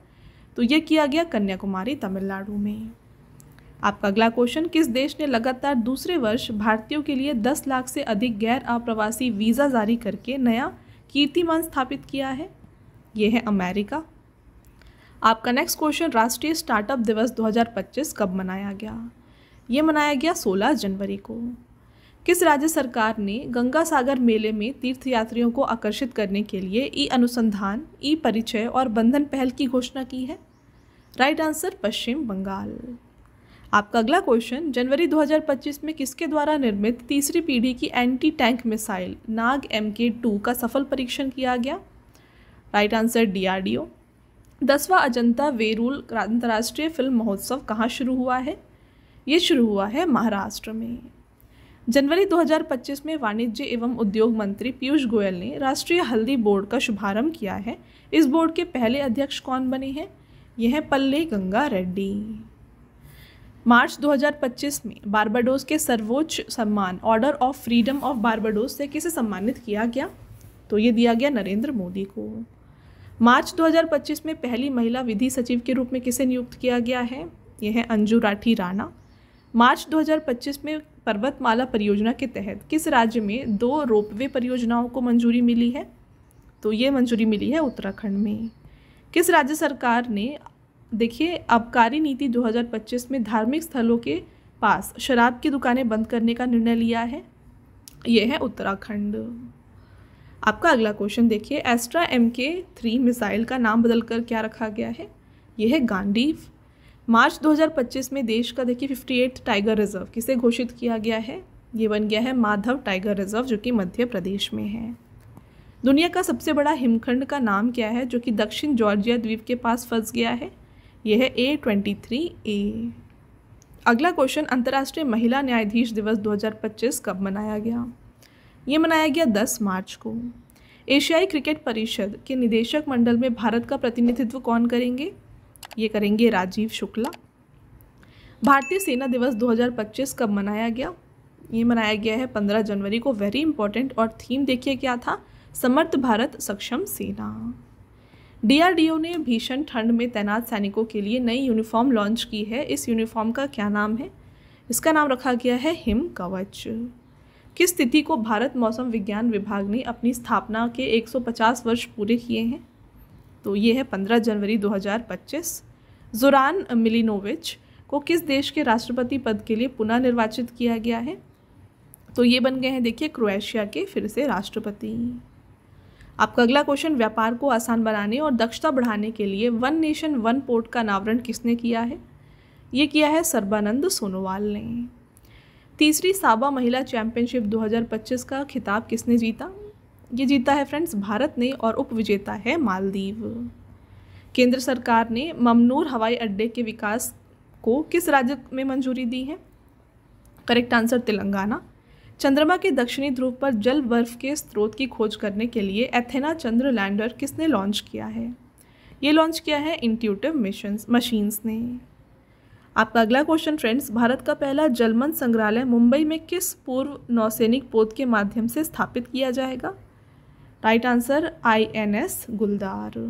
तो ये किया गया कन्याकुमारी तमिलनाडु में। आपका अगला क्वेश्चन, किस देश ने लगातार दूसरे वर्ष भारतीयों के लिए 10 लाख से अधिक गैर अप्रवासी वीज़ा जारी करके नया कीर्तिमान स्थापित किया है? ये है अमेरिका। आपका नेक्स्ट क्वेश्चन, राष्ट्रीय स्टार्टअप दिवस 2025 कब मनाया गया? ये मनाया गया 16 जनवरी को। किस राज्य सरकार ने गंगा सागर मेले में तीर्थयात्रियों को आकर्षित करने के लिए ई अनुसंधान, ई परिचय और बंधन पहल की घोषणा की है? राइट आंसर, पश्चिम बंगाल। आपका अगला क्वेश्चन, जनवरी 2025 में किसके द्वारा निर्मित तीसरी पीढ़ी की एंटी टैंक मिसाइल नाग MK2 का सफल परीक्षण किया गया? Right answer, DRDO। 10वां अजंता वेरूल अंतर्राष्ट्रीय फिल्म महोत्सव कहाँ शुरू हुआ है? ये शुरू हुआ है महाराष्ट्र में। जनवरी 2025 में वाणिज्य एवं उद्योग मंत्री पीयूष गोयल ने राष्ट्रीय हल्दी बोर्ड का शुभारंभ किया है। इस बोर्ड के पहले अध्यक्ष कौन बने हैं? यह है पल्ले गंगा रेड्डी। मार्च 2025 में बारबाडोस के सर्वोच्च सम्मान order of freedom of Barbados से किसे सम्मानित किया गया? तो ये दिया गया नरेंद्र मोदी को। मार्च 2025 में पहली महिला विधि सचिव के रूप में किसे नियुक्त किया गया है? यह है अंजू राठी राणा। मार्च 2025 में पर्वतमाला परियोजना के तहत किस राज्य में 2 रोपवे परियोजनाओं को मंजूरी मिली है? तो ये मंजूरी मिली है उत्तराखंड में। किस राज्य सरकार ने, देखिए, आबकारी नीति 2025 में धार्मिक स्थलों के पास शराब की दुकानें बंद करने का निर्णय लिया है? ये है उत्तराखंड। आपका अगला क्वेश्चन देखिए, एस्ट्रा MK3 मिसाइल का नाम बदलकर क्या रखा गया है? यह है गांडीव। मार्च 2025 में देश का देखिए 58 टाइगर रिजर्व किसे घोषित किया गया है? ये बन गया है माधव टाइगर रिजर्व, जो कि मध्य प्रदेश में है। दुनिया का सबसे बड़ा हिमखंड का नाम क्या है जो कि दक्षिण जॉर्जिया द्वीप के पास फंस गया है? यह है A23A। अगला क्वेश्चन, अंतर्राष्ट्रीय महिला न्यायाधीश दिवस 2025 कब मनाया गया? ये मनाया गया 10 मार्च को। एशियाई क्रिकेट परिषद के निदेशक मंडल में भारत का प्रतिनिधित्व कौन करेंगे? ये करेंगे राजीव शुक्ला। भारतीय सेना दिवस 2025 कब मनाया गया? ये मनाया गया है 15 जनवरी को। Very important. और थीम देखिए क्या था? समर्थ भारत सक्षम सेना। DRDO ने भीषण ठंड में तैनात सैनिकों के लिए नई यूनिफॉर्म लॉन्च की है। इस यूनिफॉर्म का क्या नाम है? इसका नाम रखा गया है हिम कवच। किस तिथि को भारत मौसम विज्ञान विभाग ने अपनी स्थापना के 150 वर्ष पूरे किए हैं? तो ये है 15 जनवरी 2025। जोरान मिलिनोविच को किस देश के राष्ट्रपति पद के लिए पुनः निर्वाचित किया गया है? तो ये बन गए हैं देखिए क्रोएशिया के फिर से राष्ट्रपति। आपका अगला क्वेश्चन, व्यापार को आसान बनाने और दक्षता बढ़ाने के लिए वन नेशन वन पोर्ट का अनावरण किसने किया है? ये किया है सर्बानंद सोनोवाल ने। तीसरी साबा महिला चैंपियनशिप 2025 का खिताब किसने जीता? ये जीता है फ्रेंड्स भारत ने और उपविजेता है मालदीव। केंद्र सरकार ने ममनूर हवाई अड्डे के विकास को किस राज्य में मंजूरी दी है? Correct answer, Telangana. चंद्रमा के दक्षिणी ध्रुव पर जल बर्फ के स्रोत की खोज करने के लिए एथेना चंद्र लैंडर किसने लॉन्च किया है? ये लॉन्च किया है इंट्यूटिव मशीन्स ने। आपका अगला क्वेश्चन फ्रेंड्स, भारत का पहला जलमंच संग्रहालय मुंबई में किस पूर्व नौसैनिक पोत के माध्यम से स्थापित किया जाएगा? राइट आंसर, INS गुलदार।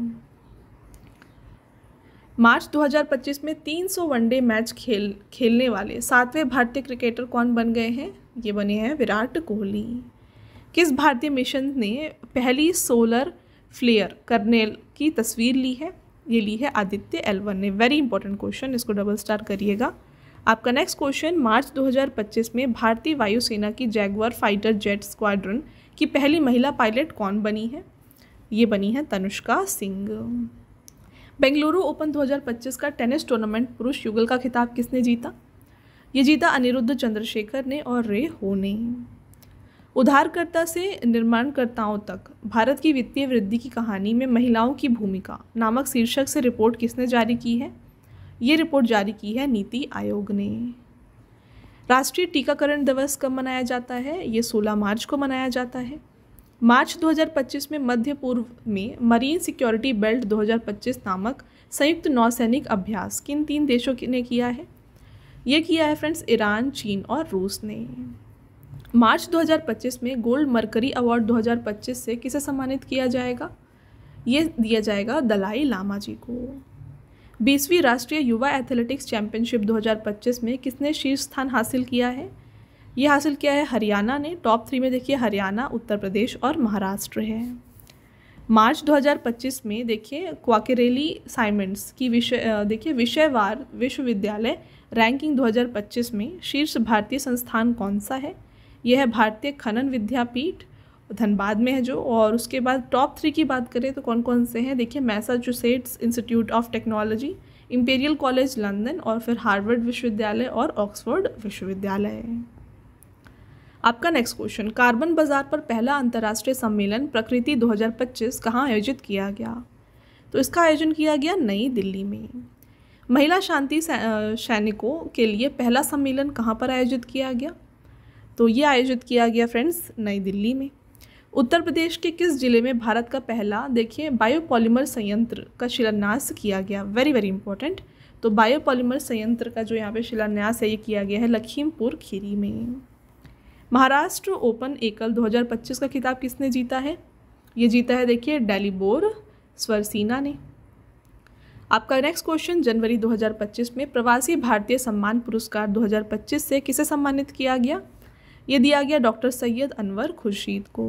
मार्च 2025 में 300 वनडे मैच खेलने वाले 7वें भारतीय क्रिकेटर कौन बन गए हैं? ये बने हैं विराट कोहली। किस भारतीय मिशन ने पहली सोलर फ्लेयर करने की तस्वीर ली है? ये ली है आदित्य L1 ने। वेरी इंपॉर्टेंट क्वेश्चन, इसको डबल स्टार करिएगा। आपका नेक्स्ट क्वेश्चन, मार्च 2025 में भारतीय वायुसेना की जैगुआर फाइटर जेट स्क्वाड्रन की पहली महिला पायलट कौन बनी है? ये बनी है तनुष्का सिंह। बेंगलुरु ओपन 2025 का टेनिस टूर्नामेंट पुरुष युगल का खिताब किसने जीता? ये जीता अनिरुद्ध चंद्रशेखर ने और रे हो ने। उधारकर्ता से निर्माणकर्ताओं तक भारत की वित्तीय वृद्धि की कहानी में महिलाओं की भूमिका नामक शीर्षक से रिपोर्ट किसने जारी की है? ये रिपोर्ट जारी की है नीति आयोग ने। राष्ट्रीय टीकाकरण दिवस कब मनाया जाता है? ये 16 मार्च को मनाया जाता है। मार्च 2025 में मध्य पूर्व में मरीन सिक्योरिटी बेल्ट 2025 नामक संयुक्त नौसैनिक अभ्यास किन 3 देशों ने किया है? ये किया है फ्रेंड्स ईरान, चीन और रूस ने। मार्च 2025 में गोल्ड मरकरी अवार्ड 2025 से किसे सम्मानित किया जाएगा? ये दिया जाएगा दलाई लामा जी को। 20वीं राष्ट्रीय युवा एथलेटिक्स चैंपियनशिप 2025 में किसने शीर्ष स्थान हासिल किया है? ये हासिल किया है हरियाणा ने। टॉप 3 में देखिए हरियाणा, उत्तर प्रदेश और महाराष्ट्र है। मार्च 2025 में देखिए क्वाकेरेली साइमंड्स की विषयवार विश्वविद्यालय रैंकिंग 2025 में शीर्ष भारतीय संस्थान कौन सा है? यह है भारतीय खनन विद्यापीठ, धनबाद में है जो। और उसके बाद टॉप 3 की बात करें तो कौन कौन से हैं? देखिए Massachusetts institute of technology, imperial college London और फिर हार्वर्ड विश्वविद्यालय और ऑक्सफोर्ड विश्वविद्यालय। आपका नेक्स्ट क्वेश्चन, कार्बन बाजार पर पहला अंतर्राष्ट्रीय सम्मेलन प्रकृति 2025 कहाँ आयोजित किया गया? तो इसका आयोजन किया गया नई दिल्ली में। महिला शांति सैनिकों के लिए पहला सम्मेलन कहाँ पर आयोजित किया गया? तो ये आयोजित किया गया फ्रेंड्स नई दिल्ली में। उत्तर प्रदेश के किस जिले में भारत का पहला देखिए बायोपॉलीमर संयंत्र का शिलान्यास किया गया? Very very important. तो बायोपॉलीमर संयंत्र का जो यहाँ पे शिलान्यास है ये किया गया है लखीमपुर खीरी में। महाराष्ट्र ओपन एकल 2025 का खिताब किसने जीता है? ये जीता है देखिए डालिबोर स्वरसीना ने। आपका नेक्स्ट क्वेश्चन, जनवरी 2025 में प्रवासी भारतीय सम्मान पुरस्कार 2025 से किसे सम्मानित किया गया? ये दिया गया डॉक्टर सैयद अनवर खुर्शीद को।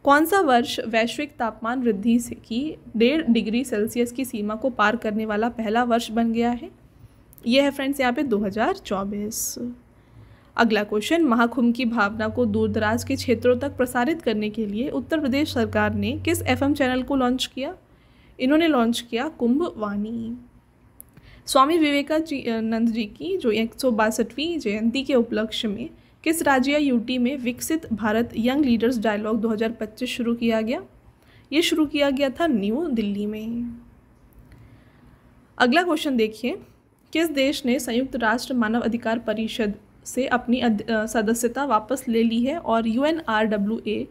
कौन सा वर्ष वैश्विक तापमान वृद्धि से की 1.5 डिग्री सेल्सियस की सीमा को पार करने वाला पहला वर्ष बन गया है? यह है फ्रेंड्स यहाँ पे 2024। अगला क्वेश्चन, महाकुंभ की भावना को दूरदराज के क्षेत्रों तक प्रसारित करने के लिए उत्तर प्रदेश सरकार ने किस FM चैनल को लॉन्च किया? इन्होंने लॉन्च किया कुंभ वाणी। स्वामी विवेकानंद जी की जो 162वीं जयंती के उपलक्ष्य में किस राज्य या यूटी में विकसित भारत यंग लीडर्स डायलॉग 2025 शुरू किया गया? ये शुरू किया गया था न्यू दिल्ली में। अगला क्वेश्चन देखिए, किस देश ने संयुक्त राष्ट्र मानव अधिकार परिषद से अपनी सदस्यता वापस ले ली है और UNRWA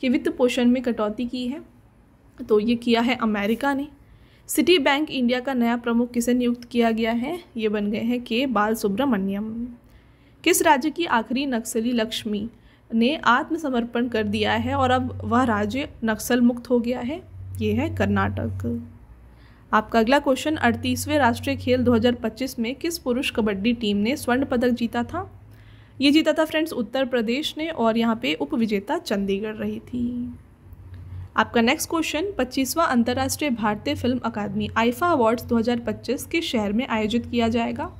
के वित्त पोषण में कटौती की है? तो ये किया है अमेरिका ने। सिटी बैंक इंडिया का नया प्रमुख किसे नियुक्त किया गया है? ये बन गए हैं के बालसुब्रमण्यम। किस राज्य की आखिरी नक्सली लक्ष्मी ने आत्मसमर्पण कर दिया है और अब वह राज्य नक्सल मुक्त हो गया है? ये है कर्नाटक। आपका अगला क्वेश्चन, 38वें राष्ट्रीय खेल 2025 में किस पुरुष कबड्डी टीम ने स्वर्ण पदक जीता था? ये जीता था फ्रेंड्स उत्तर प्रदेश ने और यहाँ पे उपविजेता चंडीगढ़ रही थी। आपका नेक्स्ट क्वेश्चन, 25वां अंतर्राष्ट्रीय भारतीय फिल्म अकादमी आईफा अवार्ड्स 2025 किस शहर में आयोजित किया जाएगा?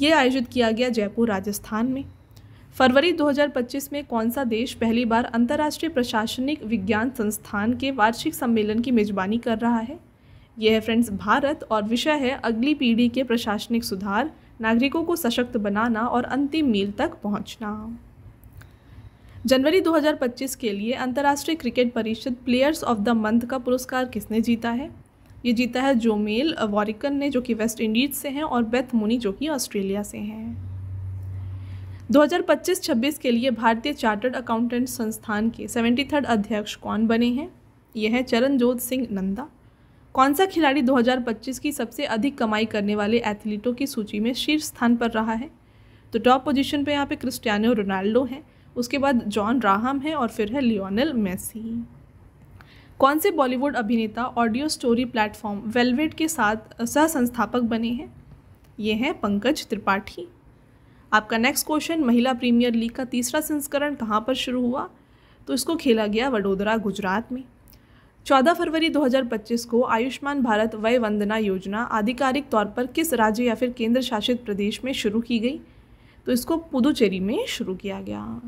ये आयोजित किया गया जयपुर राजस्थान में। फरवरी 2025 में कौन सा देश पहली बार अंतर्राष्ट्रीय प्रशासनिक विज्ञान संस्थान के वार्षिक सम्मेलन की मेजबानी कर रहा है? यह है फ्रेंड्स भारत और विषय है अगली पीढ़ी के प्रशासनिक सुधार, नागरिकों को सशक्त बनाना और अंतिम मील तक पहुंचना। जनवरी 2025 के लिए अंतर्राष्ट्रीय क्रिकेट परिषद प्लेयर्स ऑफ द मंथ का पुरस्कार किसने जीता है? ये जीता है जोमेल वॉरिकन ने जो कि वेस्ट इंडीज से हैं और बेथ मुनी जो कि ऑस्ट्रेलिया से हैं। 2025-26 के लिए भारतीय चार्टर्ड अकाउंटेंट संस्थान के 73rd अध्यक्ष कौन बने हैं? ये है चरणजोत सिंह नंदा। कौन सा खिलाड़ी 2025 की सबसे अधिक कमाई करने वाले एथलीटों की सूची में शीर्ष स्थान पर रहा है? तो टॉप पोजीशन पे यहाँ पे क्रिस्टियानो रोनाल्डो हैं, उसके बाद जॉन राहम है और फिर है लियोनेल मेसी। कौन से बॉलीवुड अभिनेता ऑडियो स्टोरी प्लेटफॉर्म वेलवेट के साथ सह संस्थापक बने हैं? ये हैं पंकज त्रिपाठी। आपका नेक्स्ट क्वेश्चन, महिला प्रीमियर लीग का तीसरा संस्करण कहाँ पर शुरू हुआ? तो इसको खेला गया वडोदरा गुजरात में। 14 फरवरी 2025 को आयुष्मान भारत वय वंदना योजना आधिकारिक तौर पर किस राज्य या फिर केंद्र शासित प्रदेश में शुरू की गई? तो इसको पुदुचेरी में शुरू किया गया।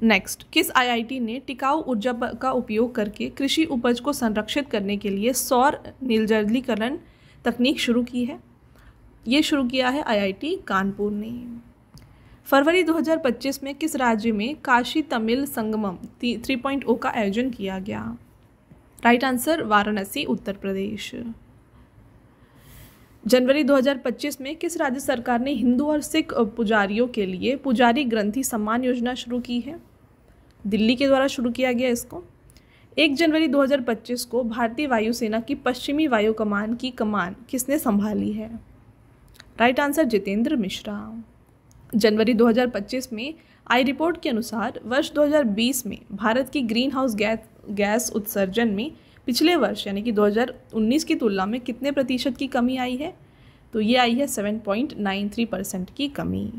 नेक्स्ट, किस आईआईटी ने टिकाऊ ऊर्जा का उपयोग करके कृषि उपज को संरक्षित करने के लिए सौर निर्जलीकरण तकनीक शुरू की है? ये शुरू किया है आईआईटी कानपुर ने। फरवरी 2025 में किस राज्य में काशी तमिल संगमम 3.0 का आयोजन किया गया? Right answer Varanasi Uttar Pradesh. जनवरी 2025 में किस राज्य सरकार ने हिंदू और सिख पुजारियों के लिए पुजारी ग्रंथि सम्मान योजना शुरू की है? दिल्ली के द्वारा शुरू किया गया इसको। 1 जनवरी 2025 को भारतीय वायुसेना की पश्चिमी वायु कमान की कमान किसने संभाली है? Right answer Jitendra Mishra. जनवरी 2025 में आई रिपोर्ट के अनुसार वर्ष 2020 में भारत की ग्रीन हाउस गैस उत्सर्जन में पिछले वर्ष यानी कि 2019 की तुलना में कितने प्रतिशत की कमी आई है? तो ये आई है 7.93% की कमी।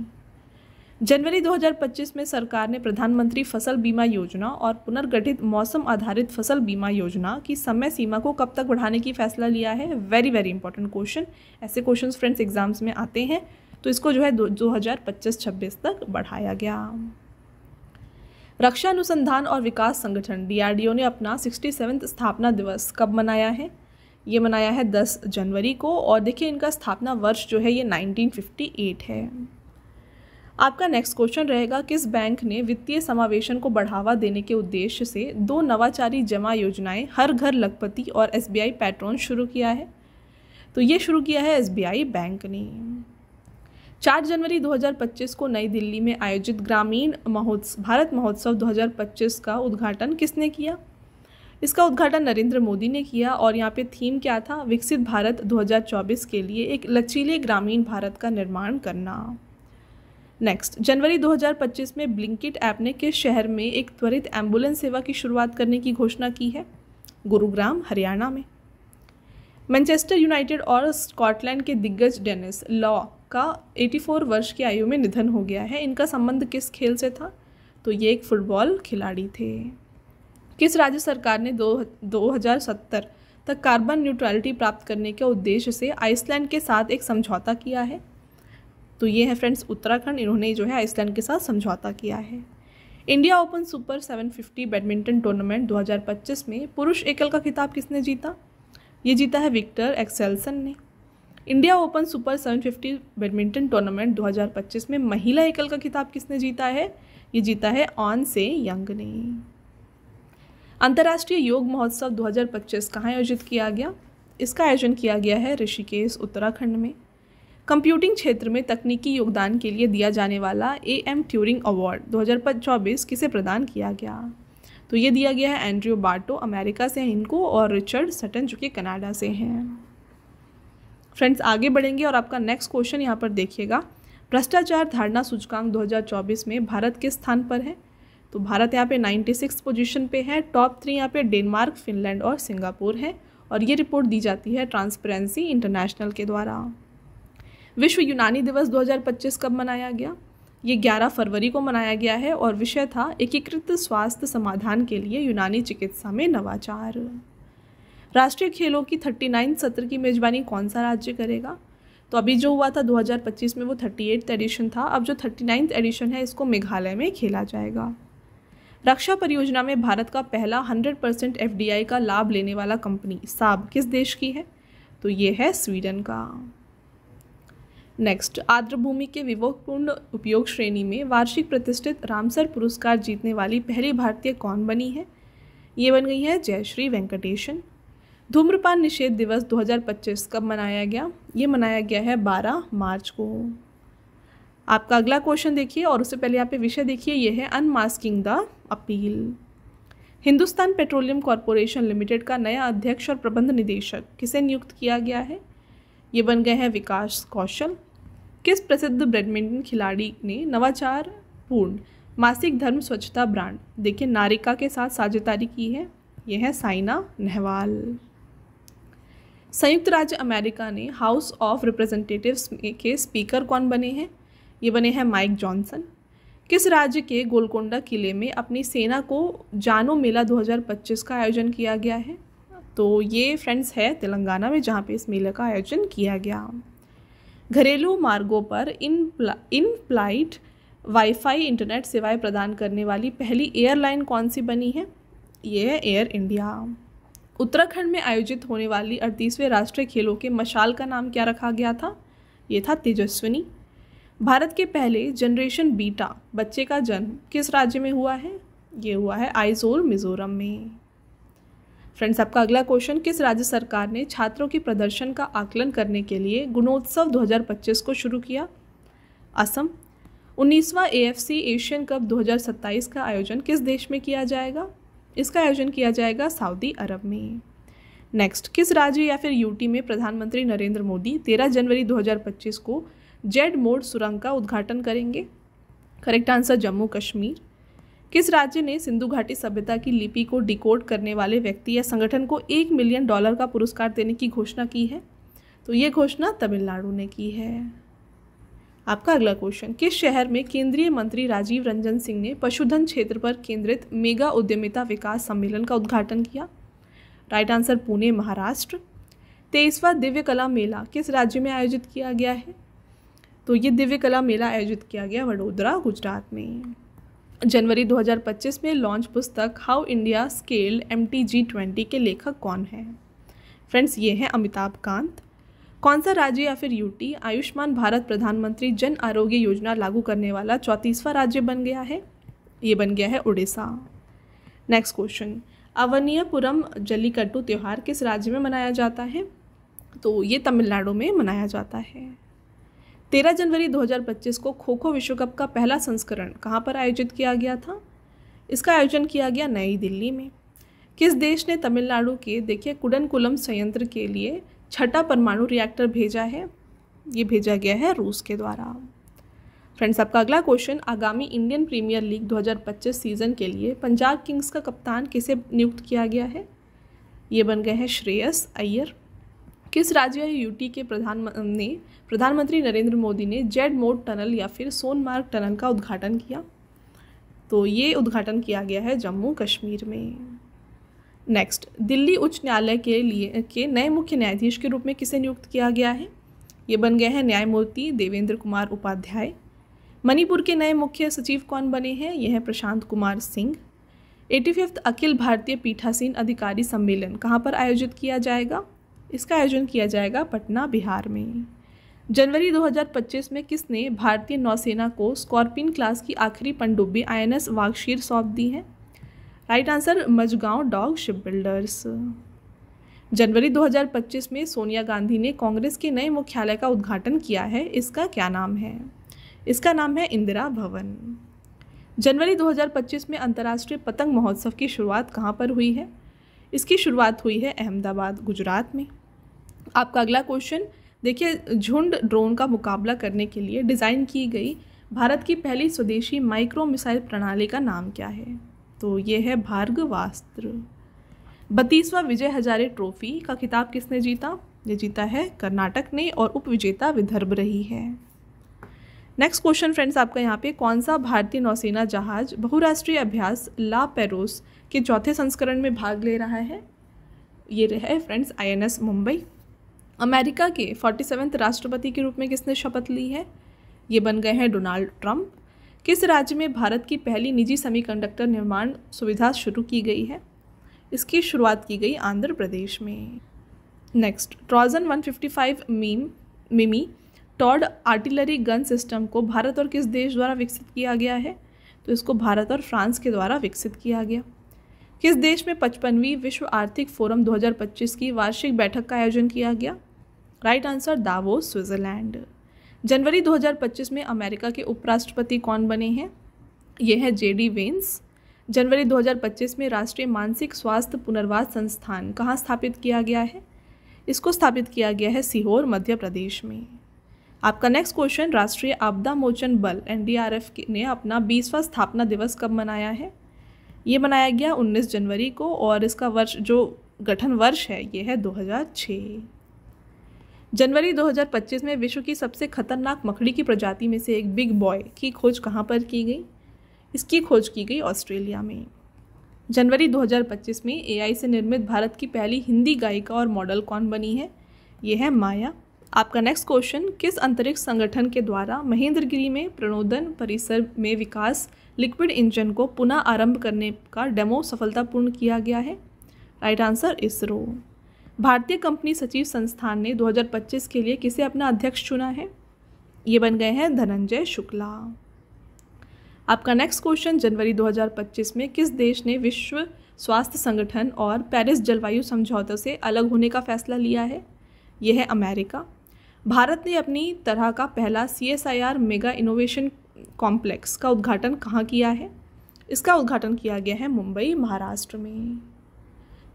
जनवरी 2025 में सरकार ने प्रधानमंत्री फसल बीमा योजना और पुनर्गठित मौसम आधारित फसल बीमा योजना की समय सीमा को कब तक बढ़ाने की फैसला लिया है? Very very important question. ऐसे क्वेश्चंस फ्रेंड्स एग्जाम्स में आते हैं। तो इसको जो है 2025-26 तक बढ़ाया गया। रक्षा अनुसंधान और विकास संगठन DRDO ने अपना 67वां स्थापना दिवस कब मनाया है? ये मनाया है 10 जनवरी को, और देखिए इनका स्थापना वर्ष जो है ये 1958 है। आपका नेक्स्ट क्वेश्चन रहेगा, किस बैंक ने वित्तीय समावेशन को बढ़ावा देने के उद्देश्य से 2 नवाचारी जमा योजनाएं हर घर लखपति और SBI पैट्रॉन शुरू किया है? तो ये शुरू किया है SBI बैंक ने। 4 जनवरी 2025 को नई दिल्ली में आयोजित ग्रामीण भारत महोत्सव 2025 का उद्घाटन किसने किया? इसका उद्घाटन नरेंद्र मोदी ने किया, और यहाँ पे थीम क्या था? विकसित भारत 2024 के लिए एक लचीले ग्रामीण भारत का निर्माण करना। नेक्स्ट, जनवरी 2025 में ब्लिंकिट ऐप ने किस शहर में एक त्वरित एम्बुलेंस सेवा की शुरुआत करने की घोषणा की है? गुरुग्राम, हरियाणा में। मैनचेस्टर यूनाइटेड और स्कॉटलैंड के दिग्गज डेनिस लॉ का 84 वर्ष की आयु में निधन हो गया है। इनका संबंध किस खेल से था? तो ये एक फुटबॉल खिलाड़ी थे। किस राज्य सरकार ने 2070 तक कार्बन न्यूट्रलिटी प्राप्त करने के उद्देश्य से आइसलैंड के साथ एक समझौता किया है? तो ये है फ्रेंड्स उत्तराखंड। इन्होंने जो है आइसलैंड के साथ समझौता किया है। India open super 750 badminton tournament 2025 में पुरुष एकल का खिताब किसने जीता? ये जीता है विक्टर एक्सेल्सन ने। India open super 750 badminton tournament 2025 में महिला एकल का खिताब किसने जीता है? ये जीता है ऑन से यंग ने। अंतर्राष्ट्रीय योग महोत्सव 2025 कहाँ आयोजित किया गया? इसका आयोजन किया गया है ऋषिकेश, उत्तराखंड में। कंप्यूटिंग क्षेत्र में तकनीकी योगदान के लिए दिया जाने वाला AM ट्यूरिंग अवार्ड 2024 किसे प्रदान किया गया? तो ये दिया गया है एंड्रयू बार्टो, अमेरिका से हैं इनको, और रिचर्ड सटन जो कि कनाडा से हैं। फ्रेंड्स आगे बढ़ेंगे और आपका नेक्स्ट क्वेश्चन यहाँ पर देखिएगा, भ्रष्टाचार धारणा सूचकांक 2024 में भारत किस स्थान पर है? तो भारत यहाँ पे 96 पोजीशन पे है। टॉप 3 यहाँ पे डेनमार्क, फिनलैंड और सिंगापुर है, और ये रिपोर्ट दी जाती है ट्रांसपेरेंसी इंटरनेशनल के द्वारा। विश्व यूनानी दिवस 2025 कब मनाया गया? ये 11 फरवरी को मनाया गया है, और विषय था एकीकृत स्वास्थ्य समाधान के लिए यूनानी चिकित्सा में नवाचार। राष्ट्रीय खेलों की 39 सत्र की मेजबानी कौन सा राज्य करेगा? तो अभी जो हुआ था 2025 में वो 38th एडिशन था। अब जो 39th एडिशन है इसको मेघालय में खेला जाएगा। रक्षा परियोजना में भारत का पहला 100% FDI का लाभ लेने वाला कंपनी साब किस देश की है? तो ये है स्वीडन का। नेक्स्ट, आर्द्र भूमि के विवेकपूर्ण उपयोग श्रेणी में वार्षिक प्रतिष्ठित रामसर पुरस्कार जीतने वाली पहली भारतीय कौन बनी है? ये बन गई है जयश्री वेंकटेशन। धूम्रपान निषेध दिवस 2025 कब मनाया गया? ये मनाया गया है 12 मार्च को। आपका अगला क्वेश्चन देखिए, और उससे पहले यहाँ पे विषय देखिए, ये है unmasking the appeal. Hindustan petroleum corporation limited का नया अध्यक्ष और प्रबंध निदेशक किसे नियुक्त किया गया है? ये बन गए हैं विकास कौशल। किस प्रसिद्ध बैडमिंटन खिलाड़ी ने नवाचार पूर्ण मासिक धर्म स्वच्छता ब्रांड देखिए नारिका के साथ साझेदारी की है? यह है साइना नेहवाल। संयुक्त राज्य अमेरिका ने हाउस ऑफ रिप्रेजेंटेटिव्स के स्पीकर कौन बने हैं? ये बने हैं माइक जॉनसन। किस राज्य के गोलकोंडा किले में अपनी सेना को जानो मेला 2025 का आयोजन किया गया है? तो ये फ्रेंड्स है तेलंगाना में, जहाँ पे इस मेले का आयोजन किया गया। घरेलू मार्गों पर इन फ्लाइट वाईफाई इंटरनेट सेवाएं प्रदान करने वाली पहली एयरलाइन कौन सी बनी है? ये है एयर इंडिया। उत्तराखंड में आयोजित होने वाली 38वें राष्ट्रीय खेलों के मशाल का नाम क्या रखा गया था? ये था तेजस्विनी। भारत के पहले जनरेशन बीटा बच्चे का जन्म किस राज्य में हुआ है? ये हुआ है आइजोल, मिजोरम में। फ्रेंड्स आपका अगला क्वेश्चन, किस राज्य सरकार ने छात्रों के प्रदर्शन का आकलन करने के लिए गुणोत्सव 2025 को शुरू किया? असम। 19वां AFC एशियन कप 2027 का आयोजन किस देश में किया जाएगा? इसका आयोजन किया जाएगा सऊदी अरब में। नेक्स्ट, किस राज्य या फिर यूटी में प्रधानमंत्री नरेंद्र मोदी 13 जनवरी 2025 को जेड मोड सुरंग का उद्घाटन करेंगे? Correct answer Jammu Kashmir. किस राज्य ने सिंधु घाटी सभ्यता की लिपि को डिकोड करने वाले व्यक्ति या संगठन को $1 मिलियन का पुरस्कार देने की घोषणा की है? तो ये घोषणा तमिलनाडु ने की है। आपका अगला क्वेश्चन, किस शहर में केंद्रीय मंत्री राजीव रंजन सिंह ने पशुधन क्षेत्र पर केंद्रित मेगा उद्यमिता विकास सम्मेलन का उद्घाटन किया? Right answer Pune, Maharashtra. 23वां दिव्य कला मेला किस राज्य में आयोजित किया गया है? तो ये दिव्य कला मेला आयोजित किया गया वडोदरा, गुजरात में। जनवरी 2025 में लॉन्च पुस्तक हाउ इंडिया स्केल्ड MTG20 के लेखक कौन है? फ्रेंड्स, ये हैं अमिताभ कांत। कौन सा राज्य या फिर यूटी आयुष्मान भारत प्रधानमंत्री जन आरोग्य योजना लागू करने वाला 34वां राज्य बन गया है? ये बन गया है उड़ीसा। नेक्स्ट क्वेश्चन, अवनियापुरम जल्लीकट्टू त्यौहार किस राज्य में मनाया जाता है? तो ये तमिलनाडु में मनाया जाता है। 13 जनवरी 2025 को खो खो विश्व कप का पहला संस्करण कहाँ पर आयोजित किया गया था? इसका आयोजन किया गया नई दिल्ली में। किस देश ने तमिलनाडु के देखिए कुडनकुलम संयंत्र के लिए 6ठा परमाणु रिएक्टर भेजा है? ये भेजा गया है रूस के द्वारा। फ्रेंड्स, आपका अगला क्वेश्चन, आगामी इंडियन प्रीमियर लीग 2025 सीजन के लिए पंजाब किंग्स का कप्तान किसे नियुक्त किया गया है? ये बन गए हैं श्रेयस अय्यर। किस राज्य या यूटी के प्रधानमंत्री नरेंद्र मोदी ने जेड मोड टनल या फिर सोनमार्ग टनल का उद्घाटन किया? तो ये उद्घाटन किया गया है जम्मू कश्मीर में। नेक्स्ट, दिल्ली उच्च न्यायालय के नए मुख्य न्यायाधीश के रूप में किसे नियुक्त किया गया है? ये बन गए हैं न्यायमूर्ति देवेंद्र कुमार उपाध्याय। मणिपुर के नए मुख्य सचिव कौन बने हैं? यह है प्रशांत कुमार सिंह। 85वां अखिल भारतीय पीठासीन अधिकारी सम्मेलन कहाँ पर आयोजित किया जाएगा? इसका आयोजन किया जाएगा पटना, बिहार में। जनवरी 2025 में किसने भारतीय नौसेना को स्कॉर्पियन क्लास की आखिरी पनडुब्बी INS वागशीर सौंप दी है? Right answer Mazagon dock shipbuilders. जनवरी 2025 में सोनिया गांधी ने कांग्रेस के नए मुख्यालय का उद्घाटन किया है। इसका क्या नाम है? इसका नाम है इंदिरा भवन। जनवरी 2025 में अंतर्राष्ट्रीय पतंग महोत्सव की शुरुआत कहाँ पर हुई है? इसकी शुरुआत हुई है अहमदाबाद, गुजरात में। आपका अगला क्वेश्चन देखिए, झुंड ड्रोन का मुकाबला करने के लिए डिज़ाइन की गई भारत की पहली स्वदेशी माइक्रो मिसाइल प्रणाली का नाम क्या है? तो ये है भार्गवास्त्र। 32वां विजय हजारे ट्रॉफी का खिताब किसने जीता? ये जीता है कर्नाटक ने और उपविजेता विदर्भ रही है। नेक्स्ट क्वेश्चन फ्रेंड्स, आपका यहाँ पे, कौन सा भारतीय नौसेना जहाज बहुराष्ट्रीय अभ्यास ला पेरोस के चौथे संस्करण में भाग ले रहा है? ये है फ्रेंड्स INS मुंबई। अमेरिका के 47वें राष्ट्रपति के रूप में किसने शपथ ली है? ये बन गए हैं डोनाल्ड ट्रंप। किस राज्य में भारत की पहली निजी सेमीकंडक्टर निर्माण सुविधा शुरू की गई है? इसकी शुरुआत की गई आंध्र प्रदेश में। नेक्स्ट, ट्रोजन 155 मिमी टॉड आर्टिलरी गन सिस्टम को भारत और किस देश द्वारा विकसित किया गया है? तो इसको भारत और फ्रांस के द्वारा विकसित किया गया। किस देश में 55वीं विश्व आर्थिक फोरम 2025 की वार्षिक बैठक का आयोजन किया गया? Right answer Davos, Switzerland. जनवरी 2025 में अमेरिका के उपराष्ट्रपति कौन बने हैं? ये है JD वेंस। जनवरी 2025 में राष्ट्रीय मानसिक स्वास्थ्य पुनर्वास संस्थान कहाँ स्थापित किया गया है? इसको स्थापित किया गया है सीहोर, मध्य प्रदेश में। आपका नेक्स्ट क्वेश्चन, राष्ट्रीय आपदा मोचन बल NDRF ने अपना 20वां स्थापना दिवस कब मनाया है? ये मनाया गया 19 जनवरी को और इसका वर्ष जो गठन वर्ष है ये है 2006। जनवरी 2025 में विश्व की सबसे खतरनाक मकड़ी की प्रजाति में से एक बिग बॉय की खोज कहाँ पर की गई? इसकी खोज की गई ऑस्ट्रेलिया में। जनवरी 2025 में AI से निर्मित भारत की पहली हिंदी गायिका और मॉडल कौन बनी है? ये है माया। आपका नेक्स्ट क्वेश्चन, किस अंतरिक्ष संगठन के द्वारा महेंद्रगिरी में प्रणोदन परिसर में विकास लिक्विड इंजन को पुनः आरंभ करने का डेमो सफलतापूर्ण किया गया है? Right answer ISRO. भारतीय कंपनी सचिव संस्थान ने 2025 के लिए किसे अपना अध्यक्ष चुना है? ये बन गए हैं धनंजय शुक्ला। आपका नेक्स्ट क्वेश्चन, जनवरी 2025 में किस देश ने विश्व स्वास्थ्य संगठन और पेरिस जलवायु समझौते से अलग होने का फैसला लिया है? यह है अमेरिका। भारत ने अपनी तरह का पहला CSIR मेगा इनोवेशन कॉम्प्लेक्स का उद्घाटन कहाँ किया है? इसका उद्घाटन किया गया है मुंबई, महाराष्ट्र में।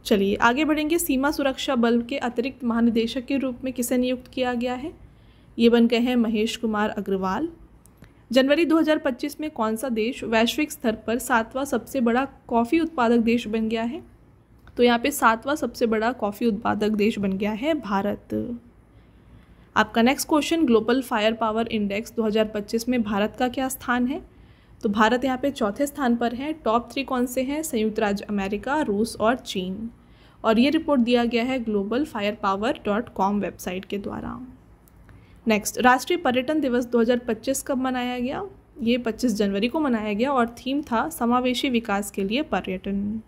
चलिए आगे बढ़ेंगे। सीमा सुरक्षा बल के अतिरिक्त महानिदेशक के रूप में किसे नियुक्त किया गया है? ये बन गए हैं महेश कुमार अग्रवाल। जनवरी 2025 में कौन सा देश वैश्विक स्तर पर 7वां सबसे बड़ा कॉफ़ी उत्पादक देश बन गया है? तो यहाँ पे 7वां सबसे बड़ा कॉफ़ी उत्पादक देश बन गया है भारत। आपका next question, global fire power index 2025 में भारत का क्या स्थान है? तो भारत यहाँ पे चौथे स्थान पर है। टॉप 3 कौन से हैं? संयुक्त राज्य अमेरिका, रूस और चीन। और ये रिपोर्ट दिया गया है globalfirepower.com वेबसाइट के द्वारा। नेक्स्ट, राष्ट्रीय पर्यटन दिवस 2025 कब मनाया गया? ये 25 जनवरी को मनाया गया और थीम था समावेशी विकास के लिए पर्यटन।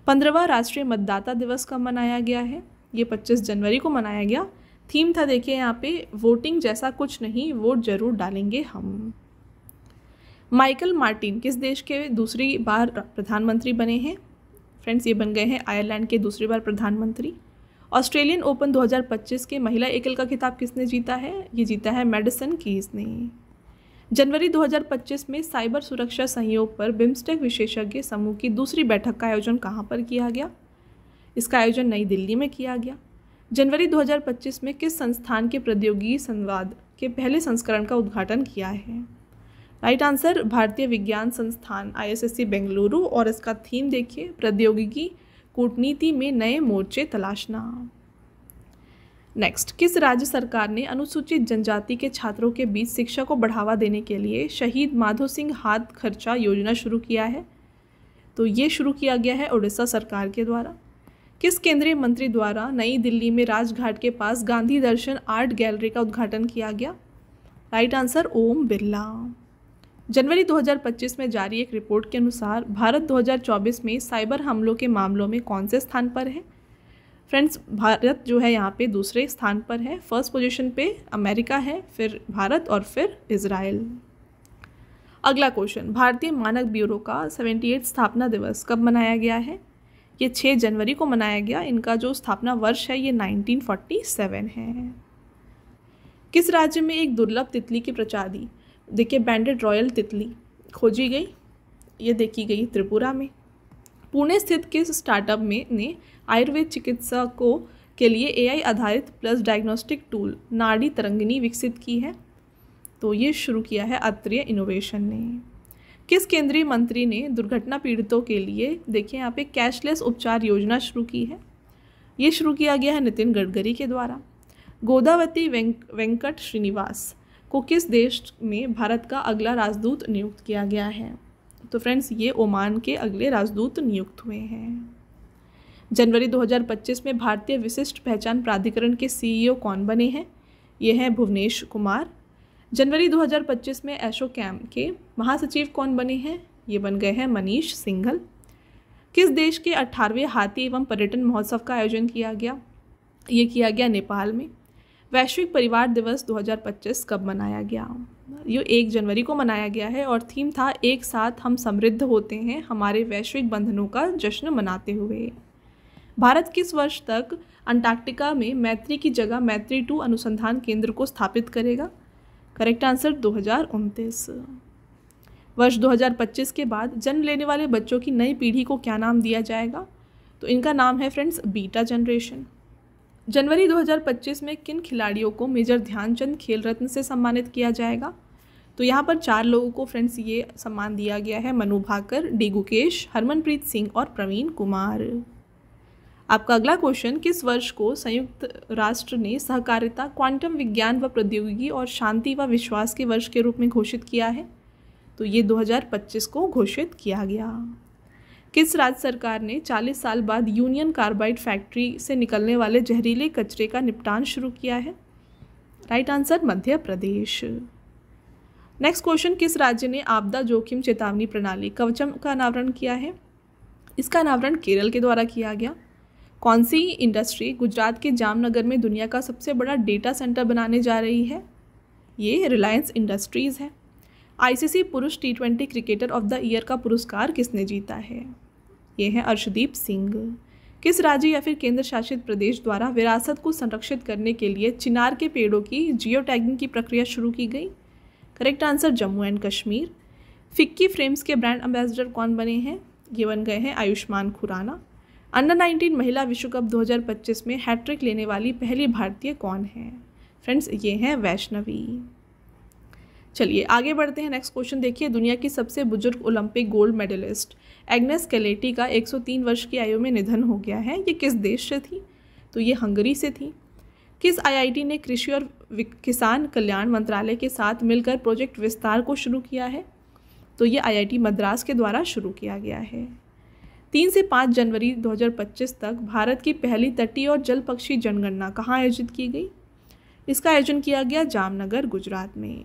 15वां राष्ट्रीय मतदाता दिवस कब मनाया गया है? ये 25 जनवरी को मनाया गया। थीम था, देखिए यहाँ पे, वोटिंग जैसा कुछ नहीं, वोट जरूर डालेंगे हम। माइकल मार्टिन किस देश के दूसरी बार प्रधानमंत्री बने हैं? फ्रेंड्स, ये बन गए हैं आयरलैंड के दूसरी बार प्रधानमंत्री। ऑस्ट्रेलियन ओपन 2025 के महिला एकल का खिताब किसने जीता है? ये जीता है मैडिसन कीज ने। जनवरी 2025 में साइबर सुरक्षा सहयोग पर बिम्स्टेक विशेषज्ञ समूह की दूसरी बैठक का आयोजन कहाँ पर किया गया? इसका आयोजन नई दिल्ली में किया गया। जनवरी 2025 में किस संस्थान के प्रौद्योगिकी संवाद के पहले संस्करण का उद्घाटन किया है? राइट आंसर, भारतीय विज्ञान संस्थान ISSC बेंगलुरु। और इसका थीम देखिए, प्रौद्योगिकी कूटनीति में नए मोर्चे तलाशना। नेक्स्ट, किस राज्य सरकार ने अनुसूचित जनजाति के छात्रों के बीच शिक्षा को बढ़ावा देने के लिए शहीद माधो सिंह हाथ खर्चा योजना शुरू किया है? तो ये शुरू किया गया है उड़ीसा सरकार के द्वारा। किस केंद्रीय मंत्री द्वारा नई दिल्ली में राजघाट के पास गांधी दर्शन आर्ट गैलरी का उद्घाटन किया गया? Right answer, Om Birla. जनवरी 2025 में जारी एक रिपोर्ट के अनुसार भारत 2024 में साइबर हमलों के मामलों में कौन से स्थान पर है? फ्रेंड्स, भारत जो है यहाँ पे दूसरे स्थान पर है। फर्स्ट पोजीशन पे अमेरिका है, फिर भारत और फिर इजराइल। अगला क्वेश्चन, भारतीय मानक ब्यूरो का 78 स्थापना दिवस कब मनाया गया है? ये 6 जनवरी को मनाया गया। इनका जो स्थापना वर्ष है ये 1947 है। किस राज्य में एक दुर्लभ तितली की प्रजाति, देखिए बैंडेड रॉयल तितली, खोजी गई? ये देखी गई त्रिपुरा में। पुणे स्थित किस स्टार्टअप में ने आयुर्वेद चिकित्सकों के लिए AI आधारित प्लस डायग्नोस्टिक टूल नाड़ी तरंगिनी विकसित की है? तो ये शुरू किया है अत्रेय इनोवेशन ने। किस केंद्रीय मंत्री ने दुर्घटना पीड़ितों के लिए, देखिए यहाँ पे, कैशलेस उपचार योजना शुरू की है? ये शुरू किया गया है नितिन गडकरी के द्वारा। गोदावती वेंकट श्रीनिवास को किस देश में भारत का अगला राजदूत नियुक्त किया गया है? तो फ्रेंड्स, ये ओमान के अगले राजदूत नियुक्त हुए हैं। जनवरी 2025 में भारतीय विशिष्ट पहचान प्राधिकरण के CEO कौन बने हैं? ये हैं भुवनेश कुमार। जनवरी 2025 में एसोचैम के महासचिव कौन बने हैं? ये बन गए हैं मनीष सिंघल। किस देश के 18वें हाथी एवं पर्यटन महोत्सव का आयोजन किया गया? ये किया गया नेपाल में। वैश्विक परिवार दिवस 2025 कब मनाया गया? ये 1 जनवरी को मनाया गया है और थीम था एक साथ हम समृद्ध होते हैं, हमारे वैश्विक बंधनों का जश्न मनाते हुए। भारत किस वर्ष तक अंटार्कटिका में मैत्री की जगह मैत्री 2 अनुसंधान केंद्र को स्थापित करेगा? Correct answer, 2029। वर्ष 2025 के बाद जन्म लेने वाले बच्चों की नई पीढ़ी को क्या नाम दिया जाएगा? तो इनका नाम है फ्रेंड्स बीटा जनरेशन। जनवरी 2025 में किन खिलाड़ियों को मेजर ध्यानचंद खेल रत्न से सम्मानित किया जाएगा? तो यहाँ पर 4 लोगों को फ्रेंड्स ये सम्मान दिया गया है, मनु भाकर, डी गुकेश, हरमनप्रीत सिंह और प्रवीण कुमार। आपका अगला क्वेश्चन, किस वर्ष को संयुक्त राष्ट्र ने सहकारिता, क्वांटम विज्ञान व प्रौद्योगिकी और शांति व विश्वास के वर्ष के रूप में घोषित किया है? तो ये 2025 को घोषित किया गया। किस राज्य सरकार ने 40 साल बाद यूनियन कार्बाइड फैक्ट्री से निकलने वाले जहरीले कचरे का निपटान शुरू किया है? Right answer, Madhya Pradesh. Next question, किस राज्य ने आपदा जोखिम चेतावनी प्रणाली कवचम का अनावरण किया है? इसका अनावरण केरल के द्वारा किया गया। कौन सी इंडस्ट्री गुजरात के जामनगर में दुनिया का सबसे बड़ा डेटा सेंटर बनाने जा रही है? ये रिलायंस इंडस्ट्रीज़ है। ICC पुरुष T20 cricketer of the year का पुरस्कार किसने जीता है? ये है अर्शदीप सिंह। किस राज्य या फिर केंद्र शासित प्रदेश द्वारा विरासत को संरक्षित करने के लिए चिनार के पेड़ों की जियो टैगिंग की प्रक्रिया शुरू की गई? Correct answer, Jammu and Kashmir. FICCI frames के ब्रांड एम्बेसडर कौन बने हैं? ये बन गए हैं आयुष्मान खुराना। अंडर 19 महिला विश्व कप 2025 में हैट्रिक लेने वाली पहली भारतीय कौन है? फ्रेंड्स, ये हैं वैष्णवी। चलिए आगे बढ़ते हैं। नेक्स्ट क्वेश्चन देखिए, दुनिया की सबसे बुजुर्ग ओलंपिक गोल्ड मेडलिस्ट एग्नेस कैलेटी का 103 वर्ष की आयु में निधन हो गया है। ये किस देश से थी? तो ये हंगरी से थी। किस आईआईटी ने कृषि और किसान कल्याण मंत्रालय के साथ मिलकर प्रोजेक्ट विस्तार को शुरू किया है? तो ये आईआईटी मद्रास के द्वारा शुरू किया गया है। 3 से 5 जनवरी 2025 तक भारत की पहली तटीय और जल पक्षी जनगणना कहाँ आयोजित की गई? इसका आयोजन किया गया जामनगर, गुजरात में।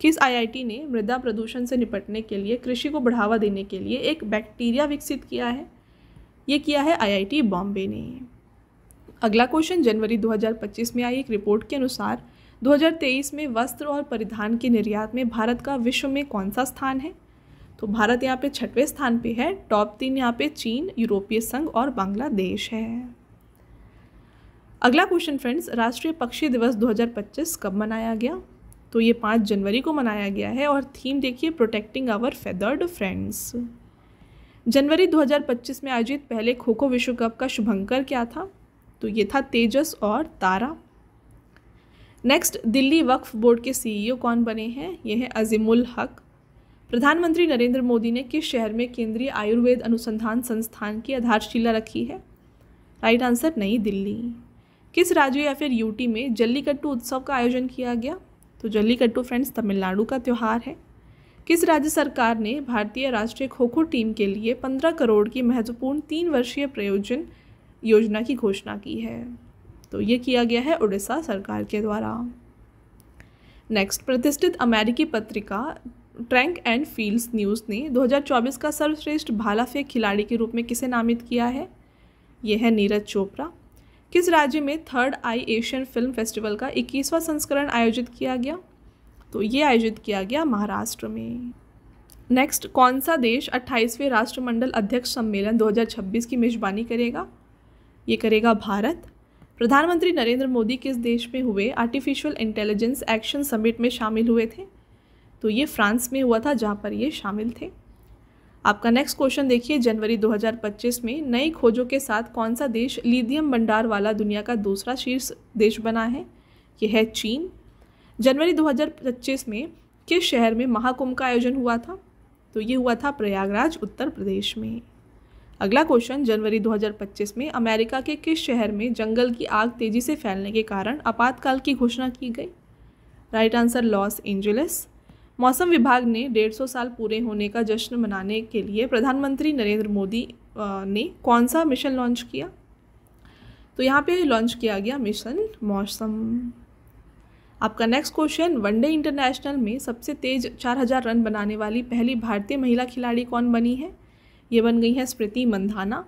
किस आईआईटी ने मृदा प्रदूषण से निपटने के लिए कृषि को बढ़ावा देने के लिए एक बैक्टीरिया विकसित किया है? ये किया है आईआईटी बॉम्बे ने। अगला क्वेश्चन, जनवरी 2025 में आई एक रिपोर्ट के अनुसार 2023 में वस्त्र और परिधान के निर्यात में भारत का विश्व में कौन सा स्थान है? तो भारत यहाँ पे 6वें स्थान पे है। टॉप 3 यहाँ पे चीन, यूरोपीय संघ और बांग्लादेश है। अगला क्वेश्चन फ्रेंड्स, राष्ट्रीय पक्षी दिवस 2025 कब मनाया गया? तो ये 5 जनवरी को मनाया गया है और थीम देखिए प्रोटेक्टिंग आवर फेदर्ड फ्रेंड्स। जनवरी 2025 में आयोजित पहले खो खो विश्व कप का शुभंकर क्या था? तो ये था तेजस और तारा। नेक्स्ट, दिल्ली वक्फ बोर्ड के सीईओ कौन बने हैं? ये है अजीमुल हक। प्रधानमंत्री नरेंद्र मोदी ने किस शहर में केंद्रीय आयुर्वेद अनुसंधान संस्थान की आधारशिला रखी है? राइट आंसर, नई दिल्ली। किस राज्य या फिर यूटी में जल्लीकट्टू उत्सव का आयोजन किया गया? तो जल्लीकट्टू फ्रेंड्स तमिलनाडु का त्यौहार है। किस राज्य सरकार ने भारतीय राष्ट्रीय खो खो टीम के लिए 15 करोड़ की महत्वपूर्ण 3 वर्षीय प्रयोजन योजना की घोषणा की है? तो ये किया गया है उड़ीसा सरकार के द्वारा। नेक्स्ट, प्रतिष्ठित अमेरिकी पत्रिका ट्रैक एंड फील्ड न्यूज़ ने 2024 का सर्वश्रेष्ठ भाला फेंक खिलाड़ी के रूप में किसे नामित किया है? यह है नीरज चोपड़ा। किस राज्य में थर्ड आई एशियन फिल्म फेस्टिवल का 21वां संस्करण आयोजित किया गया? तो ये आयोजित किया गया महाराष्ट्र में। नेक्स्ट, कौन सा देश 28वें राष्ट्रमंडल अध्यक्ष सम्मेलन 2026 की मेजबानी करेगा? ये करेगा भारत। प्रधानमंत्री नरेंद्र मोदी किस देश में हुए आर्टिफिशियल इंटेलिजेंस एक्शन समिट में शामिल हुए थे? तो ये फ्रांस में हुआ था, जहाँ पर ये शामिल थे। आपका नेक्स्ट क्वेश्चन देखिए, जनवरी 2025 में नई खोजों के साथ कौन सा देश लिथियम भंडार वाला दुनिया का दूसरा शीर्ष देश बना है? ये है चीन। जनवरी 2025 में किस शहर में महाकुंभ का आयोजन हुआ था? तो ये हुआ था प्रयागराज, उत्तर प्रदेश में। अगला क्वेश्चन, जनवरी 2025 में अमेरिका के किस शहर में जंगल की आग तेजी से फैलने के कारण आपातकाल की घोषणा की गई? Right answer, Los Angeles. मौसम विभाग ने 150 साल पूरे होने का जश्न मनाने के लिए प्रधानमंत्री नरेंद्र मोदी ने कौन सा मिशन लॉन्च किया? तो यहाँ पे लॉन्च किया गया मिशन मौसम। आपका नेक्स्ट क्वेश्चन, वनडे इंटरनेशनल में सबसे तेज 4000 रन बनाने वाली पहली भारतीय महिला खिलाड़ी कौन बनी है? ये बन गई है स्मृति मंधाना।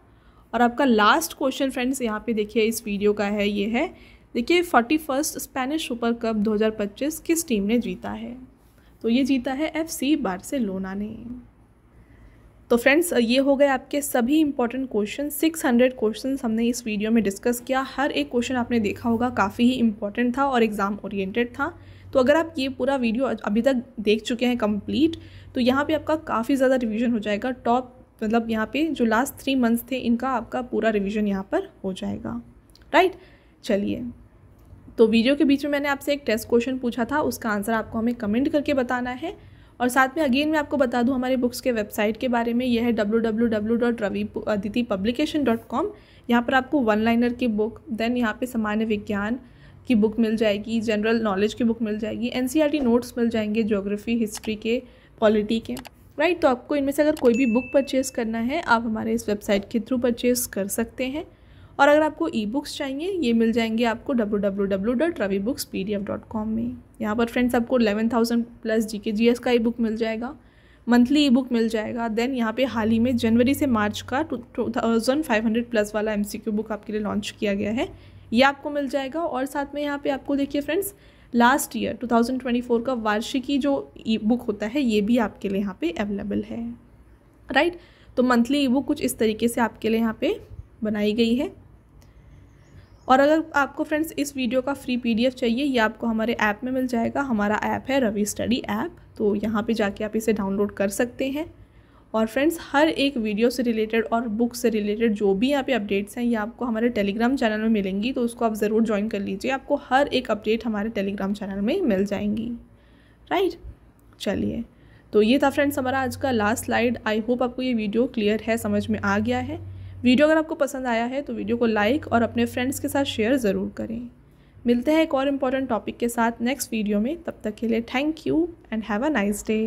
और आपका लास्ट क्वेश्चन फ्रेंड्स यहाँ पे देखिए इस वीडियो का है, ये है देखिए 41st स्पेनिश सुपर कप 2025 किस टीम ने जीता है? तो ये जीता है FC बार्सिलोना ने। तो फ्रेंड्स ये हो गए आपके सभी इंपॉर्टेंट क्वेश्चन। 600 क्वेश्चन हमने इस वीडियो में डिस्कस किया। हर एक क्वेश्चन आपने देखा होगा काफ़ी ही इंपॉर्टेंट था और एग्ज़ाम ओरिएंटेड था। तो अगर आप ये पूरा वीडियो अभी तक देख चुके हैं कंप्लीट, तो यहाँ पे आपका काफ़ी ज़्यादा रिवीजन हो जाएगा। टॉप मतलब यहाँ पे जो लास्ट 3 मंथ्स थे इनका आपका पूरा रिवीजन यहाँ पर हो जाएगा। राइट, चलिए तो वीडियो के बीच में मैंने आपसे एक टेस्ट क्वेश्चन पूछा था, उसका आंसर आपको हमें कमेंट करके बताना है। और साथ में अगेन मैं आपको बता दूं हमारे बुक्स के वेबसाइट के बारे में। यह है www.raviaditipublication.com। यहाँ पर आपको 1 लाइनर की बुक, देन यहाँ पे सामान्य विज्ञान की बुक मिल जाएगी, जनरल नॉलेज की बुक मिल जाएगी, NCERT नोट्स मिल जाएंगे, ज्योग्राफी, हिस्ट्री के, पॉलिटी के। राइट, तो आपको इनमें से अगर कोई भी बुक परचेस करना है आप हमारे इस वेबसाइट के थ्रू परचेस कर सकते हैं। और अगर आपको ई बुक्स चाहिए, ये मिल जाएंगे आपको www.ravibookspdf.com में। यहाँ पर फ्रेंड्स आपको 11,000 प्लस GK GS का ई बुक मिल जाएगा, मंथली ई बुक मिल जाएगा। देन यहाँ पे हाल ही में जनवरी से मार्च का 2500 प्लस वाला MCQ बुक आपके लिए लॉन्च किया गया है, ये आपको मिल जाएगा। और साथ में यहाँ पे आपको देखिए फ्रेंड्स लास्ट ईयर 2024 का वार्षिकी जो ई बुक होता है ये भी आपके लिए यहाँ पे अवेलेबल है। राइट, तो मंथली ई बुक कुछ इस तरीके से आपके लिए यहाँ पे बनाई गई है। और अगर आपको फ्रेंड्स इस वीडियो का फ्री PDF चाहिए, ये आपको हमारे ऐप में मिल जाएगा। हमारा ऐप है रवि स्टडी ऐप, तो यहाँ पे जाके आप इसे डाउनलोड कर सकते हैं। और फ्रेंड्स हर एक वीडियो से रिलेटेड और बुक से रिलेटेड जो भी यहाँ पे अपडेट्स हैं ये आपको हमारे टेलीग्राम चैनल में मिलेंगी, तो उसको आप ज़रूर ज्वाइन कर लीजिए। आपको हर एक अपडेट हमारे टेलीग्राम चैनल में मिल जाएंगी। राइट, चलिए, तो ये था फ्रेंड्स हमारा आज का लास्ट स्लाइड। आई होप आपको ये वीडियो क्लियर है, समझ में आ गया है। वीडियो अगर आपको पसंद आया है तो वीडियो को लाइक और अपने फ्रेंड्स के साथ शेयर ज़रूर करें। मिलते हैं एक और इम्पॉर्टेंट टॉपिक के साथ नेक्स्ट वीडियो में। तब तक के लिए thank you and have a nice day.